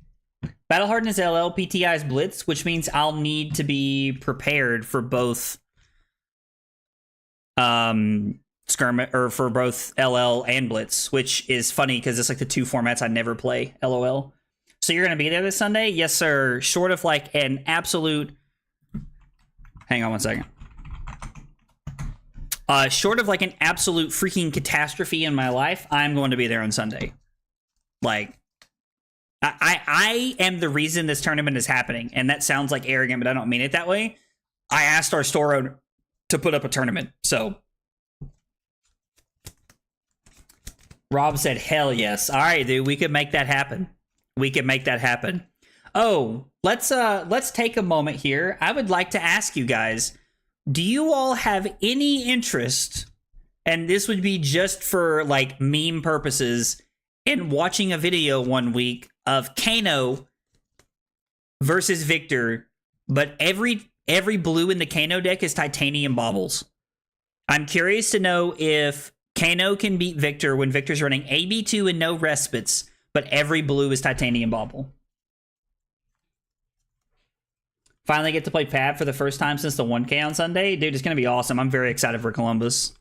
Battle Harden is LL, PTI is Blitz, which means I'll need to be prepared for both skirmish, or for both LL and Blitz, which is funny because it's like the two formats I never play. LOL. So you're gonna be there this Sunday? Yes, sir. Short of like an absolute, hang on one second. Short of like an absolute freaking catastrophe in my life, I'm going to be there on Sunday. Like, I am the reason this tournament is happening, and that sounds like arrogant, but I don't mean it that way. I asked our store owner to put up a tournament, so Rob said, hell yes. All right, dude, we could make that happen. We could make that happen. Oh, let's take a moment here. I would like to ask you guys, do you all have any interest, and this would be just for like meme purposes, in watching a video one week of Kano versus Victor, but every blue in the Kano deck is titanium baubles? I'm curious to know if Kano can beat Victor when Victor's running AB2 and no respites, but every blue is titanium bauble. Finally get to play Pab for the first time since the 1K on Sunday. Dude, it's going to be awesome. I'm very excited for Columbus.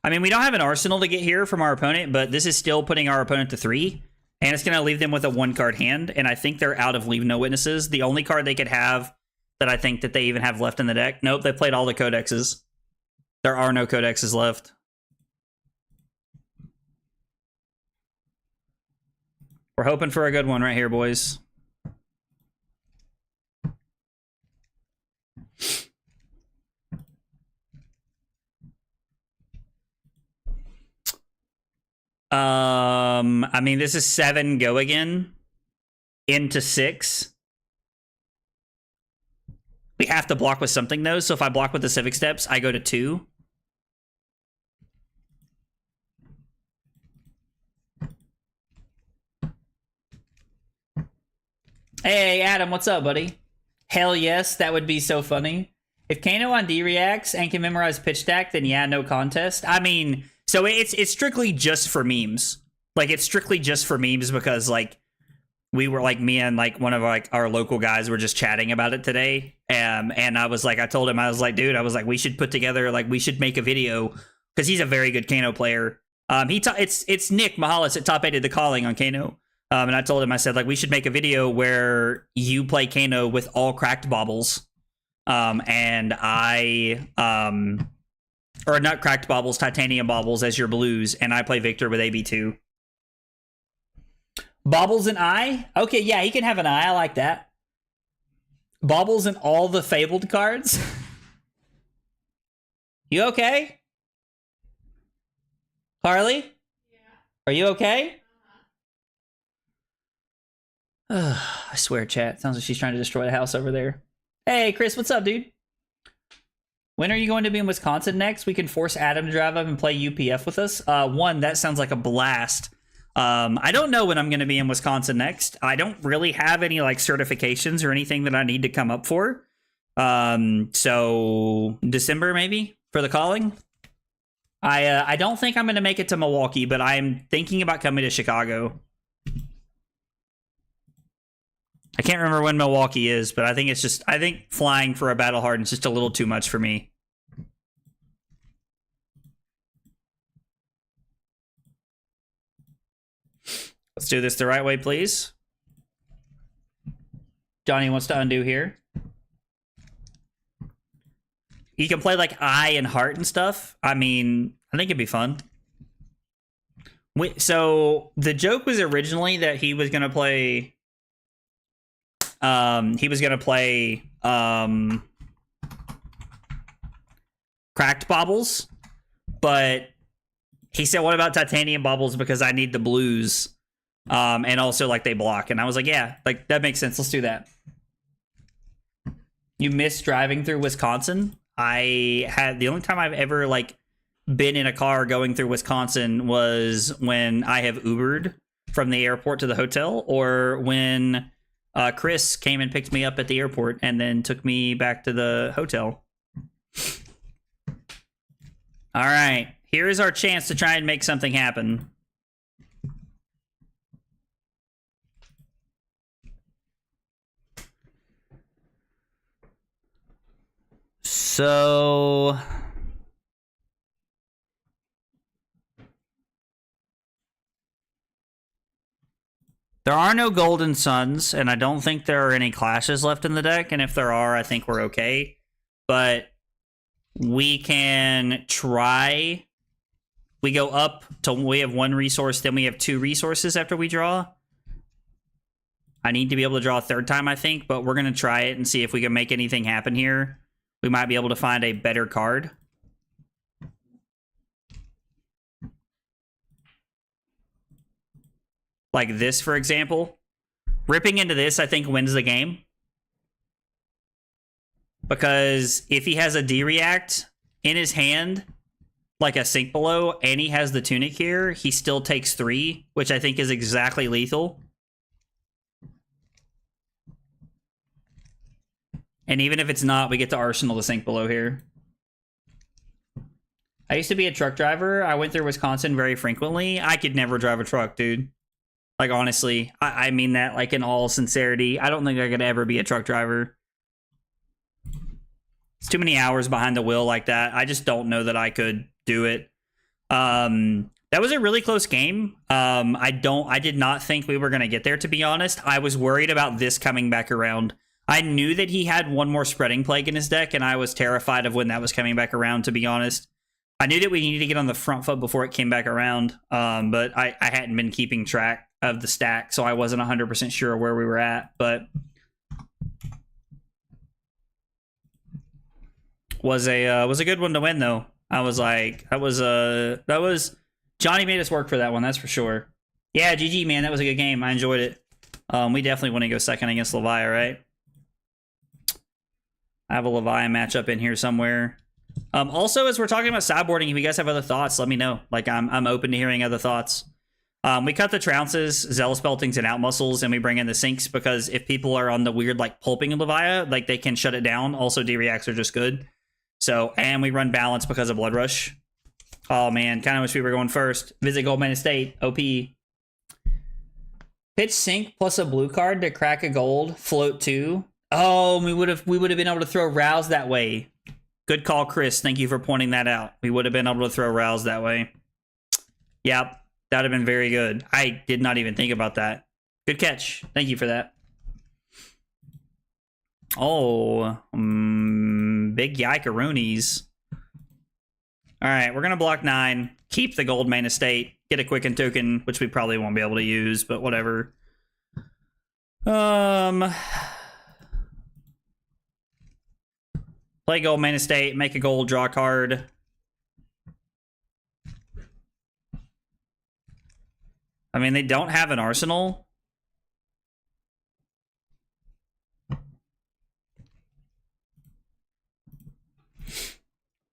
I mean, we don't have an arsenal to get here from our opponent, but this is still putting our opponent to 3. And it's going to leave them with a 1-card hand. And I think they're out of Leave No Witnesses. The only card they could have that I think that they even have left in the deck. Nope, they played all the codexes. There are no codexes left. We're hoping for a good one right here, boys. I mean, this is 7 go again into 6. We have to block with something though, so if I block with the Civic Steps, I go to 2. Hey, Adam, what's up, buddy? Hell yes, that would be so funny. If Kano on D reacts and can memorize pitch deck, then yeah, no contest. I mean, so it's strictly just for memes. Like, it's strictly just for memes because, like, we were, like, me and, like, one of, like, our local guys were just chatting about it today. And I was, like, I told him, I was like, dude, I was like, we should put together, like, we should make a video because he's a very good Kano player. It's Nick Mahalis that top-aided the calling on Kano. And I told him, I said, like, we should make a video where you play Kano with all cracked baubles. And I, or not cracked baubles, titanium baubles as your blues. And I play Victor with AB2. Baubles and I? Okay, yeah, he can have an eye. I like that. Baubles and all the Fabled cards? You okay? Harley? Yeah. Are you okay? I swear, chat. Sounds like she's trying to destroy the house over there. Hey, Chris, what's up, dude? When are you going to be in Wisconsin next? We can force Adam to drive up and play UPF with us. One, that sounds like a blast. I don't know when I'm going to be in Wisconsin next. I don't really have any like certifications or anything that I need to come up for. So December maybe for the calling. I don't think I'm going to make it to Milwaukee, but I'm thinking about coming to Chicago. I can't remember when Milwaukee is, but I think flying for a battle hardened is just a little too much for me. Let's do this the right way, please. Johnny wants to undo here. You can play like eye and heart and stuff. I mean, I think it'd be fun. So the joke was originally that he was gonna play. Cracked baubles, but he said, "What about titanium baubles? Because I need the blues, and also like they block." And I was like, "Yeah, like that makes sense. Let's do that." You miss driving through Wisconsin? I had the only time I've ever like been in a car going through Wisconsin was when I have Ubered from the airport to the hotel, or when Chris came and picked me up at the airport and then took me back to the hotel. All right, here is our chance to try and make something happen. So there are no Golden Suns, and I don't think there are any clashes left in the deck, and if there are, I think we're okay. But we can try. We go up till we have one resource, then we have two resources after we draw. I need to be able to draw a third time, I think, but we're going to try it and see if we can make anything happen here. We might be able to find a better card. Like this, for example. Ripping into this, I think, wins the game. Because if he has a D-React in his hand, like a Sink Below, and he has the Tunic here, he still takes 3, which I think is exactly lethal. And even if it's not, we get to Arsenal the Sink Below here. I used to be a truck driver. I went through Wisconsin very frequently. I could never drive a truck, dude. Like, honestly, I mean that like in all sincerity. I don't think I could ever be a truck driver. It's too many hours behind the wheel like that. I just don't know that I could do it. That was a really close game. I did not think we were going to get there, to be honest. I was worried about this coming back around. I knew that he had one more Spreading Plague in his deck, and I was terrified of when that was coming back around, to be honest. I knew that we needed to get on the front foot before it came back around, but I hadn't been keeping track of the stack, so I wasn't 100% sure where we were at, but was a good one to win, though. I was like, that was Johnny made us work for that one, that's for sure. Yeah, GG, man, that was a good game. I enjoyed it. We definitely want to go second against Levi, right? I have a Levi matchup in here somewhere. Also, as we're talking about sideboarding, if you guys have other thoughts, let me know. Like, I'm open to hearing other thoughts. We cut the trounces, zealous beltings, and out muscles, and we bring in the sinks because if people are on the weird like pulping of Leviah, like they can shut it down. Also, D-reacts are just good. So, and we run balance because of Blood Rush. Oh man, kind of wish we were going first. Visit Goldman Estate, OP. Pitch sink plus a blue card to crack a gold, float 2. Oh, we would have been able to throw Rouse that way. Good call, Chris. Thank you for pointing that out. We would have been able to throw Rouse that way. Yep, that would have been very good. I did not even think about that. Good catch. Thank you for that. Oh, big yikeroonies. All right, we're going to block 9, keep the gold main estate, get a quicken token, which we probably won't be able to use, but whatever. Play gold main estate, make a gold, draw a card. I mean, they don't have an arsenal.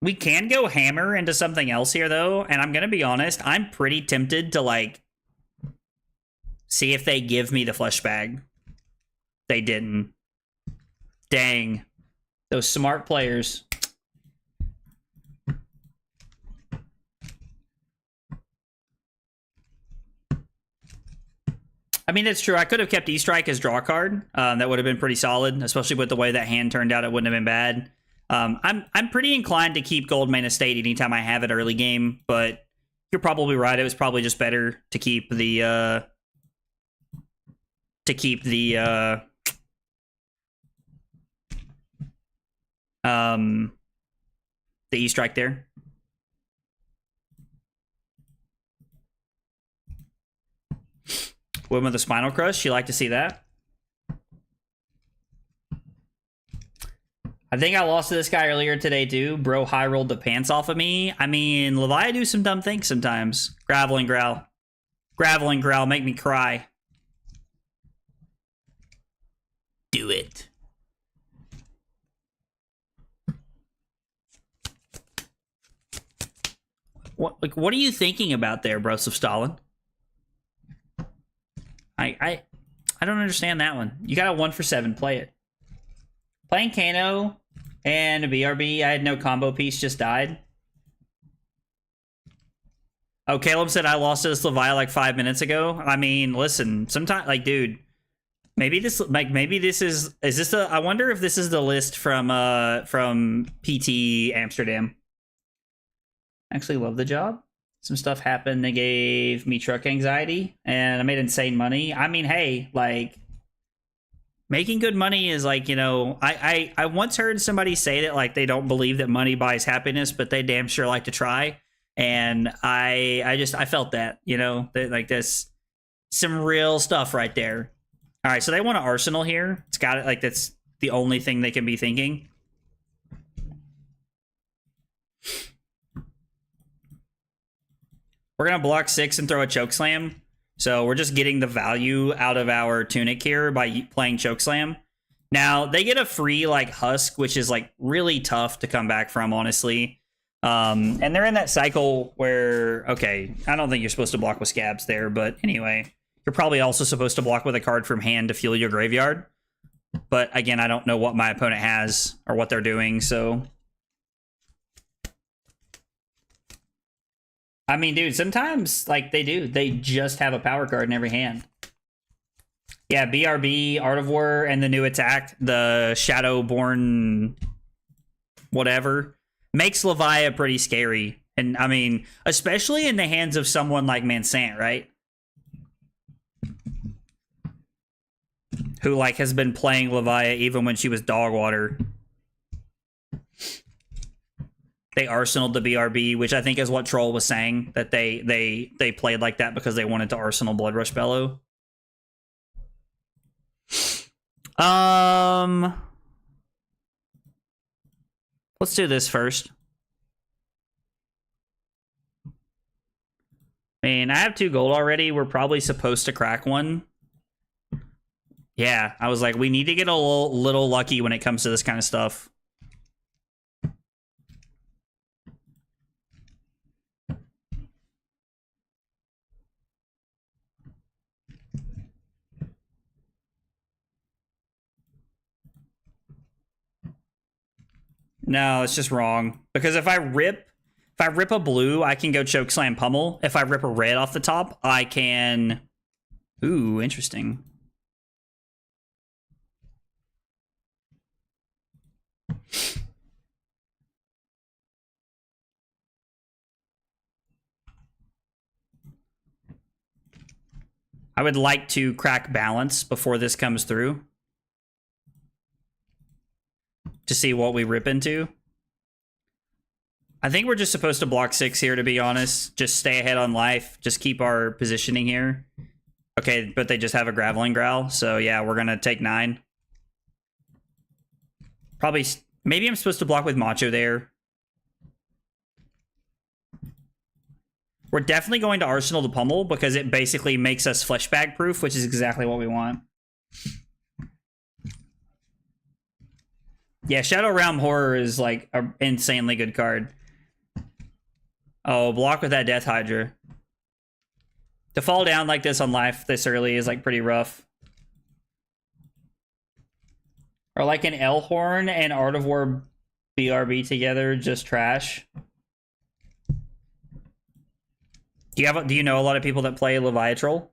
We can go hammer into something else here, though, and I'm gonna be honest, I'm pretty tempted to, like, see if they give me the flesh bag. They didn't. Dang. Those smart players. I mean, it's true. I could have kept E-Strike as draw card. That would have been pretty solid, especially with the way that hand turned out. It wouldn't have been bad. I'm pretty inclined to keep Gold Main Estate anytime I have it early game, but you're probably right. It was probably just better to keep the E-Strike there. Win with a Spinal Crush. You like to see that? I think I lost to this guy earlier today, too. Bro high rolled the pants off of me. I mean, Levi do some dumb things sometimes. Gravel and growl. Gravel and growl make me cry. Do it. What are you thinking about there, Bros of Stalin? I don't understand that one. You got a 1 for 7. Play it. Playing Kano and a BRB. I had no combo piece. Just died. Oh, Caleb said I lost to this Levi like 5 minutes ago. I mean, listen. Sometimes, like, dude, maybe this is this the? I wonder if this is the list from PT Amsterdam. Actually, love the job. Some stuff happened that gave me truck anxiety, and I made insane money. I mean, hey, like, making good money is like, you know, I once heard somebody say that, like, they don't believe that money buys happiness, but they damn sure like to try. And I felt that, you know, that, like, this some real stuff right there. All right, so they want an Arsenal here. It's got it, like, that's the only thing they can be thinking. We're going to block 6 and throw a Chokeslam. So we're just getting the value out of our Tunic here by playing Chokeslam. Now, they get a free, like, Husk, which is, like, really tough to come back from, honestly. And they're in that cycle where, okay, I don't think you're supposed to block with Scabs there, but anyway, you're probably also supposed to block with a card from hand to fuel your graveyard. But, again, I don't know what my opponent has or what they're doing, so... I mean, dude, sometimes, like, they do. They just have a power card in every hand. Yeah, BRB, Art of War, and the new attack, the Shadowborn whatever, makes Levi pretty scary. And, I mean, especially in the hands of someone like Mansant, right? Who, like, has been playing Levi even when she was dog water. They arsenaled the BRB, which I think is what Troll was saying, that they played like that because they wanted to arsenal Blood Rush Bellow. Let's do this first. Man, I have 2 gold already. We're probably supposed to crack one. Yeah, I was like, we need to get a little lucky when it comes to this kind of stuff. No, it's just wrong. Because if I rip a blue, I can go Chokeslam Pummel. If I rip a red off the top, I can... Ooh, interesting. I would like to crack balance before this comes through. To see what we rip into. I think we're just supposed to block 6 here, to be honest. Just stay ahead on life. Just keep our positioning here. Okay, but they just have a Graveling Growl. So yeah, we're going to take 9. Probably... Maybe I'm supposed to block with Macho there. We're definitely going to Arsenal the Pummel because it basically makes us fleshbag proof, which is exactly what we want. Yeah, Shadow Realm Horror is like an insanely good card. Oh, block with that Death Hydra. To fall down like this on life this early is like pretty rough. Or like an Elhorn and Art of War BRB together, just trash. Do you know a lot of people that play Leviatrol?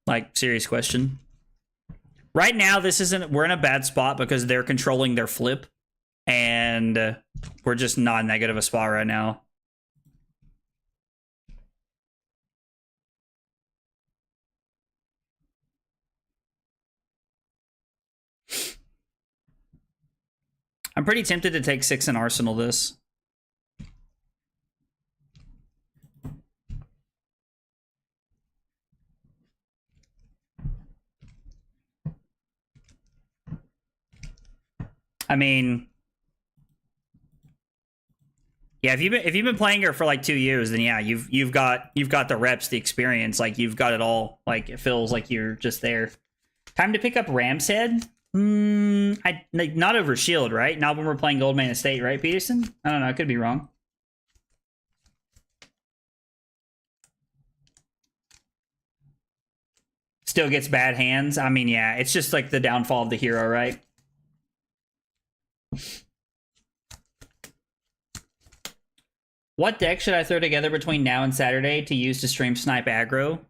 Like, serious question. Right now, we're in a bad spot because they're controlling their flip. And we're just not in that good of a spot right now. I'm pretty tempted to take 6 in Arsenal this. I mean, yeah, if you've been playing her for like 2 years, then yeah, you've got the reps, the experience, like you've got it all. Like it feels like you're just there. Time to pick up Ram's Head. Like not over Shield, right? Not when we're playing Goldman Estate, right, Peterson? I don't know. I could be wrong. Still gets bad hands. I mean, yeah, it's just like the downfall of the hero, right? What deck should I throw together between now and Saturday to use to stream snipe aggro?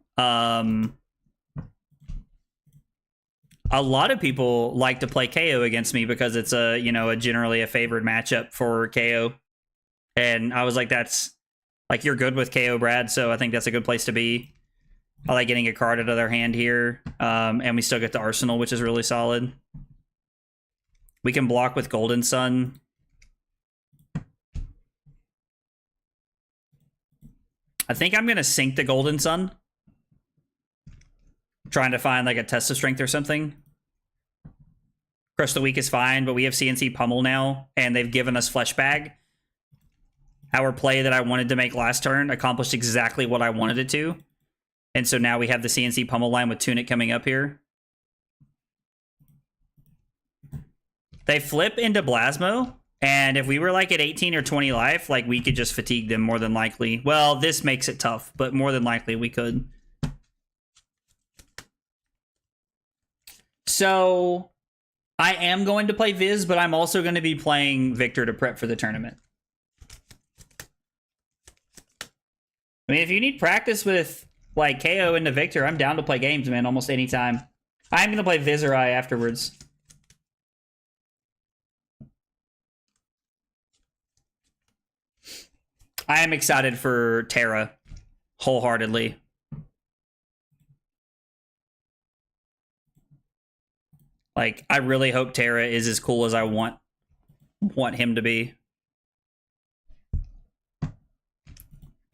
A lot of people like to play KO against me because it's a generally a favored matchup for KO. And I was like, that's like, you're good with KO, Brad, so I think that's a good place to be. I like getting a card out of their hand here. And we still get the Arsenal, which is really solid. We can block with Golden Sun. I think I'm going to sink the Golden Sun. Trying to find like a test of strength or something. Crush the Weak is fine, but we have CNC Pummel now, and they've given us Flesh Bag. Our play that I wanted to make last turn accomplished exactly what I wanted it to. And so now we have the CNC Pummel line with Tunic coming up here. They flip into Blasmo, and if we were like at 18 or 20 life, like we could just fatigue them more than likely. Well, this makes it tough, but more than likely we could. So I am going to play Viz, but I'm also going to be playing Victor to prep for the tournament. I mean, if you need practice with like KO into Victor, I'm down to play games, man, almost anytime. I'm going to play Viserai afterwards. I am excited for Terra wholeheartedly. Like, I really hope Terra is as cool as I want him to be.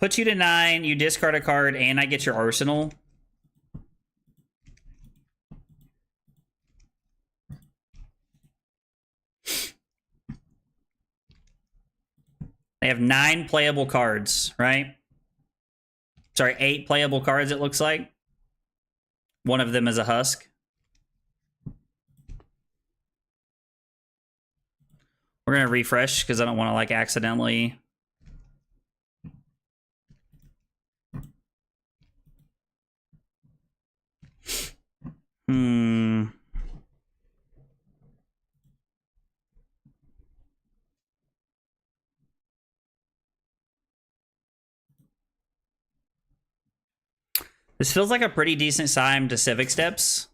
Put you to 9, you discard a card, and I get your Arsenal. They have 9 playable cards, right? Sorry, 8 playable cards, it looks like. One of them is a Husk. We're going to refresh because I don't want to, like, accidentally... This feels like a pretty decent time to Civic Steps.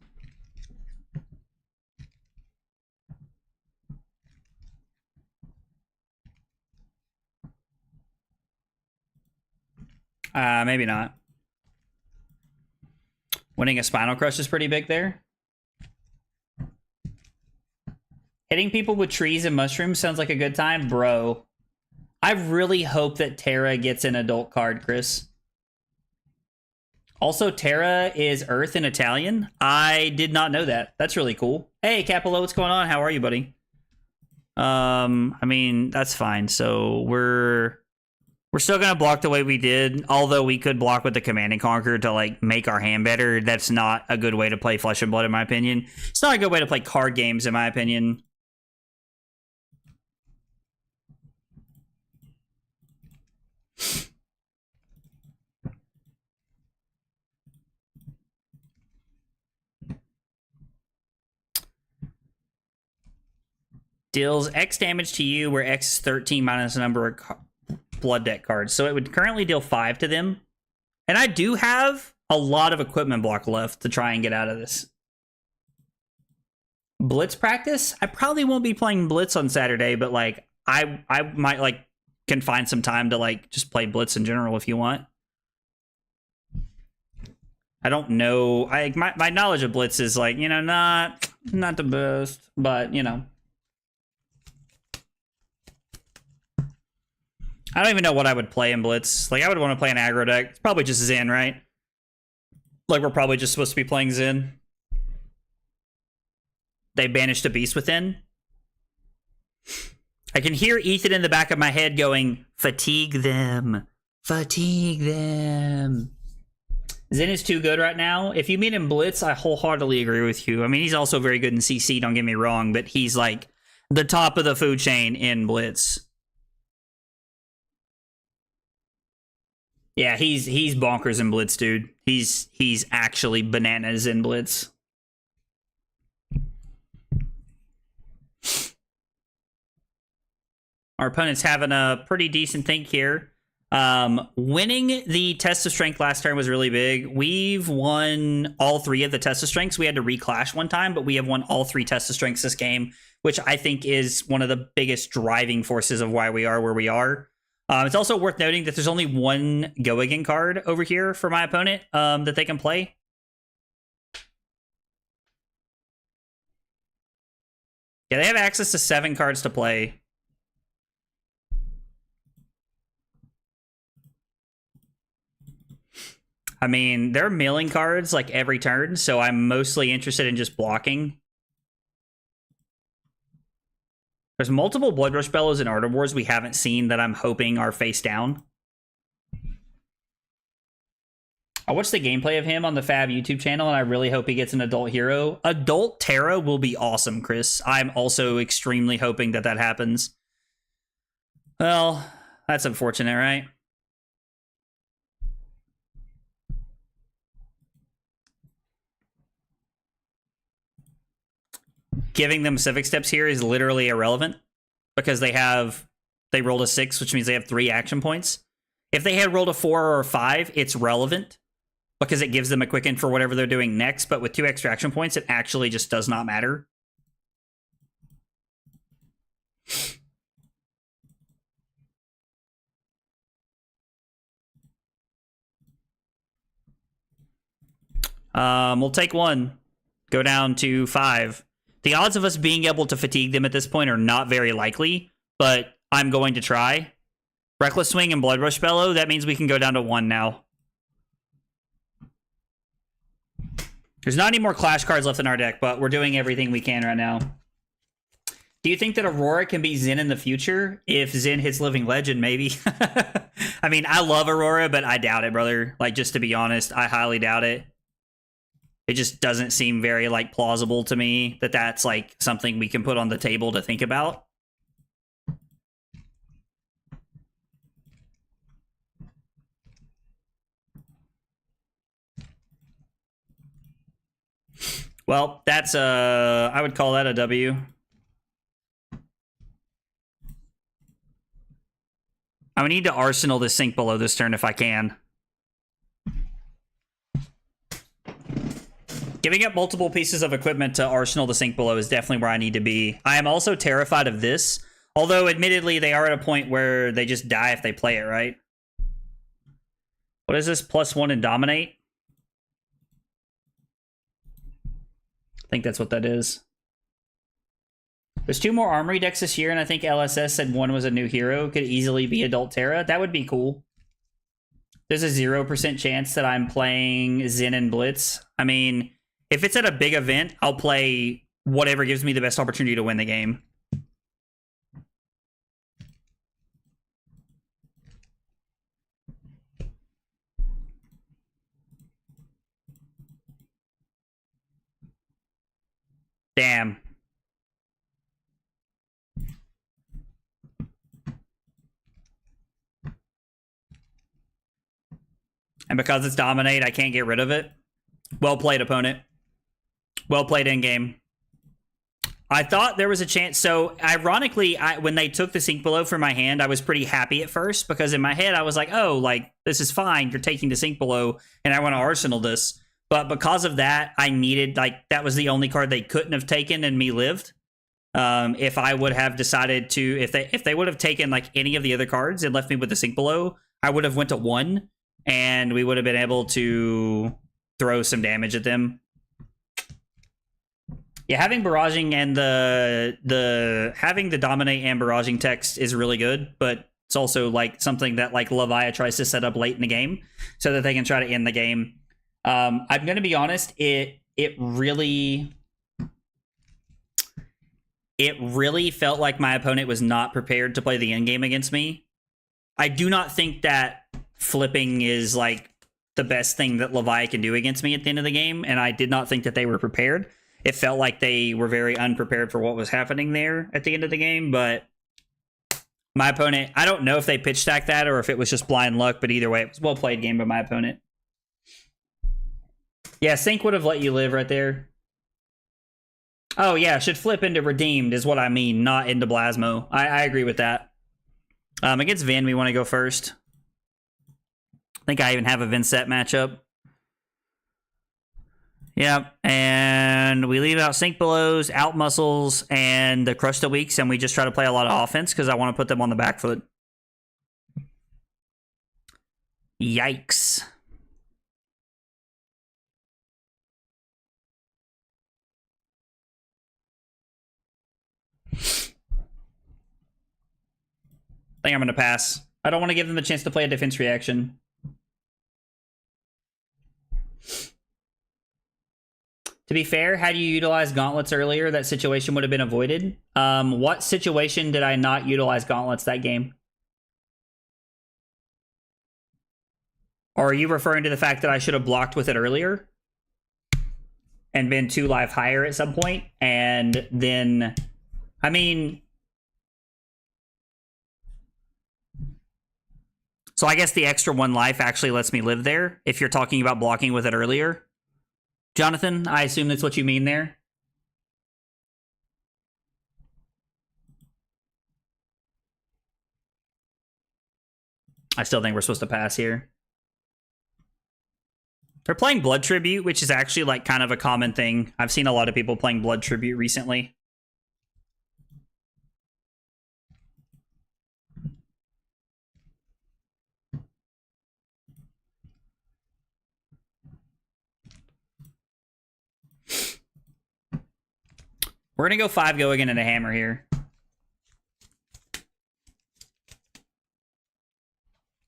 Maybe not. Winning a Spinal Crush is pretty big there. Hitting people with trees and mushrooms sounds like a good time. Bro, I really hope that Terra gets an adult card, Chris. Also, Terra is Earth in Italian. I did not know that. That's really cool. Hey, Capello, what's going on? How are you, buddy? I mean, that's fine. So we're still gonna block the way we did, although we could block with the Command and Conquer to like make our hand better. That's not a good way to play Flesh and Blood, in my opinion. It's not a good way to play card games, in my opinion. Deals X damage to you, where X is 13 minus the number of blood deck cards. So it would currently deal 5 to them. And I do have a lot of equipment block left to try and get out of this. Blitz practice? I probably won't be playing Blitz on Saturday, but like I might like can find some time to like just play Blitz in general if you want. I don't know. My knowledge of Blitz is like, you know, not the best, but you know. I don't even know what I would play in Blitz. Like, I would want to play an aggro deck. It's probably just Zen, right? Like, we're probably just supposed to be playing Zen. They banished a Beast Within. I can hear Ethan in the back of my head going, fatigue them. Fatigue them. Zen is too good right now. If you mean in Blitz, I wholeheartedly agree with you. I mean, he's also very good in CC, don't get me wrong, but he's like the top of the food chain in Blitz. Yeah, he's bonkers in Blitz, dude. He's actually bananas in Blitz. Our opponent's having a pretty decent think here. Winning the test of strength last turn was really big. We've won all 3 of the test of strengths. We had to reclash one time, but we have won all 3 test of strengths this game, which I think is one of the biggest driving forces of why we are where we are. It's also worth noting that there's only 1 Go Again card over here for my opponent that they can play. Yeah, they have access to 7 cards to play. I mean, they're milling cards like every turn, so I'm mostly interested in just blocking. There's multiple Blood Rush Bellows and Art of Wars we haven't seen that I'm hoping are face down. I watched the gameplay of him on the Fab YouTube channel, and I really hope he gets an adult hero. Adult Terra will be awesome, Chris. I'm also extremely hoping that that happens. Well, that's unfortunate, right? Giving them Civic Steps here is literally irrelevant because they rolled a 6, which means they have 3 action points. If they had rolled a 4 or a 5, it's relevant because it gives them a quicken for whatever they're doing next. But with 2 extra action points, it actually just does not matter. We'll take 1. Go down to 5. The odds of us being able to fatigue them at this point are not very likely, but I'm going to try. Reckless Swing and Blood Rush Bellow, that means we can go down to 1 now. There's not any more Clash cards left in our deck, but we're doing everything we can right now. Do you think that Aurora can be Zen in the future? If Zen hits Living Legend, maybe. I mean, I love Aurora, but I doubt it, brother. Like, just to be honest, I highly doubt it. It just doesn't seem very, like, plausible to me that that's, like, something we can put on the table to think about. Well, that's I would call that a W. I would need to Arsenal this Sink Below this turn if I can. Giving up multiple pieces of equipment to Arsenal the Sink Below is definitely where I need to be. I am also terrified of this, although admittedly they are at a point where they just die if they play it, right? What is this? +1 and Dominate? I think that's what that is. There's 2 more Armory decks this year, and I think LSS said 1 was a new hero. Could easily be Adult Terra. That would be cool. There's a 0% chance that I'm playing Zen and Blitz. I mean, if it's at a big event, I'll play whatever gives me the best opportunity to win the game. Damn. And because it's Dominate, I can't get rid of it. Well played, opponent. Well played in game. I thought there was a chance. So ironically, when they took the Sink Below from my hand, I was pretty happy at first because in my head I was like, oh, like this is fine. You're taking the Sink Below and I want to Arsenal this. But because of that, I needed, like, that was the only card they couldn't have taken and me lived. If I would have decided to, if they would have taken like any of the other cards and left me with the Sink Below, I would have went to 1 and we would have been able to throw some damage at them. Yeah, having barraging and having the dominate and barraging text is really good, but it's also like something that like Leviah tries to set up late in the game so that they can try to end the game. I'm gonna be honest, it really felt like my opponent was not prepared to play the end game against me. I do not think that flipping is like the best thing that Leviah can do against me at the end of the game, and I did not think that they were prepared. It felt like they were very unprepared for what was happening there at the end of the game, but my opponent, I don't know if they pitch stacked that or if it was just blind luck, but either way, it was a well-played game by my opponent. Yeah, Sync would have let you live right there. Oh, yeah, should flip into Redeemed is what I mean, not into Blasmo. I agree with that. Against Vin, we want to go first. I think I even have a Vin set matchup. Yep, and we leave out Sink Belows, Out Muscles, and the Crush the Weeks, and we just try to play a lot of offense because I want to put them on the back foot. Yikes. I think I'm going to pass. I don't want to give them a chance to play a defense reaction. To be fair, had you utilized gauntlets earlier, that situation would have been avoided. What situation did I not utilize gauntlets that game? Or are you referring to the fact that I should have blocked with it earlier? And been 2 life higher at some point? And then, I mean... So I guess the extra 1 life actually lets me live there, if you're talking about blocking with it earlier. Jonathan, I assume that's what you mean there? I still think we're supposed to pass here. They're playing Blood Tribute, which is actually like kind of a common thing. I've seen a lot of people playing Blood Tribute recently. We're going to go 5-go again into Hammer here.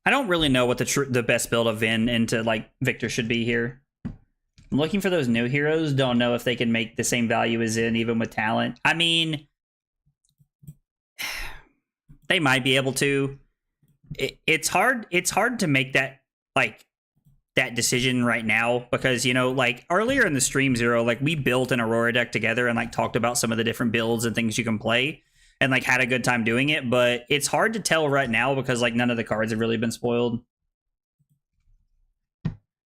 I don't really know what the best build of Vin into like Victor should be here. I'm looking for those new heroes. Don't know if they can make the same value as Zin even with talent. I mean, they might be able to. It's hard to make that like that decision right now because, you know, like earlier in the stream, Zero, like we built an Aurora deck together and like talked about some of the different builds and things you can play and like had a good time doing it, but it's hard to tell right now because like none of the cards have really been spoiled.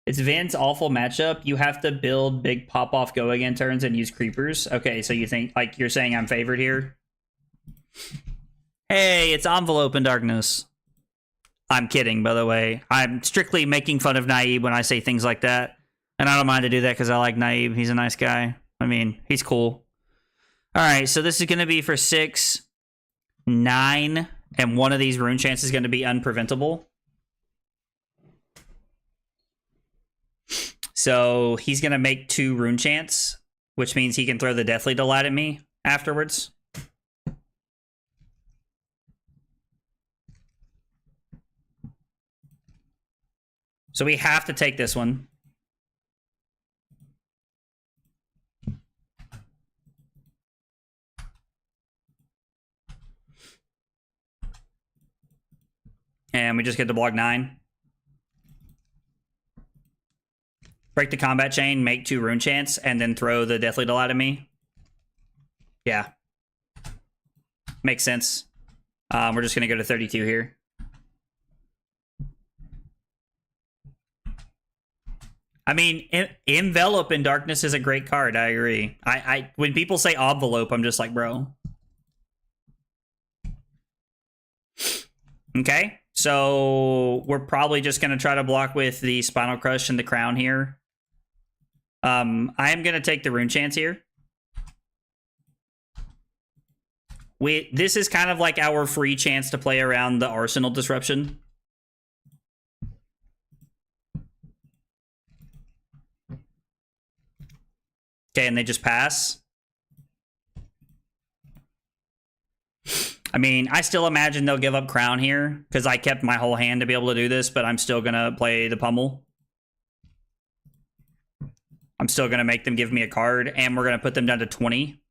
It's Vin's awful matchup. You have to build big pop off go again turns and use creepers. Okay, so you think like you're saying I'm favored here? Hey, it's Envelope in Darkness. I'm kidding, by the way. I'm strictly making fun of Naib when I say things like that. And I don't mind to do that because I like Naib. He's a nice guy. I mean, he's cool. All right, so this is going to be for 6, 9, and one of these rune chants is going to be unpreventable. So he's going to make 2 rune chants, which means he can throw the Deathly Delight at me afterwards. So we have to take this one. And we just get to block 9. Break the combat chain, make 2 rune chants, and then throw the Deathly Delight at me. Yeah. Makes sense. We're just going to go to 32 here. I mean, Envelope in Darkness is a great card. I agree. I when people say Envelope, I'm just like, bro. Okay, so we're probably just going to try to block with the Spinal Crush and the Crown here. I am going to take the Rune Chance here. This is kind of like our free chance to play around the Arsenal Disruption. Okay, and they just pass. I mean, I still imagine they'll give up Crown here, because I kept my whole hand to be able to do this, but I'm still going to play the Pummel. I'm still going to make them give me a card, and we're going to put them down to 20.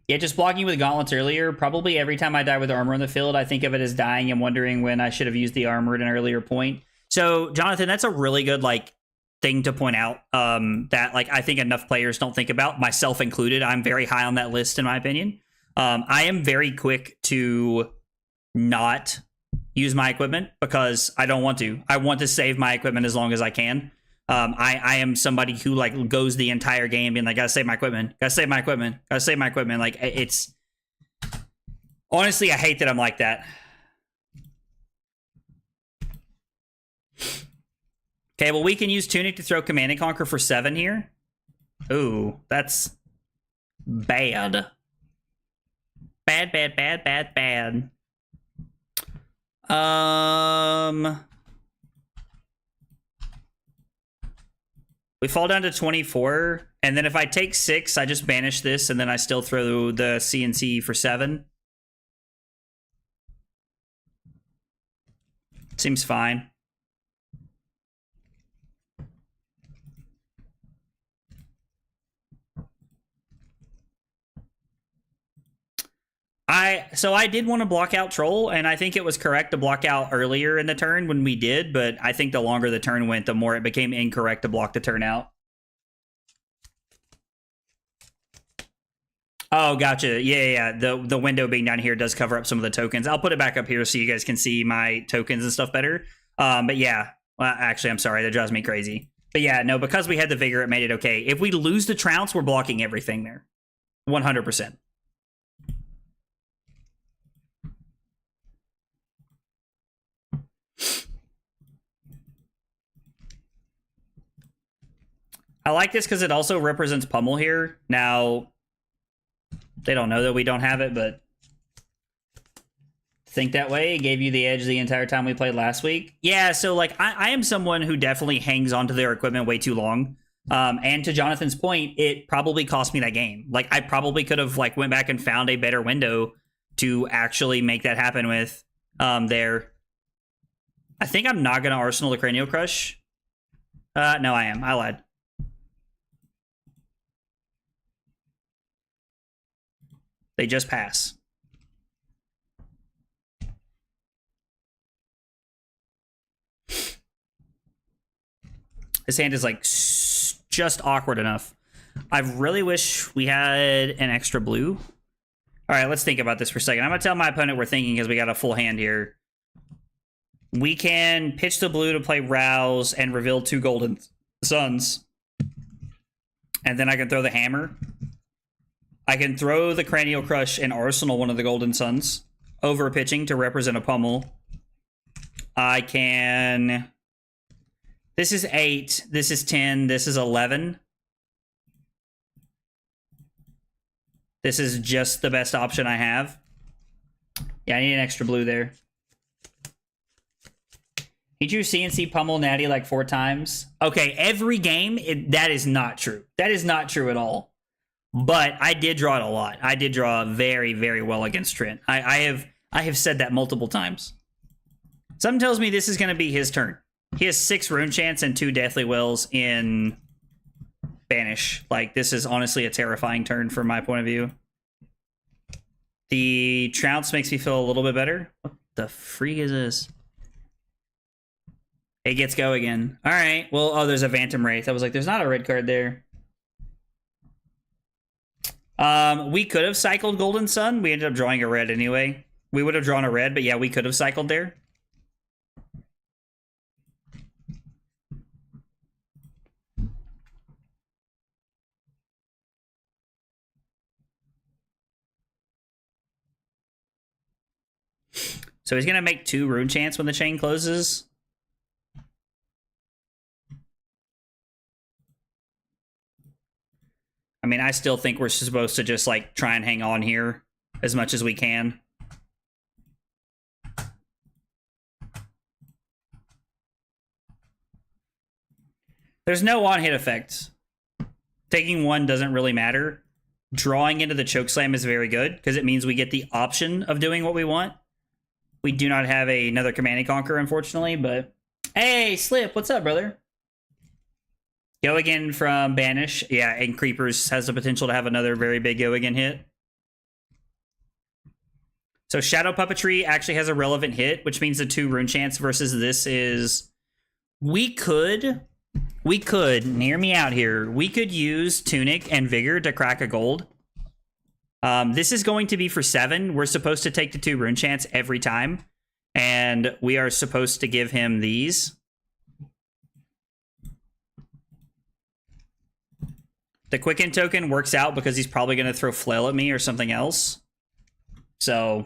Yeah, just blocking with Gauntlets earlier. Probably every time I die with armor in the field, I think of it as dying and wondering when I should have used the armor at an earlier point. So, Jonathan, that's a really good, like, thing to point out that, like, I think enough players don't think about, myself included. I'm very high on that list, in my opinion. I am very quick to not use my equipment because I don't want to. I want to save my equipment as long as I can. I am somebody who, like, goes the entire game being like, gotta save my equipment, gotta save my equipment, gotta save my equipment. Like, it's... Honestly, I hate that I'm like that. Okay, well, we can use Tunic to throw Command and Conquer for 7 here. Ooh, that's bad. Bad, bad, bad, bad, bad. We fall down to 24, and then if I take 6, I just banish this, and then I still throw the CNC for 7. Seems fine. So I did want to block out Troll, and I think it was correct to block out earlier in the turn when we did, but I think the longer the turn went, the more it became incorrect to block the turn out. Oh, gotcha. Yeah. The window being down here does cover up some of the tokens. I'll put it back up here so you guys can see my tokens and stuff better. But yeah, well, actually, I'm sorry. That drives me crazy. But yeah, no, because we had the Vigor, it made it okay. If we lose the Trounce, we're blocking everything there. 100%. I like this because it also represents Pummel here. Now, they don't know that we don't have it, but think that way. It gave you the edge the entire time we played last week. Yeah, so, like, I am someone who definitely hangs onto their equipment way too long. And to Jonathan's point, it probably cost me that game. Like, I probably could have, like, went back and found a better window to actually make that happen with there. I think I'm not going to Arsenal the Cranial Crush. No, I am. I lied. They just pass. This hand is, like, just awkward enough. I really wish we had an extra blue. All right, let's think about this for a second. I'm going to tell my opponent we're thinking because we got a full hand here. We can pitch the blue to play Rouse and reveal 2 Golden Suns. And then I can throw the Hammer. I can throw the Cranial Crush and Arsenal one of the Golden Suns over pitching to represent a Pummel. I can... This is 8. This is 10. This is 11. This is just the best option I have. Yeah, I need an extra blue there. He drew CNC Pummel Natty like 4 times. Okay, every game, that is not true. That is not true at all. But I did draw it a lot. I did draw very, very well against Trent. I have said that multiple times. Something tells me this is going to be his turn. He has 6 Rune Chants and 2 Deathly Wills in Banish. Like, this is honestly a terrifying turn from my point of view. The Trounce makes me feel a little bit better. What the freak is this? It gets go again. All right. Well, oh, there's a Phantom Wraith. I was like, there's not a red card there. We could have cycled Golden Sun. We ended up drawing a red anyway. We would have drawn a red, but yeah, we could have cycled there. So he's gonna make 2 rune chants when the chain closes. I mean, I still think we're supposed to just like try and hang on here as much as we can. There's no on-hit effect. Taking 1 doesn't really matter. Drawing into the chokeslam is very good because it means we get the option of doing what we want. We do not have another Command and Conquer, unfortunately, but... Hey, Slip, what's up, brother? Go again from Banish. Yeah, and Creepers has the potential to have another very big go again hit. So Shadow Puppetry actually has a relevant hit, which means the 2 rune chants versus this is... We could, hear me out here, we could use Tunic and Vigor to crack a gold. This is going to be for 7. We're supposed to take the 2 rune chants every time. And we are supposed to give him these. The Quicken token works out because he's probably going to throw Flail at me or something else. So...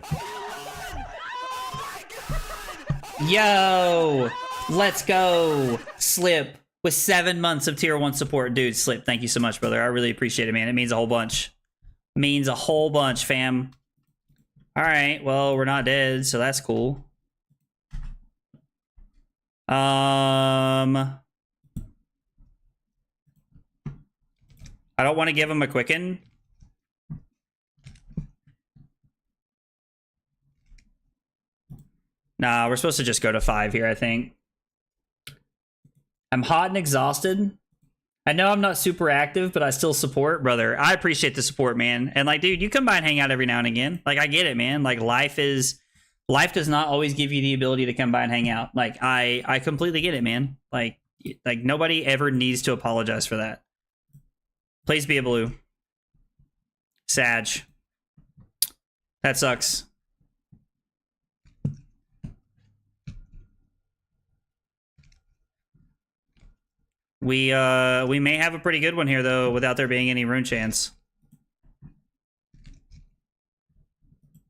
Yo! Let's go! Slip with 7 months of tier 1 support. Dude, Slip, thank you so much, brother. I really appreciate it, man. It means a whole bunch. Means a whole bunch, fam. Alright, well, we're not dead, so that's cool. I don't want to give him a Quicken. Nah, we're supposed to just go to 5 here, I think. I'm hot and exhausted. I know I'm not super active, but I still support, brother. I appreciate the support, man. And like, dude, you come by and hang out every now and again. Like, I get it, man. Like, life does not always give you the ability to come by and hang out. Like, I completely get it, man. Like nobody ever needs to apologize for that. Please be a blue. Sag. That sucks. We may have a pretty good one here, though, without there being any rune chance.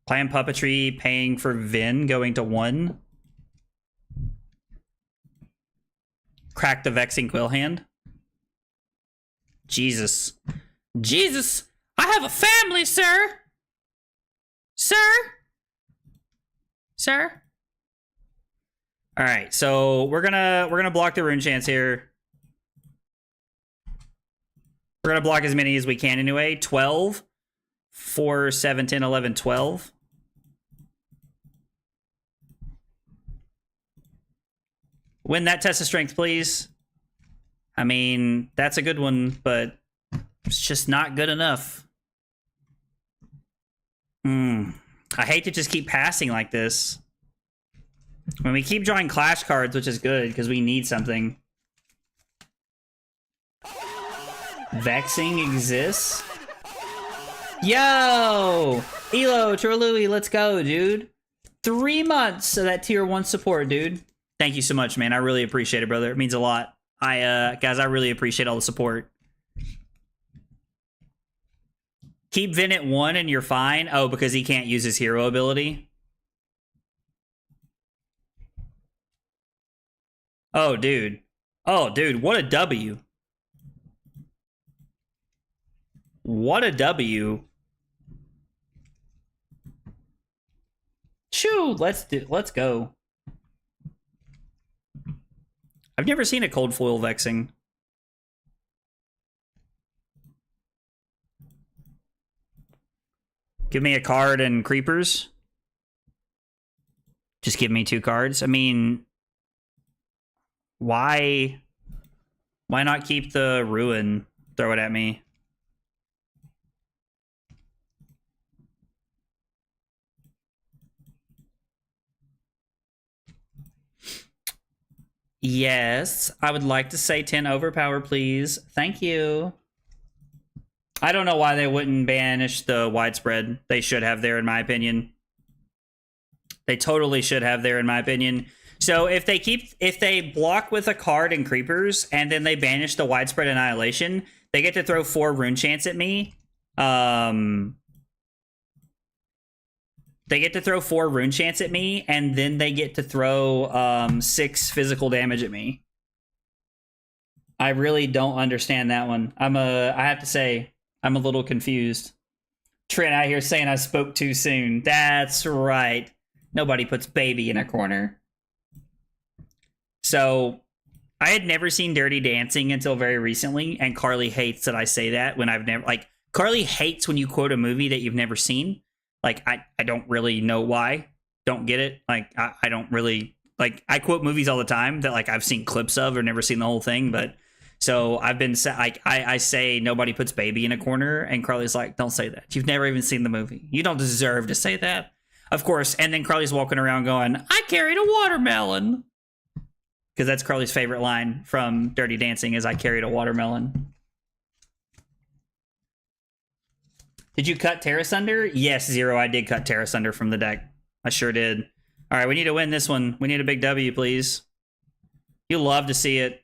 Plan Puppetry paying for Vin going to 1. Crack the Vexing Quill hand. Jesus. Jesus! I have a family, sir! Sir? Sir? Alright, so we're gonna block the rune chance here. We're gonna block as many as we can anyway. 12. 4, 7, 10, 11, 12. Win that test of strength, please. I mean, that's a good one, but it's just not good enough. I hate to just keep passing like this. When we keep drawing clash cards, which is good, because we need something. Vexing exists? Yo! Elo, Trolui, let's go, dude. 3 months of that tier 1 support, dude. Thank you so much, man. I really appreciate it, brother. It means a lot. Guys, I really appreciate all the support. Keep Vin at 1 and you're fine. Oh, because he can't use his hero ability. Oh, dude. Oh, dude, what a W. What a W. Shoo, let's go. I've never seen a cold foil Vexing. Give me a card and creepers. Just give me 2 cards. I mean, why not keep the ruin? Throw it at me. Yes, I would like to say 10 overpower, please. Thank you. I don't know why they wouldn't banish the widespread. They should have there, in my opinion. They totally should have there, in my opinion. So if they block with a card and creepers, and then they banish the widespread annihilation, they get to throw 4 rune chants at me. They get to throw 4 rune chants at me, and then they get to throw 6 physical damage at me. I really don't understand that one. I have to say, I'm a little confused. Trent out here saying I spoke too soon. That's right. Nobody puts baby in a corner. So, I had never seen Dirty Dancing until very recently, and Carly hates that I say that when I've never, like, Carly hates when you quote a movie that you've never seen. Like, I don't really know why. Don't get it. Like, I don't really, like, I quote movies all the time that, like, I've seen clips of or never seen the whole thing, but, so I've been, like, I say nobody puts baby in a corner, and Carly's like, don't say that. You've never even seen the movie. You don't deserve to say that. Of course, and then Carly's walking around going, I carried a watermelon. Because that's Carly's favorite line from Dirty Dancing is I carried a watermelon. Did you cut Terra Sunder? Yes, Zero, I did cut Terra Sunder from the deck. I sure did. All right, we need to win this one. We need a big W, please. You love to see it.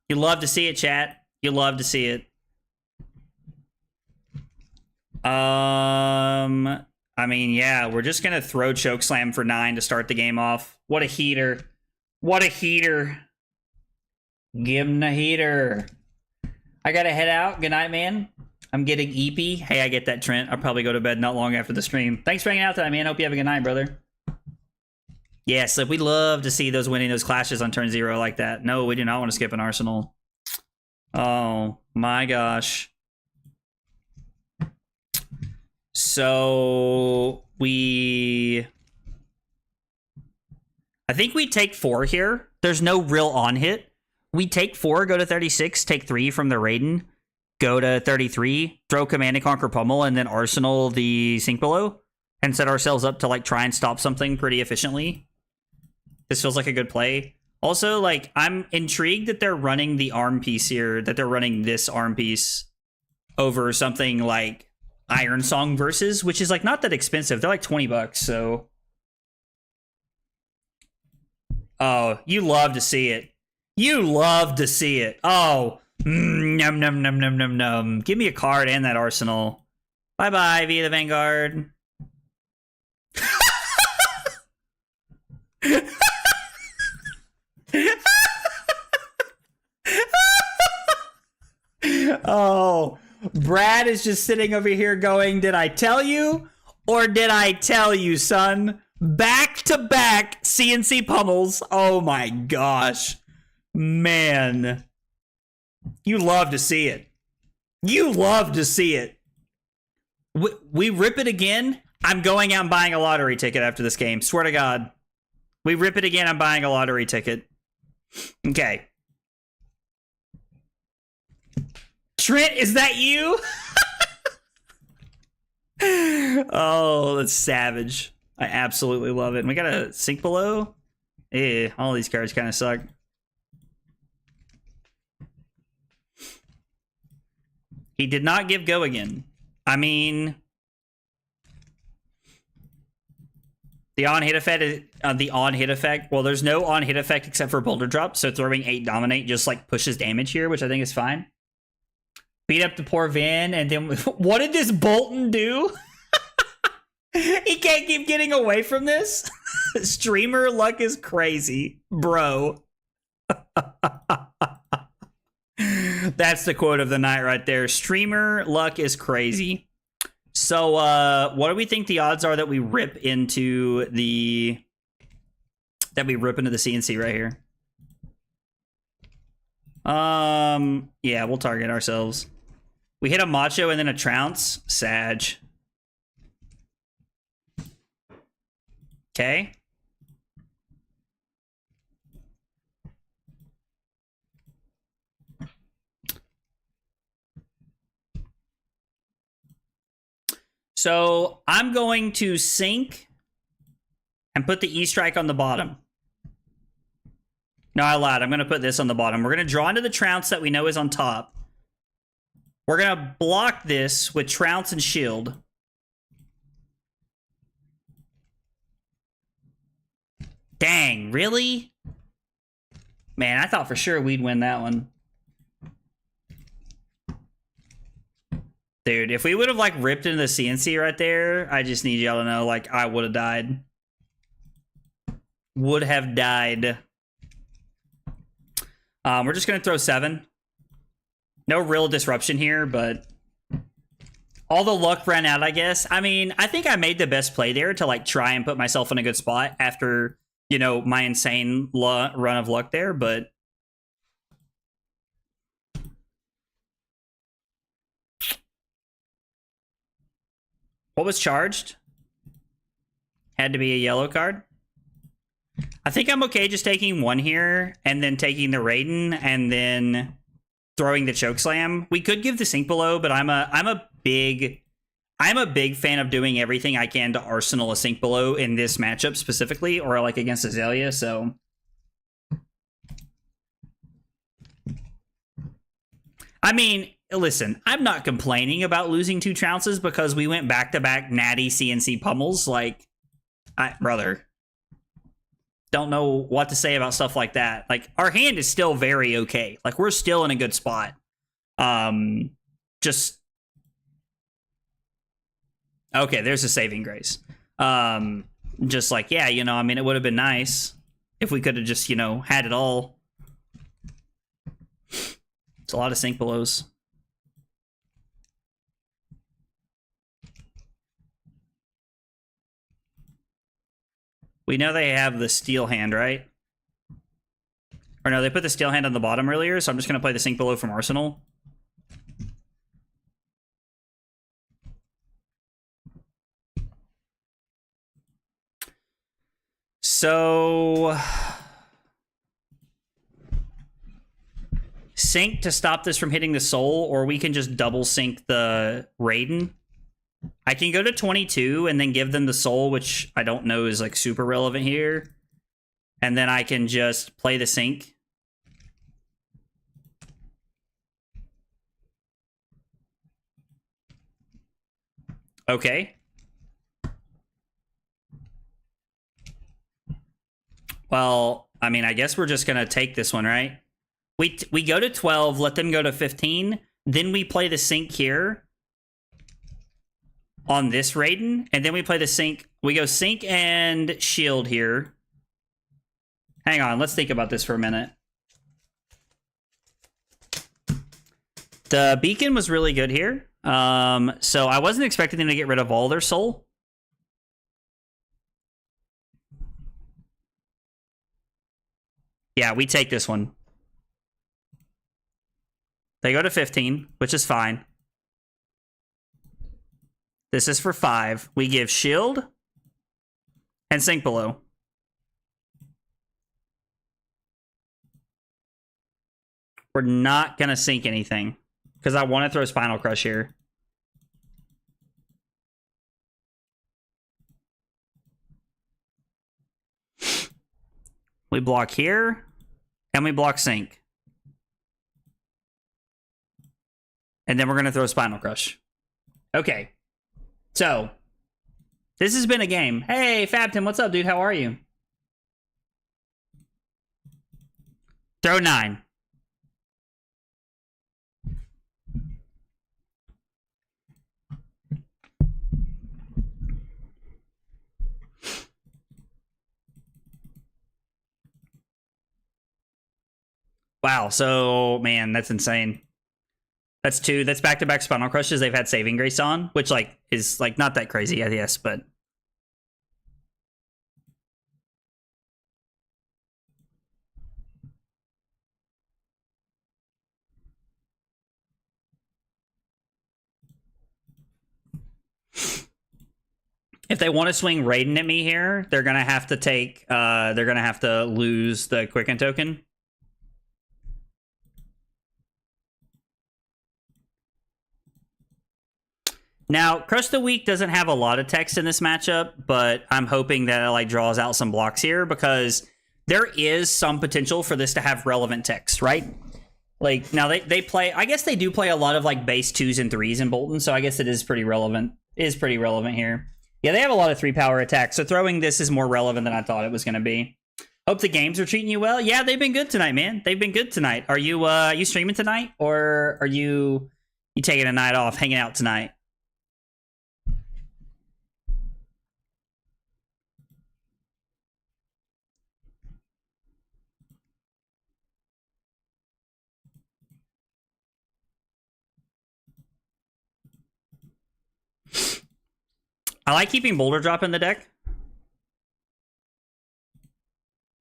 You love to see it, chat. You love to see it. I mean, yeah, we're just going to throw Chokeslam for 9 to start the game off. What a heater. What a heater. Give him the heater. I got to head out. Good night, man. I'm getting eepy. Hey, I get that, Trent. I'll probably go to bed not long after the stream. Thanks for hanging out tonight, man. Hope you have a good night, brother. Yes, we love to see those winning those clashes on turn 0 like that. No, we do not want to skip an Arsenal. Oh, my gosh. So, I think we take 4 here. There's no real on hit. We take 4, go to 36, take 3 from the Raiden, go to 33, throw Command and Conquer Pummel, and then Arsenal the Sink Below, and set ourselves up to, like, try and stop something pretty efficiently. This feels like a good play. Also, like, I'm intrigued that they're running the arm piece here, that they're running this arm piece over something like Iron Song Versus, which is, like, not that expensive. They're like $20, so... Oh, you love to see it. You love to see it. Oh, num num num num num num. Give me a card and that Arsenal. Bye-bye, via the Vanguard. Oh, Brad is just sitting over here going, did I tell you? Or did I tell you, son? Back-to-back CNC pummels. Oh my gosh. Man. You love to see it. You love to see it. We rip it again. I'm going out and buying a lottery ticket after this game. Swear to God. We rip it again. I'm buying a lottery ticket. Okay. Trent, is that you? Oh, that's savage. I absolutely love it. And we got a Sink Below. Eh, all these cards kind of suck. He did not give go again. I mean, the on-hit effect is the on-hit effect. Well, there's no on-hit effect except for Boulder Drop, so throwing 8 Dominate just like pushes damage here, which I think is fine. Beat up the poor Van, and then what did this Bolton do? He can't keep getting away from this. Streamer luck is crazy, bro. That's the quote of the night right there. Streamer luck is crazy. So, what do we think the odds are that we rip into the CNC right here? Yeah, we'll target ourselves. We hit a Macho and then a Trounce. Sag. Okay. So I'm going to sink and put the E-Strike on the bottom. No, I lied. I'm going to put this on the bottom. We're going to draw into the Trounce that we know is on top. We're going to block this with Trounce and Shield. Dang, really? Man, I thought for sure we'd win that one. Dude, if we would have like ripped into the CNC right there, I just need y'all to know, like, I would have died. Would have died. We're just gonna throw 7. No real disruption here, but all the luck ran out, I guess. I mean, I think I made the best play there to like try and put myself in a good spot after, you know, my insane run of luck there, but what was charged? Had to be a yellow card. I think I'm okay just taking 1 here and then taking the Raiden and then throwing the Chokeslam. We could give the Sink Below, but I'm a big fan of doing everything I can to arsenal a Sink Below in this matchup specifically, or like against Azalea, so I mean, listen, I'm not complaining about losing 2 trounces because we went back-to-back natty CNC pummels. Like, brother, don't know what to say about stuff like that. Like, our hand is still very okay. Like, we're still in a good spot. Just okay, there's a saving grace. Just like, yeah, you know, I mean, it would have been nice if we could have just, you know, had it all. It's a lot of Sink Belows. We know they have the Steel Hand, right? Or no, they put the Steel Hand on the bottom earlier, so I'm just going to play the Sink Below from Arsenal. So Sink to stop this from hitting the Soul, or we can just double Sink the Raiden. I can go to 22 and then give them the Soul, which I don't know is like super relevant here. And then I can just play the Sink. Okay. Well, I mean, I guess we're just going to take this one, right? We go to 12, let them go to 15. Then we play the Sink here on this Raiden. And then we play the Sink. We go Sink and Shield here. Hang on, let's think about this for a minute. The Beacon was really good here. So I wasn't expecting them to get rid of all their soul. Yeah, we take this one. They go to 15, which is fine. This is for 5. We give Shield and Sink Below. We're not going to sink anything because I want to throw Spinal Crush here. We block here and we block Sink. And then we're going to throw Spinal Crush. Okay. So, this has been a game. Hey, Fabton, what's up, dude? How are you? Throw 9. Wow, so, man, that's insane. That's 2. That's back-to-back Spinal Crushes they've had Saving Grace on, which, like, is, like, not that crazy, I guess, but... If they want to swing Raiden at me here, they're going to have to take... they're going to have to lose the Quicken token. Now, Crush the Weak doesn't have a lot of text in this matchup, but I'm hoping that it like draws out some blocks here because there is some potential for this to have relevant text, right? Like, now they play, I guess they do play a lot of like base 2s and 3s in Bolton, so I guess it is pretty relevant. Is pretty relevant here. Yeah, they have a lot of 3-power attacks, so throwing this is more relevant than I thought it was going to be. Hope the games are treating you well. Yeah, they've been good tonight, man. They've been good tonight. Are you streaming tonight, or are you You taking a night off, hanging out tonight. I like keeping Boulder Drop in the deck.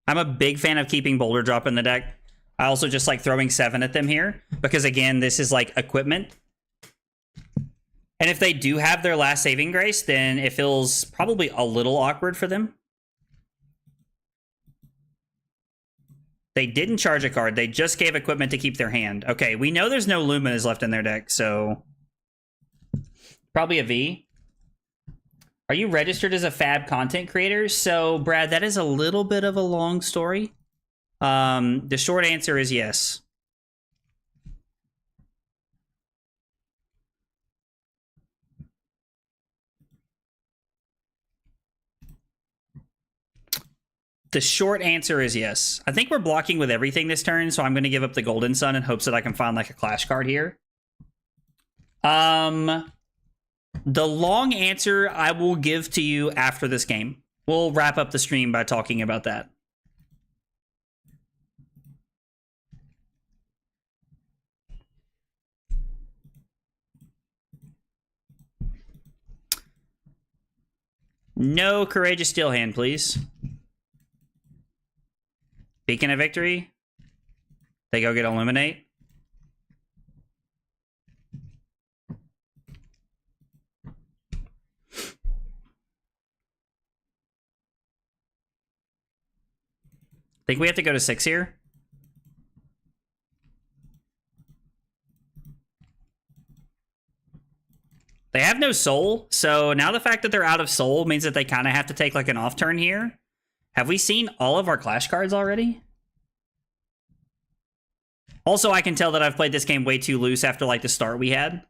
I'm a big fan of keeping Boulder Drop in the deck. I also just like throwing 7 at them here because, again, this is like equipment. And if they do have their last saving grace, then it feels probably a little awkward for them. They didn't charge a card. They just gave equipment to keep their hand. Okay, we know there's no Luminas left in their deck, so probably a V. Are you registered as a Fab content creator? So, Brad, that is a little bit of a long story. The short answer is yes. The short answer is yes. I think we're blocking with everything this turn, so I'm going to give up the Golden Sun in hopes that I can find like a Clash card here. The long answer I will give to you after this game. We'll wrap up the stream by talking about that. No Courageous Steel Hand, please. Beacon of Victory. They go get Illuminate. Think we have to go to 6 here? They have no soul, so now the fact that they're out of soul means that they kind of have to take like an off turn here. Have we seen all of our Clash cards already? Also, I can tell that I've played this game way too loose after like the start we had.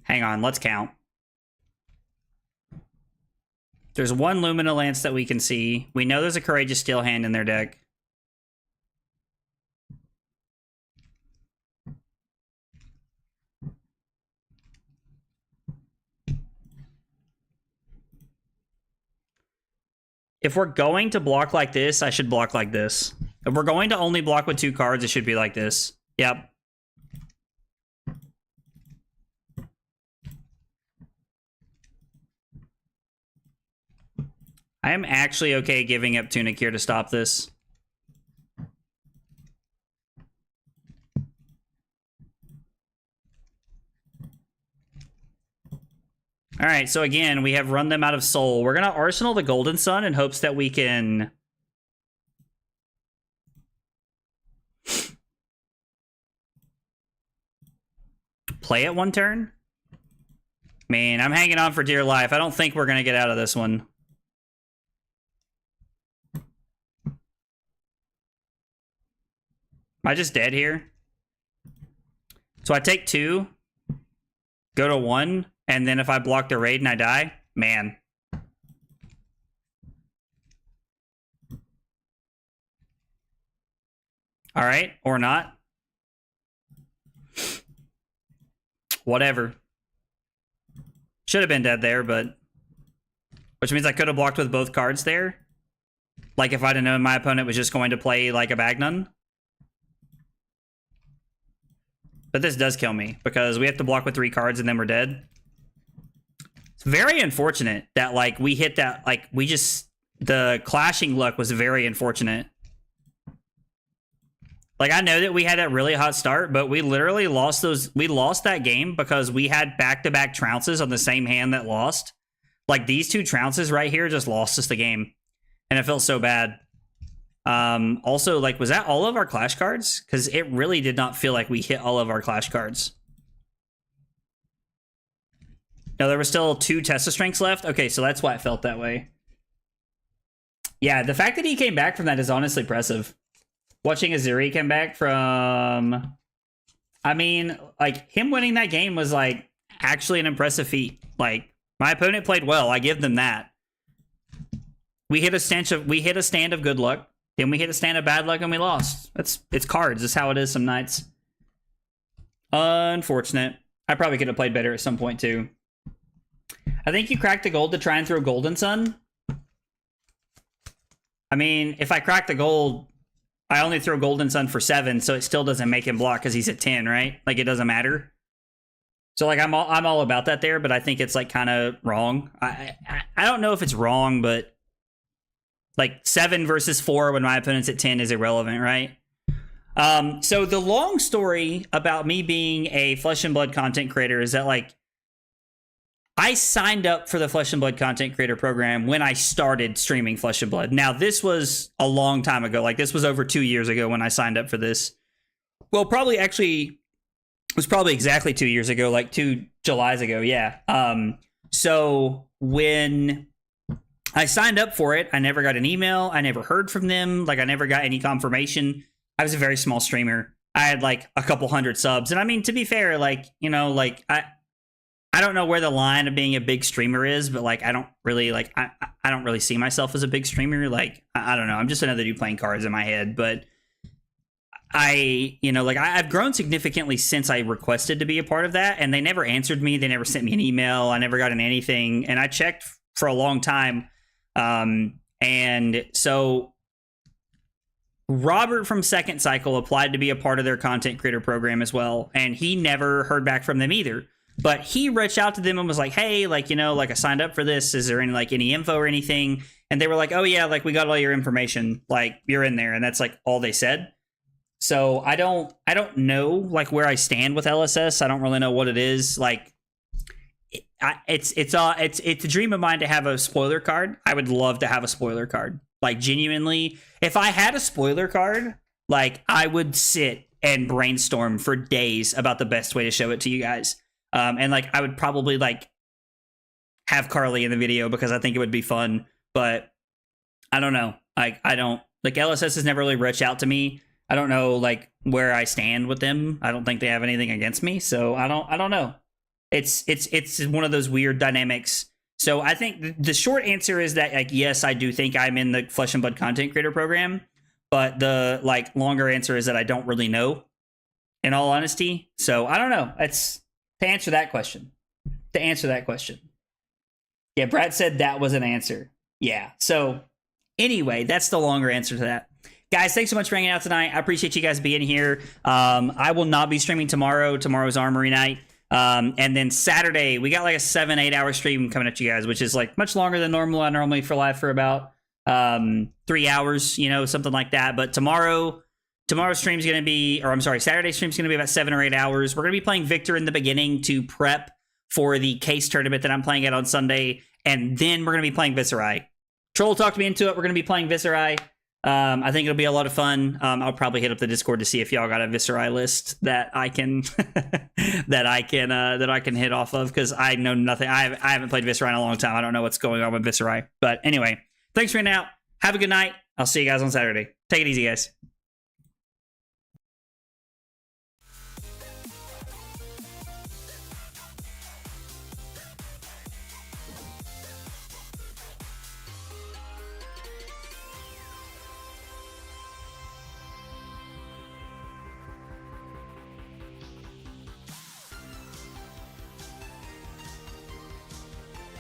Hang on, let's count. There's one Lumina Lance that we can see. We know there's a Courageous Steel Hand in their deck. If we're going to block like this, I should block like this. If we're going to only block with 2 cards, it should be like this. Yep. I am actually okay giving up Tunic here to stop this. All right, so again, we have run them out of soul. We're going to Arsenal the Golden Sun in hopes that we can... play it one turn. Man, I'm hanging on for dear life. I don't think we're going to get out of this one. Am I just dead here? So I take 2, go to 1, and then if I block the raid and I die, man. All right, or not. Whatever. Should have been dead there, but... which means I could have blocked with both cards there. Like if I'd have known my opponent was just going to play like a Bagnon. But this does kill me, because we have to block with 3 cards and then we're dead. It's very unfortunate that, like, we hit that, like, we just... the clashing luck was very unfortunate. Like, I know that we had that really hot start, but we literally lost those... we lost that game because we had back-to-back trounces on the same hand that lost. Like, these 2 trounces right here just lost us the game. And it felt so bad. Also, like, was that all of our Clash cards? Because it really did not feel like we hit all of our Clash cards. No, there were still 2 Tessa Strengths left? Okay, so that's why it felt that way. Yeah, the fact that he came back from that is honestly impressive. watching Azuri come back from, I mean, like, him winning that game was, like, actually an impressive feat. Like, my opponent played well. I give them that. We hit a stand of good luck. Then we hit a stand of bad luck and we lost. It's cards. That's how it is some nights. Unfortunate. I probably could have played better at some point too. I think you cracked the gold to try and throw Golden Sun. I mean, if I crack the gold, I only throw Golden Sun for 7, so it still doesn't make him block because he's at 10, right? Like, it doesn't matter. So, like, I'm all about that there, but I think it's, like, kind of wrong. I don't know if it's wrong, but, like, 7 versus 4 when my opponent's at 10 is irrelevant, right? So the long story about me being a Flesh and Blood content creator is that, like, I signed up for the Flesh and Blood content creator program when I started streaming Flesh and Blood. Now, this was a long time ago. Like, this was over 2 years ago when I signed up for this. Well, probably actually, it was probably exactly 2 years ago, like 2 Julys ago, yeah. So when I signed up for it, I never got an email. I never heard from them. Like, I never got any confirmation. I was a very small streamer. I had, like, a couple hundred subs. And I mean, to be fair, like, you know, like, I don't know where the line of being a big streamer is, but, like, I don't really, like, I don't really see myself as a big streamer. Like, I don't know. I'm just another dude playing cards in my head. But you know, like, I've grown significantly since I requested to be a part of that. And they never answered me. They never sent me an email. I never got in anything. And I checked for a long time. And so Robert from Second Cycle applied to be a part of their content creator program as well. And he never heard back from them either. But he reached out to them and was like, hey, like, you know, like, I signed up for this. Is there any, like, any info or anything? And they were like, oh, yeah, like, we got all your information. Like, you're in there. And that's, like, all they said. So I don't know, like, where I stand with LSS. I don't really know what it is. Like, it's a dream of mine to have a spoiler card. I would love to have a spoiler card. Like, genuinely, if I had a spoiler card, like, I would sit and brainstorm for days about the best way to show it to you guys. And, like, I would probably, like, have Carly in the video because I think it would be fun. But I don't know. Like, LSS has never really reached out to me. I don't know, like, where I stand with them. I don't think they have anything against me. So I don't know. It's one of those weird dynamics. So I think the short answer is that, like, yes, I do think I'm in the Flesh and Blood content creator program. But the, like, longer answer is that I don't really know, in all honesty. So I don't know. To answer that question. Yeah, Brad said that was an answer. Yeah. So anyway, that's the longer answer to that. Guys, thanks so much for hanging out tonight. I appreciate you guys being here. I will not be streaming tomorrow. Tomorrow's Armory night. And then Saturday, we got like a 7-8 hour stream coming at you guys, which is like much longer than normal. I normally for live for about 3 hours, you know, something like that. But tomorrow's stream's going to be, or I'm sorry, Saturday's stream's going to be about 7 or 8 hours. We're going to be playing Victor in the beginning to prep for the case tournament that I'm playing at on Sunday. And then we're going to be playing Viserai. Troll talked me into it. We're going to be playing Viserai. I think it'll be a lot of fun. I'll probably hit up the Discord to see if y'all got a Viserai list that I can that I can hit off of, because I know nothing. I haven't played Viserai in a long time. I don't know what's going on with Viserai. But anyway, thanks for hanging out. Have a good night. I'll see you guys on Saturday. Take it easy, guys.